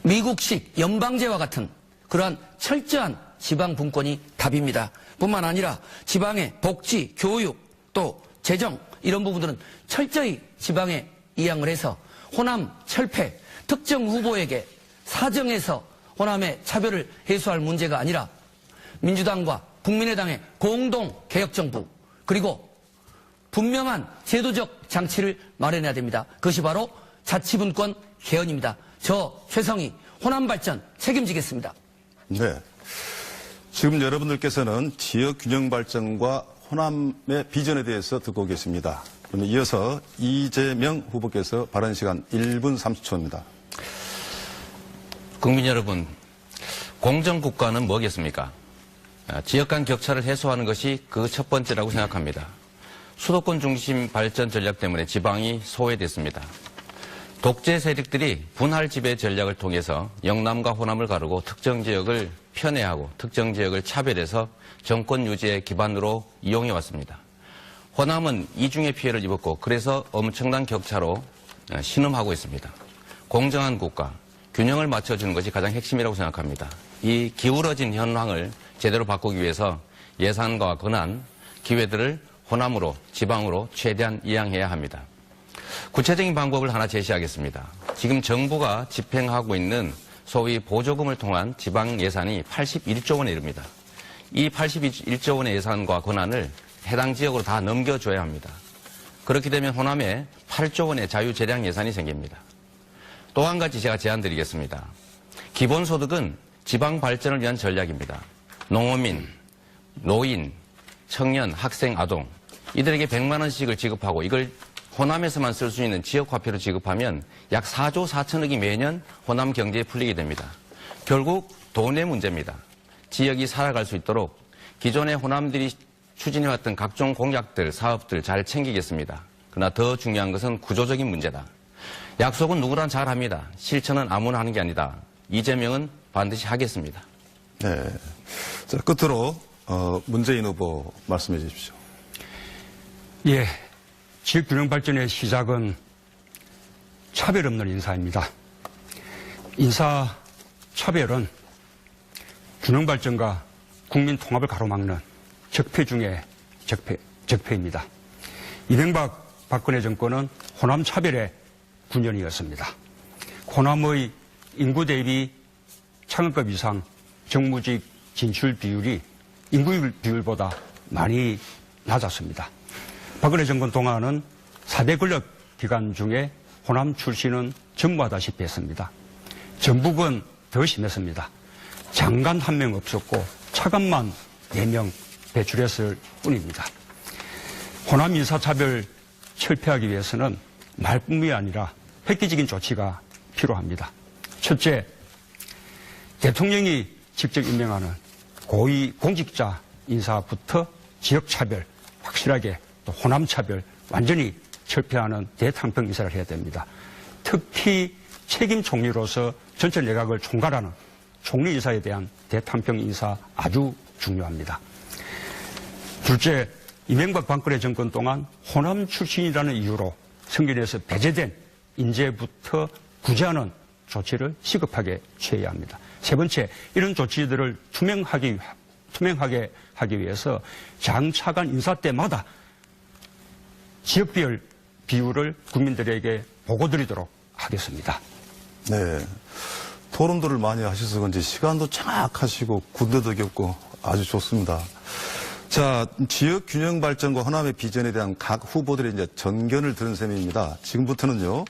미국식 연방제와 같은 그러한 철저한 지방 분권이 답입니다. 뿐만 아니라 지방의 복지, 교육, 또 재정 이런 부분들은 철저히 지방에 이양을 해서 호남 철폐, 특정 후보에게 사정해서 호남의 차별을 해소할 문제가 아니라 민주당과 국민의당의 공동 개혁정부, 그리고 분명한 제도적 장치를 마련해야 됩니다. 그것이 바로 자치분권 개헌입니다. 저 최성희 호남 발전 책임지겠습니다. 네. 지금 여러분들께서는 지역 균형 발전과 호남의 비전에 대해서 듣고 계십니다. 그러면 이어서 이재명 후보께서 발언 시간 1분 30초입니다. 국민 여러분, 공정국가는 뭐겠습니까? 지역 간 격차를 해소하는 것이 그 첫 번째라고 생각합니다. 수도권 중심 발전 전략 때문에 지방이 소외됐습니다. 독재 세력들이 분할 지배 전략을 통해서 영남과 호남을 가르고 특정 지역을 편애하고 특정 지역을 차별해서 정권 유지의 기반으로 이용해 왔습니다. 호남은 이중의 피해를 입었고 그래서 엄청난 격차로 신음하고 있습니다. 공정한 국가, 균형을 맞춰주는 것이 가장 핵심이라고 생각합니다. 이 기울어진 현황을 제대로 바꾸기 위해서 예산과 권한, 기회들을 호남으로, 지방으로 최대한 이양해야 합니다. 구체적인 방법을 하나 제시하겠습니다. 지금 정부가 집행하고 있는 소위 보조금을 통한 지방 예산이 81조 원에 이릅니다. 이 81조 원의 예산과 권한을 해당 지역으로 다 넘겨줘야 합니다. 그렇게 되면 호남에 8조 원의 자유재량 예산이 생깁니다. 또 한 가지 제가 제안드리겠습니다. 기본소득은 지방 발전을 위한 전략입니다. 농어민, 노인, 청년, 학생, 아동 이들에게 100만 원씩을 지급하고 이걸 호남에서만 쓸 수 있는 지역화폐로 지급하면 약 4조 4천억이 매년 호남 경제에 풀리게 됩니다. 결국 돈의 문제입니다. 지역이 살아갈 수 있도록 기존의 호남들이 추진해왔던 각종 공약들, 사업들 잘 챙기겠습니다. 그러나 더 중요한 것은 구조적인 문제다. 약속은 누구나 잘 합니다. 실천은 아무나 하는 게 아니다. 이재명은 반드시 하겠습니다. 네. 자, 끝으로 문재인 후보 말씀해 주십시오. 예, 지역균형 발전의 시작은 차별 없는 인사입니다. 인사 차별은 균형 발전과 국민 통합을 가로막는 적폐 중의 적폐입니다. 이명박 박근혜 정권은 호남 차별의 9년이었습니다. 호남의 인구 대비 창업급 이상 정무직 진출 비율이 인구 비율보다 많이 낮았습니다. 박근혜 정권 동안은 4대 권력 기관 중에 호남 출신은 전무하다시피 했습니다. 전북은 더 심했습니다. 장관 한 명 없었고 차관만 4명 배출했을 뿐입니다. 호남 인사차별 철폐하기 위해서는 말뿐이 아니라 획기적인 조치가 필요합니다. 첫째, 대통령이 직접 임명하는 고위 공직자 인사부터 지역차별 확실하게 또 호남차별 완전히 철폐하는 대탕평 인사를 해야 됩니다. 특히 책임 총리로서 전체 내각을 총괄하는 총리 인사에 대한 대탕평 인사 아주 중요합니다. 둘째, 이명박 박근혜 정권 동안 호남 출신이라는 이유로 선거에서 배제된 인재부터 구제하는 조치를 시급하게 취해야 합니다. 세 번째, 이런 조치들을 투명하게 하기 위해서 장차관 인사 때마다 지역별 비율을 국민들에게 보고드리도록 하겠습니다. 네. 토론들을 많이 하셔서 그런지 시간도 정확하시고 군대도 겪고 아주 좋습니다. 자, 지역 균형 발전과 호남의 비전에 대한 각 후보들의 이제 전견을 들은 셈입니다. 지금부터는요,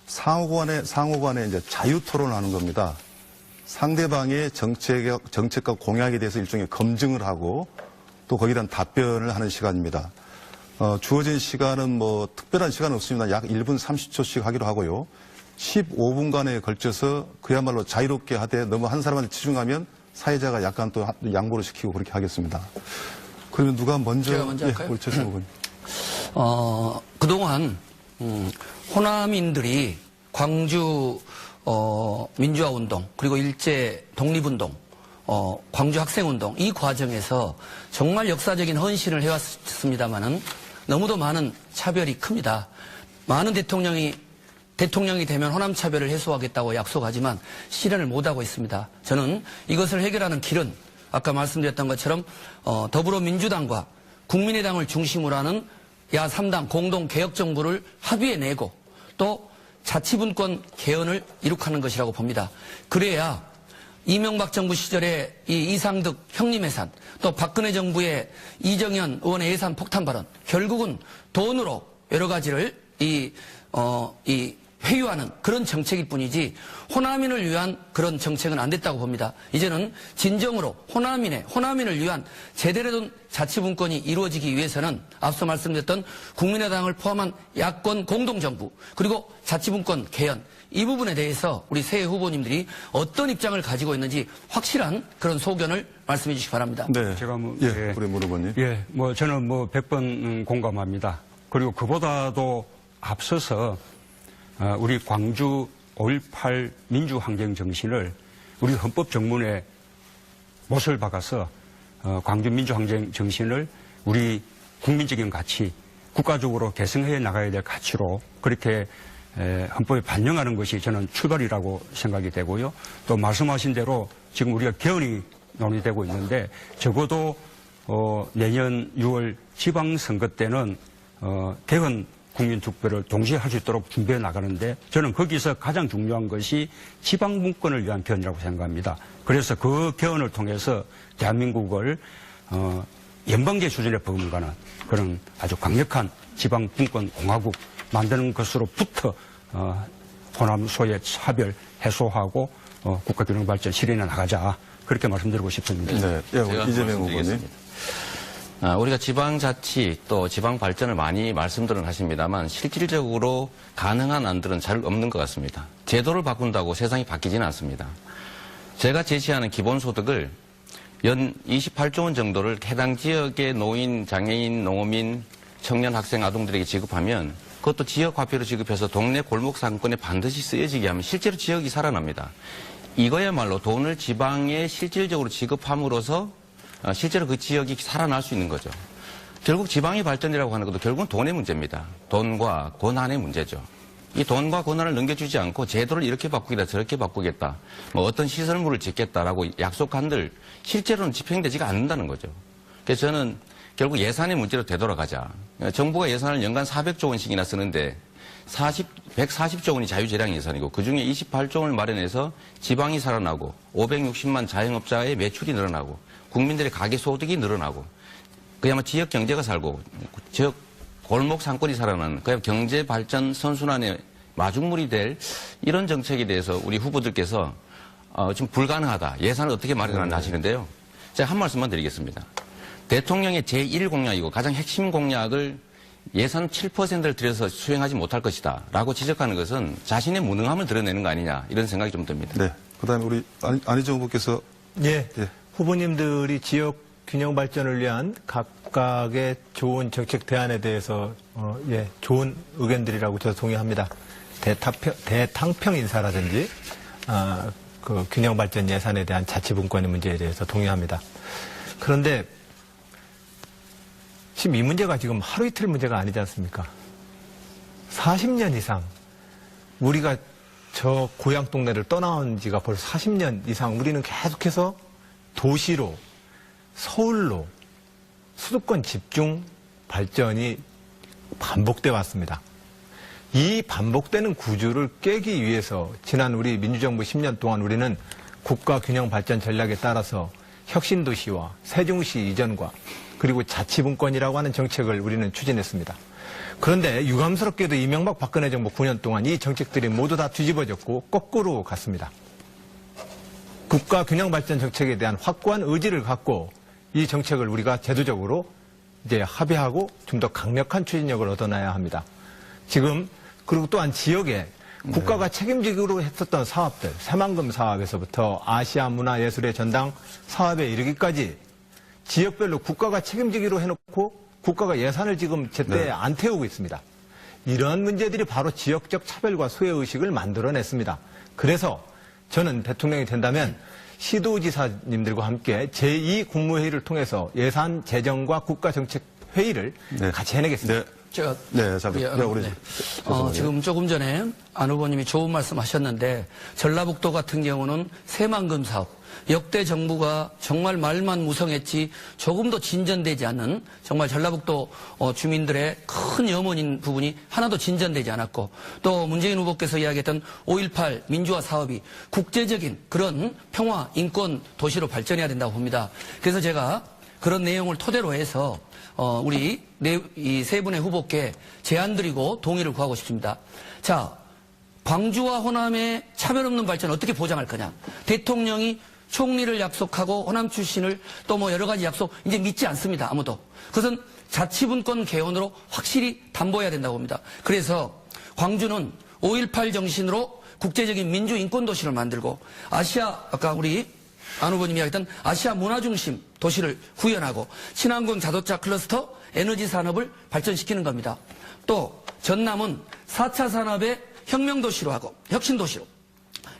상호간에 이제 자유 토론하는 겁니다. 상대방의 정책과 공약에 대해서 일종의 검증을 하고 또 거기에 대한 답변을 하는 시간입니다. 주어진 시간은 뭐 특별한 시간은 없습니다. 약 1분 30초씩 하기로 하고요. 15분간에 걸쳐서 그야말로 자유롭게 하되 너무 한 사람한테 치중하면 사회자가 약간 또 양보를 시키고 그렇게 하겠습니다. 그러면 누가 먼저? 제가 먼저 할까요? 우리 최승호 의원님. 그동안 호남인들이 광주 민주화운동 그리고 일제 독립운동 광주 학생운동 이 과정에서 정말 역사적인 헌신을 해왔습니다마는 너무도 많은 차별이 큽니다. 많은 대통령이 되면 호남 차별을 해소하겠다고 약속하지만 실현을 못하고 있습니다. 저는 이것을 해결하는 길은 아까 말씀드렸던 것처럼 더불어민주당과 국민의당을 중심으로 하는 야3당 공동개혁정부를 합의해내고 또 자치분권 개헌을 이룩하는 것이라고 봅니다. 그래야 이명박 정부 시절에 이 이상득 형님 예산 또 박근혜 정부의 이정현 의원의 예산 폭탄 발언 결국은 돈으로 여러 가지를 회유하는 그런 정책일 뿐이지 호남인을 위한 그런 정책은 안 됐다고 봅니다. 이제는 진정으로 호남인을 위한 제대로 된 자치분권이 이루어지기 위해서는 앞서 말씀드렸던 국민의당을 포함한 야권 공동정부 그리고 자치분권 개헌 이 부분에 대해서 우리 새 후보님들이 어떤 입장을 가지고 있는지 확실한 그런 소견을 말씀해 주시기 바랍니다. 네. 제가 우리 문 의원님. 저는 100번 공감합니다. 그리고 그보다도 앞서서 우리 광주 5.18 민주항쟁 정신을 우리 헌법 정문에 못을 박아서 광주 민주항쟁 정신을 우리 국민적인 가치, 국가적으로 개성해 나가야 될 가치로 그렇게 헌법에 반영하는 것이 저는 출발이라고 생각이 되고요. 또 말씀하신 대로 지금 우리가 개헌이 논의되고 있는데 적어도 내년 6월 지방선거 때는 개헌 국민투표를 동시에 할 수 있도록 준비해 나가는데 저는 거기서 가장 중요한 것이 지방분권을 위한 개헌이라고 생각합니다. 그래서 그 개헌을 통해서 대한민국을 연방제 수준에 버금가는 그런 아주 강력한 지방분권 공화국 만드는 것으로부터 호남 소의 차별 해소하고 국가균형 발전 실현해 나가자 그렇게 말씀드리고 싶습니다. 네. 제가 이재명 후보님. 말씀드리겠습니다. 우리가 지방자치 또 지방발전을 많이 말씀들은 하십니다만 실질적으로 가능한 안들은 잘 없는 것 같습니다. 제도를 바꾼다고 세상이 바뀌지는 않습니다. 제가 제시하는 기본소득을 연 28조 원 정도를 해당 지역의 노인, 장애인, 농어민, 청년, 학생, 아동들에게 지급하면 그것도 지역화폐로 지급해서 동네 골목 상권에 반드시 쓰여지게 하면 실제로 지역이 살아납니다. 이거야말로 돈을 지방에 실질적으로 지급함으로써 실제로 그 지역이 살아날 수 있는 거죠. 결국 지방의 발전이라고 하는 것도 결국은 돈의 문제입니다. 돈과 권한의 문제죠. 이 돈과 권한을 넘겨주지 않고 제도를 이렇게 바꾸겠다 저렇게 바꾸겠다 뭐 어떤 시설물을 짓겠다라고 약속한들 실제로는 집행되지가 않는다는 거죠. 그래서 저는 결국 예산의 문제로 되돌아가자. 정부가 예산을 연간 400조 원씩이나 쓰는데 140조 원이 자유재량 예산이고 그중에 28조 원을 마련해서 지방이 살아나고 560만 자영업자의 매출이 늘어나고 국민들의 가계소득이 늘어나고 그야말로 지역 경제가 살고 지역 골목 상권이 살아나는 그야말로 경제발전 선순환의 마중물이 될 이런 정책에 대해서 우리 후보들께서 좀 불가능하다. 예산을 어떻게 마련하나 하시는데요. 제가 한 말씀만 드리겠습니다. 대통령의 제1공약이고 가장 핵심 공약을 예산 7%를 들여서 수행하지 못할 것이다 라고 지적하는 것은 자신의 무능함을 드러내는 거 아니냐 이런 생각이 좀 듭니다. 네. 그 다음에 우리 안희정 후보께서. 예. 예. 후보님들이 지역 균형 발전을 위한 각각의 좋은 정책 대안에 대해서 좋은 의견들이라고 저도 동의합니다. 대탕평 인사라든지 그 균형 발전 예산에 대한 자치분권의 문제에 대해서 동의합니다. 그런데 지금 이 문제가 지금 하루 이틀 문제가 아니지 않습니까? 40년 이상 우리가 저 고향 동네를 떠나온 지가 벌써 40년 이상 우리는 계속해서 도시로 서울로 수도권 집중 발전이 반복돼 왔습니다. 이 반복되는 구조를 깨기 위해서 지난 우리 민주정부 10년 동안 우리는 국가균형 발전 전략에 따라서 혁신도시와 세종시 이전과 그리고 자치분권이라고 하는 정책을 우리는 추진했습니다. 그런데 유감스럽게도 이명박 박근혜 정부 9년 동안 이 정책들이 모두 다 뒤집어졌고 거꾸로 갔습니다. 국가균형 발전 정책에 대한 확고한 의지를 갖고 이 정책을 우리가 제도적으로 이제 합의하고 좀 더 강력한 추진력을 얻어내야 합니다. 지금 그리고 또한 지역에 국가가 책임지기로 했었던 사업들, 새만금 사업에서부터 아시아 문화예술의 전당 사업에 이르기까지 지역별로 국가가 책임지기로 해놓고 국가가 예산을 지금 제때 안 태우고 있습니다. 이런 문제들이 바로 지역적 차별과 소외의식을 만들어냈습니다. 그래서 저는 대통령이 된다면 시도지사님들과 함께 제2국무회의를 통해서 예산, 재정과 국가정책회의를 같이 해내겠습니다. 제가 우리 지금 조금 전에 안 후보님이 좋은 말씀 하셨는데 전라북도 같은 경우는 새만금 사업 역대 정부가 정말 말만 무성했지 조금도 진전되지 않는 정말 전라북도 주민들의 큰 염원인 부분이 하나도 진전되지 않았고 또 문재인 후보께서 이야기했던 5.18 민주화 사업이 국제적인 그런 평화 인권 도시로 발전해야 된다고 봅니다. 그래서 제가 그런 내용을 토대로 해서 우리 이 세 분의 후보께 제안 드리고 동의를 구하고 싶습니다. 자, 광주와 호남의 차별 없는 발전 어떻게 보장할 거냐. 대통령이 총리를 약속하고 호남 출신을 또 뭐 여러 가지 약속 이제 믿지 않습니다. 아무도. 그것은 자치분권 개헌으로 확실히 담보해야 된다고 봅니다. 그래서 광주는 5.18 정신으로 국제적인 민주인권도시를 만들고 아까 우리 안 후보님이 이야기했던 아시아 문화중심 도시를 구현하고 친환경 자동차 클러스터 에너지 산업을 발전시키는 겁니다. 또 전남은 4차 산업의 혁명도시로 하고 혁신도시로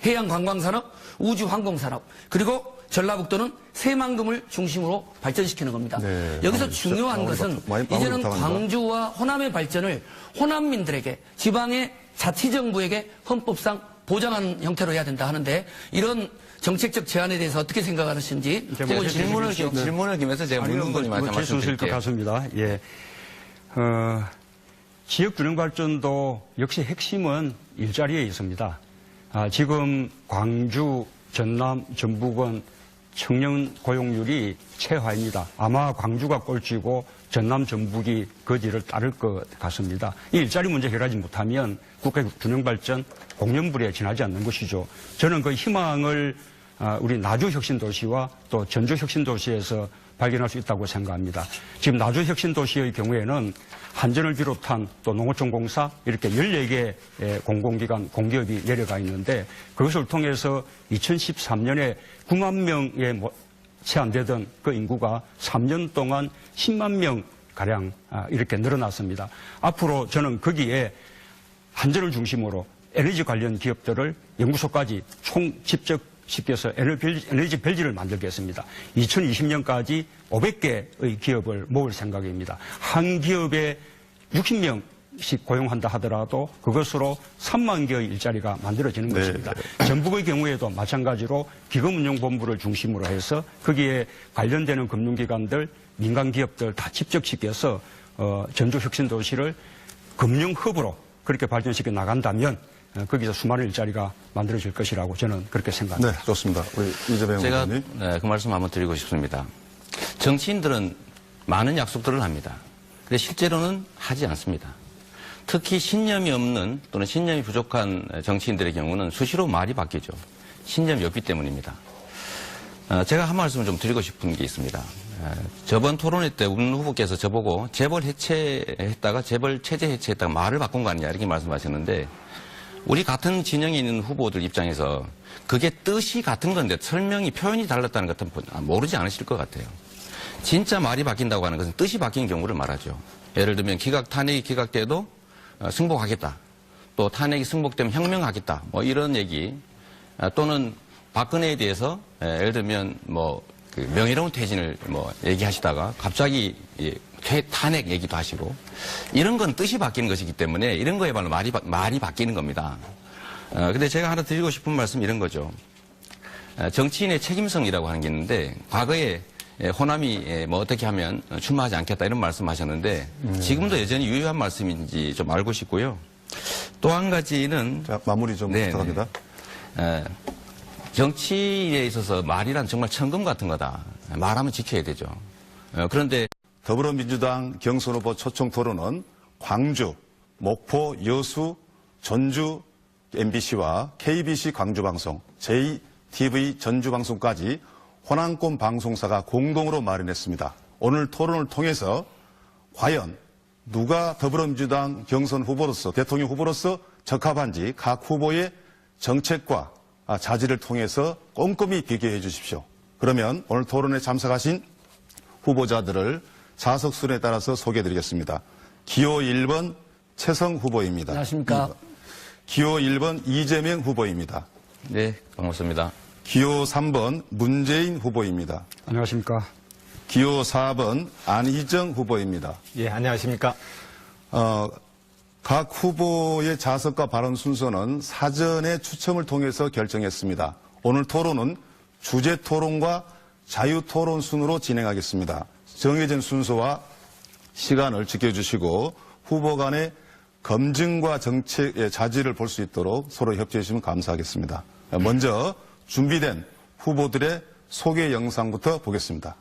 해양관광산업, 우주항공산업 그리고 전라북도는 새만금을 중심으로 발전시키는 겁니다. 네, 여기서 중요한 것은 이제는 광주와 호남의 발전을 호남민들에게 지방의 자치정부에게 헌법상 보장하는 형태로 해야 된다 하는데 이런 정책적 제안에 대해서 어떻게 생각하시는지 질문을 김해서 제가 묻는 거니 제 순서일 것 같습니다. 예. 지역 균형 발전도 역시 핵심은 일자리에 있습니다. 지금 광주, 전남, 전북은 청년 고용률이 최하입니다. 아마 광주가 꼴찌고 전남, 전북이 그 뒤를 따를 것 같습니다. 이 일자리 문제 해결하지 못하면 국가 균형 발전 공연불에 지나지 않는 것이죠. 저는 그 희망을 우리 나주 혁신도시와 또 전주 혁신도시에서 발견할 수 있다고 생각합니다. 지금 나주 혁신도시의 경우에는 한전을 비롯한 또 농어촌공사 이렇게 14개 공공기관, 공기업이 내려가 있는데 그것을 통해서 2013년에 9만 명에 채 안 되던 그 인구가 3년 동안 10만 명 가량 이렇게 늘어났습니다. 앞으로 저는 거기에 한전을 중심으로 에너지 관련 기업들을 연구소까지 집적시켜서 에너지 벨지를 만들겠습니다. 2020년까지 500개의 기업을 모을 생각입니다. 한 기업에 60명씩 고용한다 하더라도 그것으로 3만 개의 일자리가 만들어지는 것입니다. 전북의 경우에도 마찬가지로 기금운용본부를 중심으로 해서 거기에 관련되는 금융기관들, 민간기업들 다 집적시켜서 전주혁신도시를 금융허브로 그렇게 발전시켜 나간다면 거기서 수많은 일자리가 만들어질 것이라고 저는 그렇게 생각합니다. 네, 좋습니다. 우리 이재명 제가 의원님. 그 말씀 한번 드리고 싶습니다. 정치인들은 많은 약속들을 합니다. 근데 실제로는 하지 않습니다. 특히 신념이 없는 또는 신념이 부족한 정치인들의 경우는 수시로 말이 바뀌죠. 신념이 없기 때문입니다. 제가 한 말씀을 좀 드리고 싶은 게 있습니다. 저번 토론회 때 문 후보께서 저보고 재벌 해체했다가 재벌 체제 해체했다가 말을 바꾼 거 아니냐 이렇게 말씀하셨는데 우리 같은 진영에 있는 후보들 입장에서 그게 뜻이 같은 건데 설명이 표현이 달랐다는 것은 모르지 않으실 것 같아요. 진짜 말이 바뀐다고 하는 것은 뜻이 바뀐 경우를 말하죠. 예를 들면 탄핵이 기각돼도 승복하겠다. 또 탄핵이 승복되면 혁명하겠다. 뭐 이런 얘기 또는 박근혜에 대해서 예를 들면 그 명예로운 퇴진을 얘기하시다가 갑자기 탄핵 얘기도 하시고 이런 건 뜻이 바뀌는 것이기 때문에 이런 거에 바로 말이 바뀌는 겁니다. 근데 제가 하나 드리고 싶은 말씀 이런 거죠. 정치인의 책임성이라고 하는 게 있는데 과거에 호남이 어떻게 하면 출마하지 않겠다 이런 말씀하셨는데 지금도 여전히 유효한 말씀인지 좀 알고 싶고요. 또 한 가지는 자, 마무리 좀 부탁합니다. 정치에 있어서 말이란 정말 천금 같은 거다. 말하면 지켜야 되죠. 그런데 더불어민주당 경선 후보 초청 토론은 광주, 목포, 여수, 전주 MBC와 KBC 광주방송, JTV 전주방송까지 호남권 방송사가 공동으로 마련했습니다. 오늘 토론을 통해서 과연 누가 더불어민주당 경선 후보로서 대통령 후보로서 적합한지 각 후보의 정책과 자질을 통해서 꼼꼼히 비교해 주십시오. 그러면 오늘 토론에 참석하신 후보자들을 좌석 순에 따라서 소개해 드리겠습니다. 기호 1번 최성 후보입니다. 안녕하십니까. 기호 1번 이재명 후보입니다. 네, 반갑습니다. 기호 3번 문재인 후보입니다. 안녕하십니까. 기호 4번 안희정 후보입니다. 예, 안녕하십니까. 각 후보의 좌석과 발언 순서는 사전에 추첨을 통해서 결정했습니다. 오늘 토론은 주제 토론과 자유 토론 순으로 진행하겠습니다. 정해진 순서와 시간을 지켜주시고 후보 간의 검증과 정책의 자질을 볼 수 있도록 서로 협조해 주시면 감사하겠습니다. 먼저 준비된 후보들의 소개 영상부터 보겠습니다.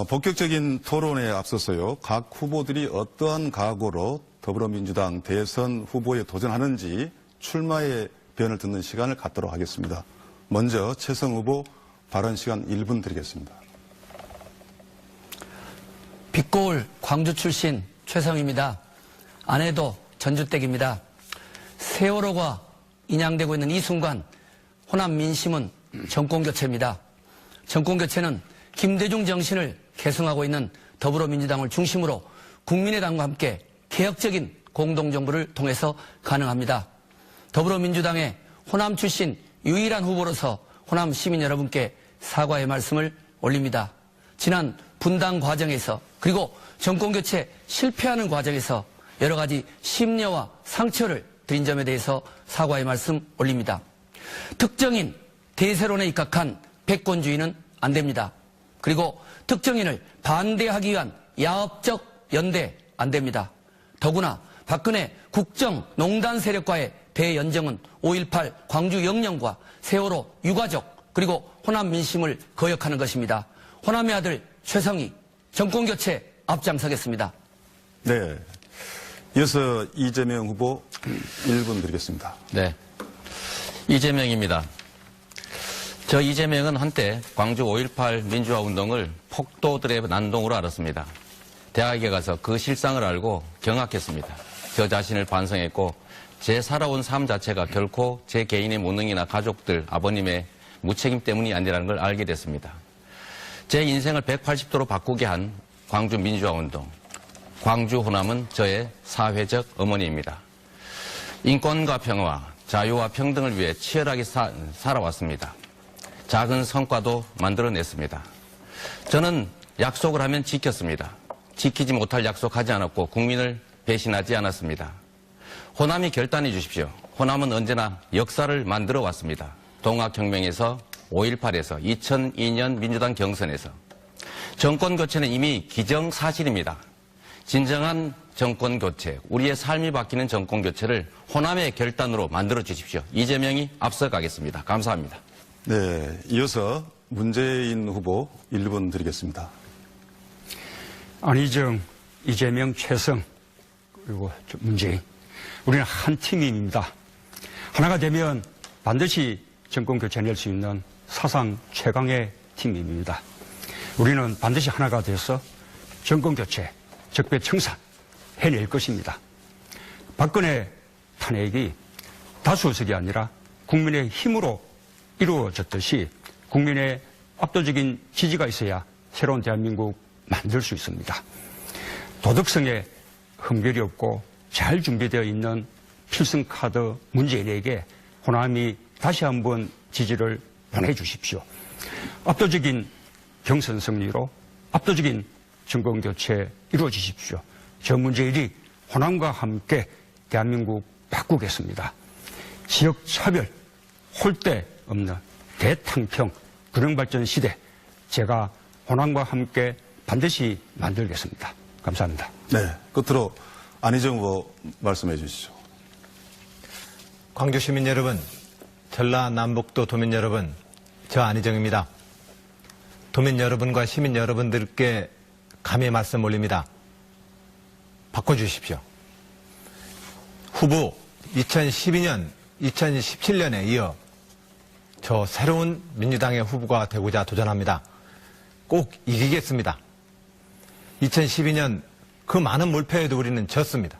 본격적인 토론에 앞서서요, 각 후보들이 어떠한 각오로 더불어민주당 대선 후보에 도전하는지 출마의 변을 듣는 시간을 갖도록 하겠습니다. 먼저 최성 후보 발언 시간 1분 드리겠습니다. 빛고울 광주 출신 최성입니다. 아내도 전주댁입니다. 세월호가 인양되고 있는 이 순간 호남 민심은 정권교체입니다. 정권교체는 김대중 정신을 계승하고 있는 더불어민주당을 중심으로 국민의당과 함께 개혁적인 공동정부를 통해서 가능합니다. 더불어민주당의 호남 출신 유일한 후보로서 호남 시민 여러분께 사과의 말씀을 올립니다. 지난 분당 과정에서 그리고 정권교체 실패하는 과정에서 여러 가지 심려와 상처를 드린 점에 대해서 사과의 말씀 올립니다. 특정인 대세론에 입각한 패권주의는 안 됩니다. 그리고 특정인을 반대하기 위한 야업적 연대 안 됩니다. 더구나 박근혜 국정농단 세력과의 대연정은 5.18 광주 영령과 세월호 유가족 그리고 호남 민심을 거역하는 것입니다. 호남의 아들 최성희 정권교체 앞장서겠습니다. 네. 이어서 이재명 후보 1분 드리겠습니다. 네. 이재명입니다. 저 이재명은 한때 광주 5.18 민주화 운동을 폭도들의 난동으로 알았습니다. 대학에 가서 그 실상을 알고 경악했습니다. 저 자신을 반성했고 제 살아온 삶 자체가 결코 제 개인의 무능이나 가족들, 아버님의 무책임 때문이 아니라는 걸 알게 됐습니다. 제 인생을 180도로 바꾸게 한 광주 민주화 운동. 광주 호남은 저의 사회적 어머니입니다. 인권과 평화, 자유와 평등을 위해 치열하게 살아왔습니다. 작은 성과도 만들어냈습니다. 저는 약속을 하면 지켰습니다. 지키지 못할 약속하지 않았고 국민을 배신하지 않았습니다. 호남이 결단해 주십시오. 호남은 언제나 역사를 만들어 왔습니다. 동학혁명에서 5.18에서 2002년 민주당 경선에서 정권 교체는 이미 기정사실입니다. 진정한 정권 교체, 우리의 삶이 바뀌는 정권 교체를 호남의 결단으로 만들어 주십시오. 이재명이 앞서 가겠습니다. 감사합니다. 네, 이어서 문재인 후보 1분 드리겠습니다. 안희정, 이재명, 최성, 그리고 문재인. 우리는 한 팀입니다. 하나가 되면 반드시 정권 교체해낼 수 있는 사상 최강의 팀입니다. 우리는 반드시 하나가 돼서 정권 교체, 적폐청산 해낼 것입니다. 박근혜 탄핵이 다수석이 아니라 국민의 힘으로 이루어졌듯이 국민의 압도적인 지지가 있어야 새로운 대한민국 만들 수 있습니다. 도덕성에 흠결이 없고 잘 준비되어 있는 필승카드 문재인에게 호남이 다시 한번 지지를 보내주십시오. 압도적인 경선 승리로 압도적인 정권교체 이루어지십시오. 저 문재인이 호남과 함께 대한민국 바꾸겠습니다. 지역차별, 홀대 없는 대탕평 균형발전 시대, 제가 호남과 함께 반드시 만들겠습니다. 감사합니다. 네, 끝으로 안희정 후보 말씀해 주시죠. 광주 시민 여러분, 전라남북도 도민 여러분, 저 안희정입니다. 도민 여러분과 시민 여러분들께 감히 말씀 올립니다. 바꿔주십시오. 후보 2012년, 2017년에 이어 저 새로운 민주당의 후보가 되고자 도전합니다. 꼭 이기겠습니다. 2012년 그 많은 몰표에도 우리는 졌습니다.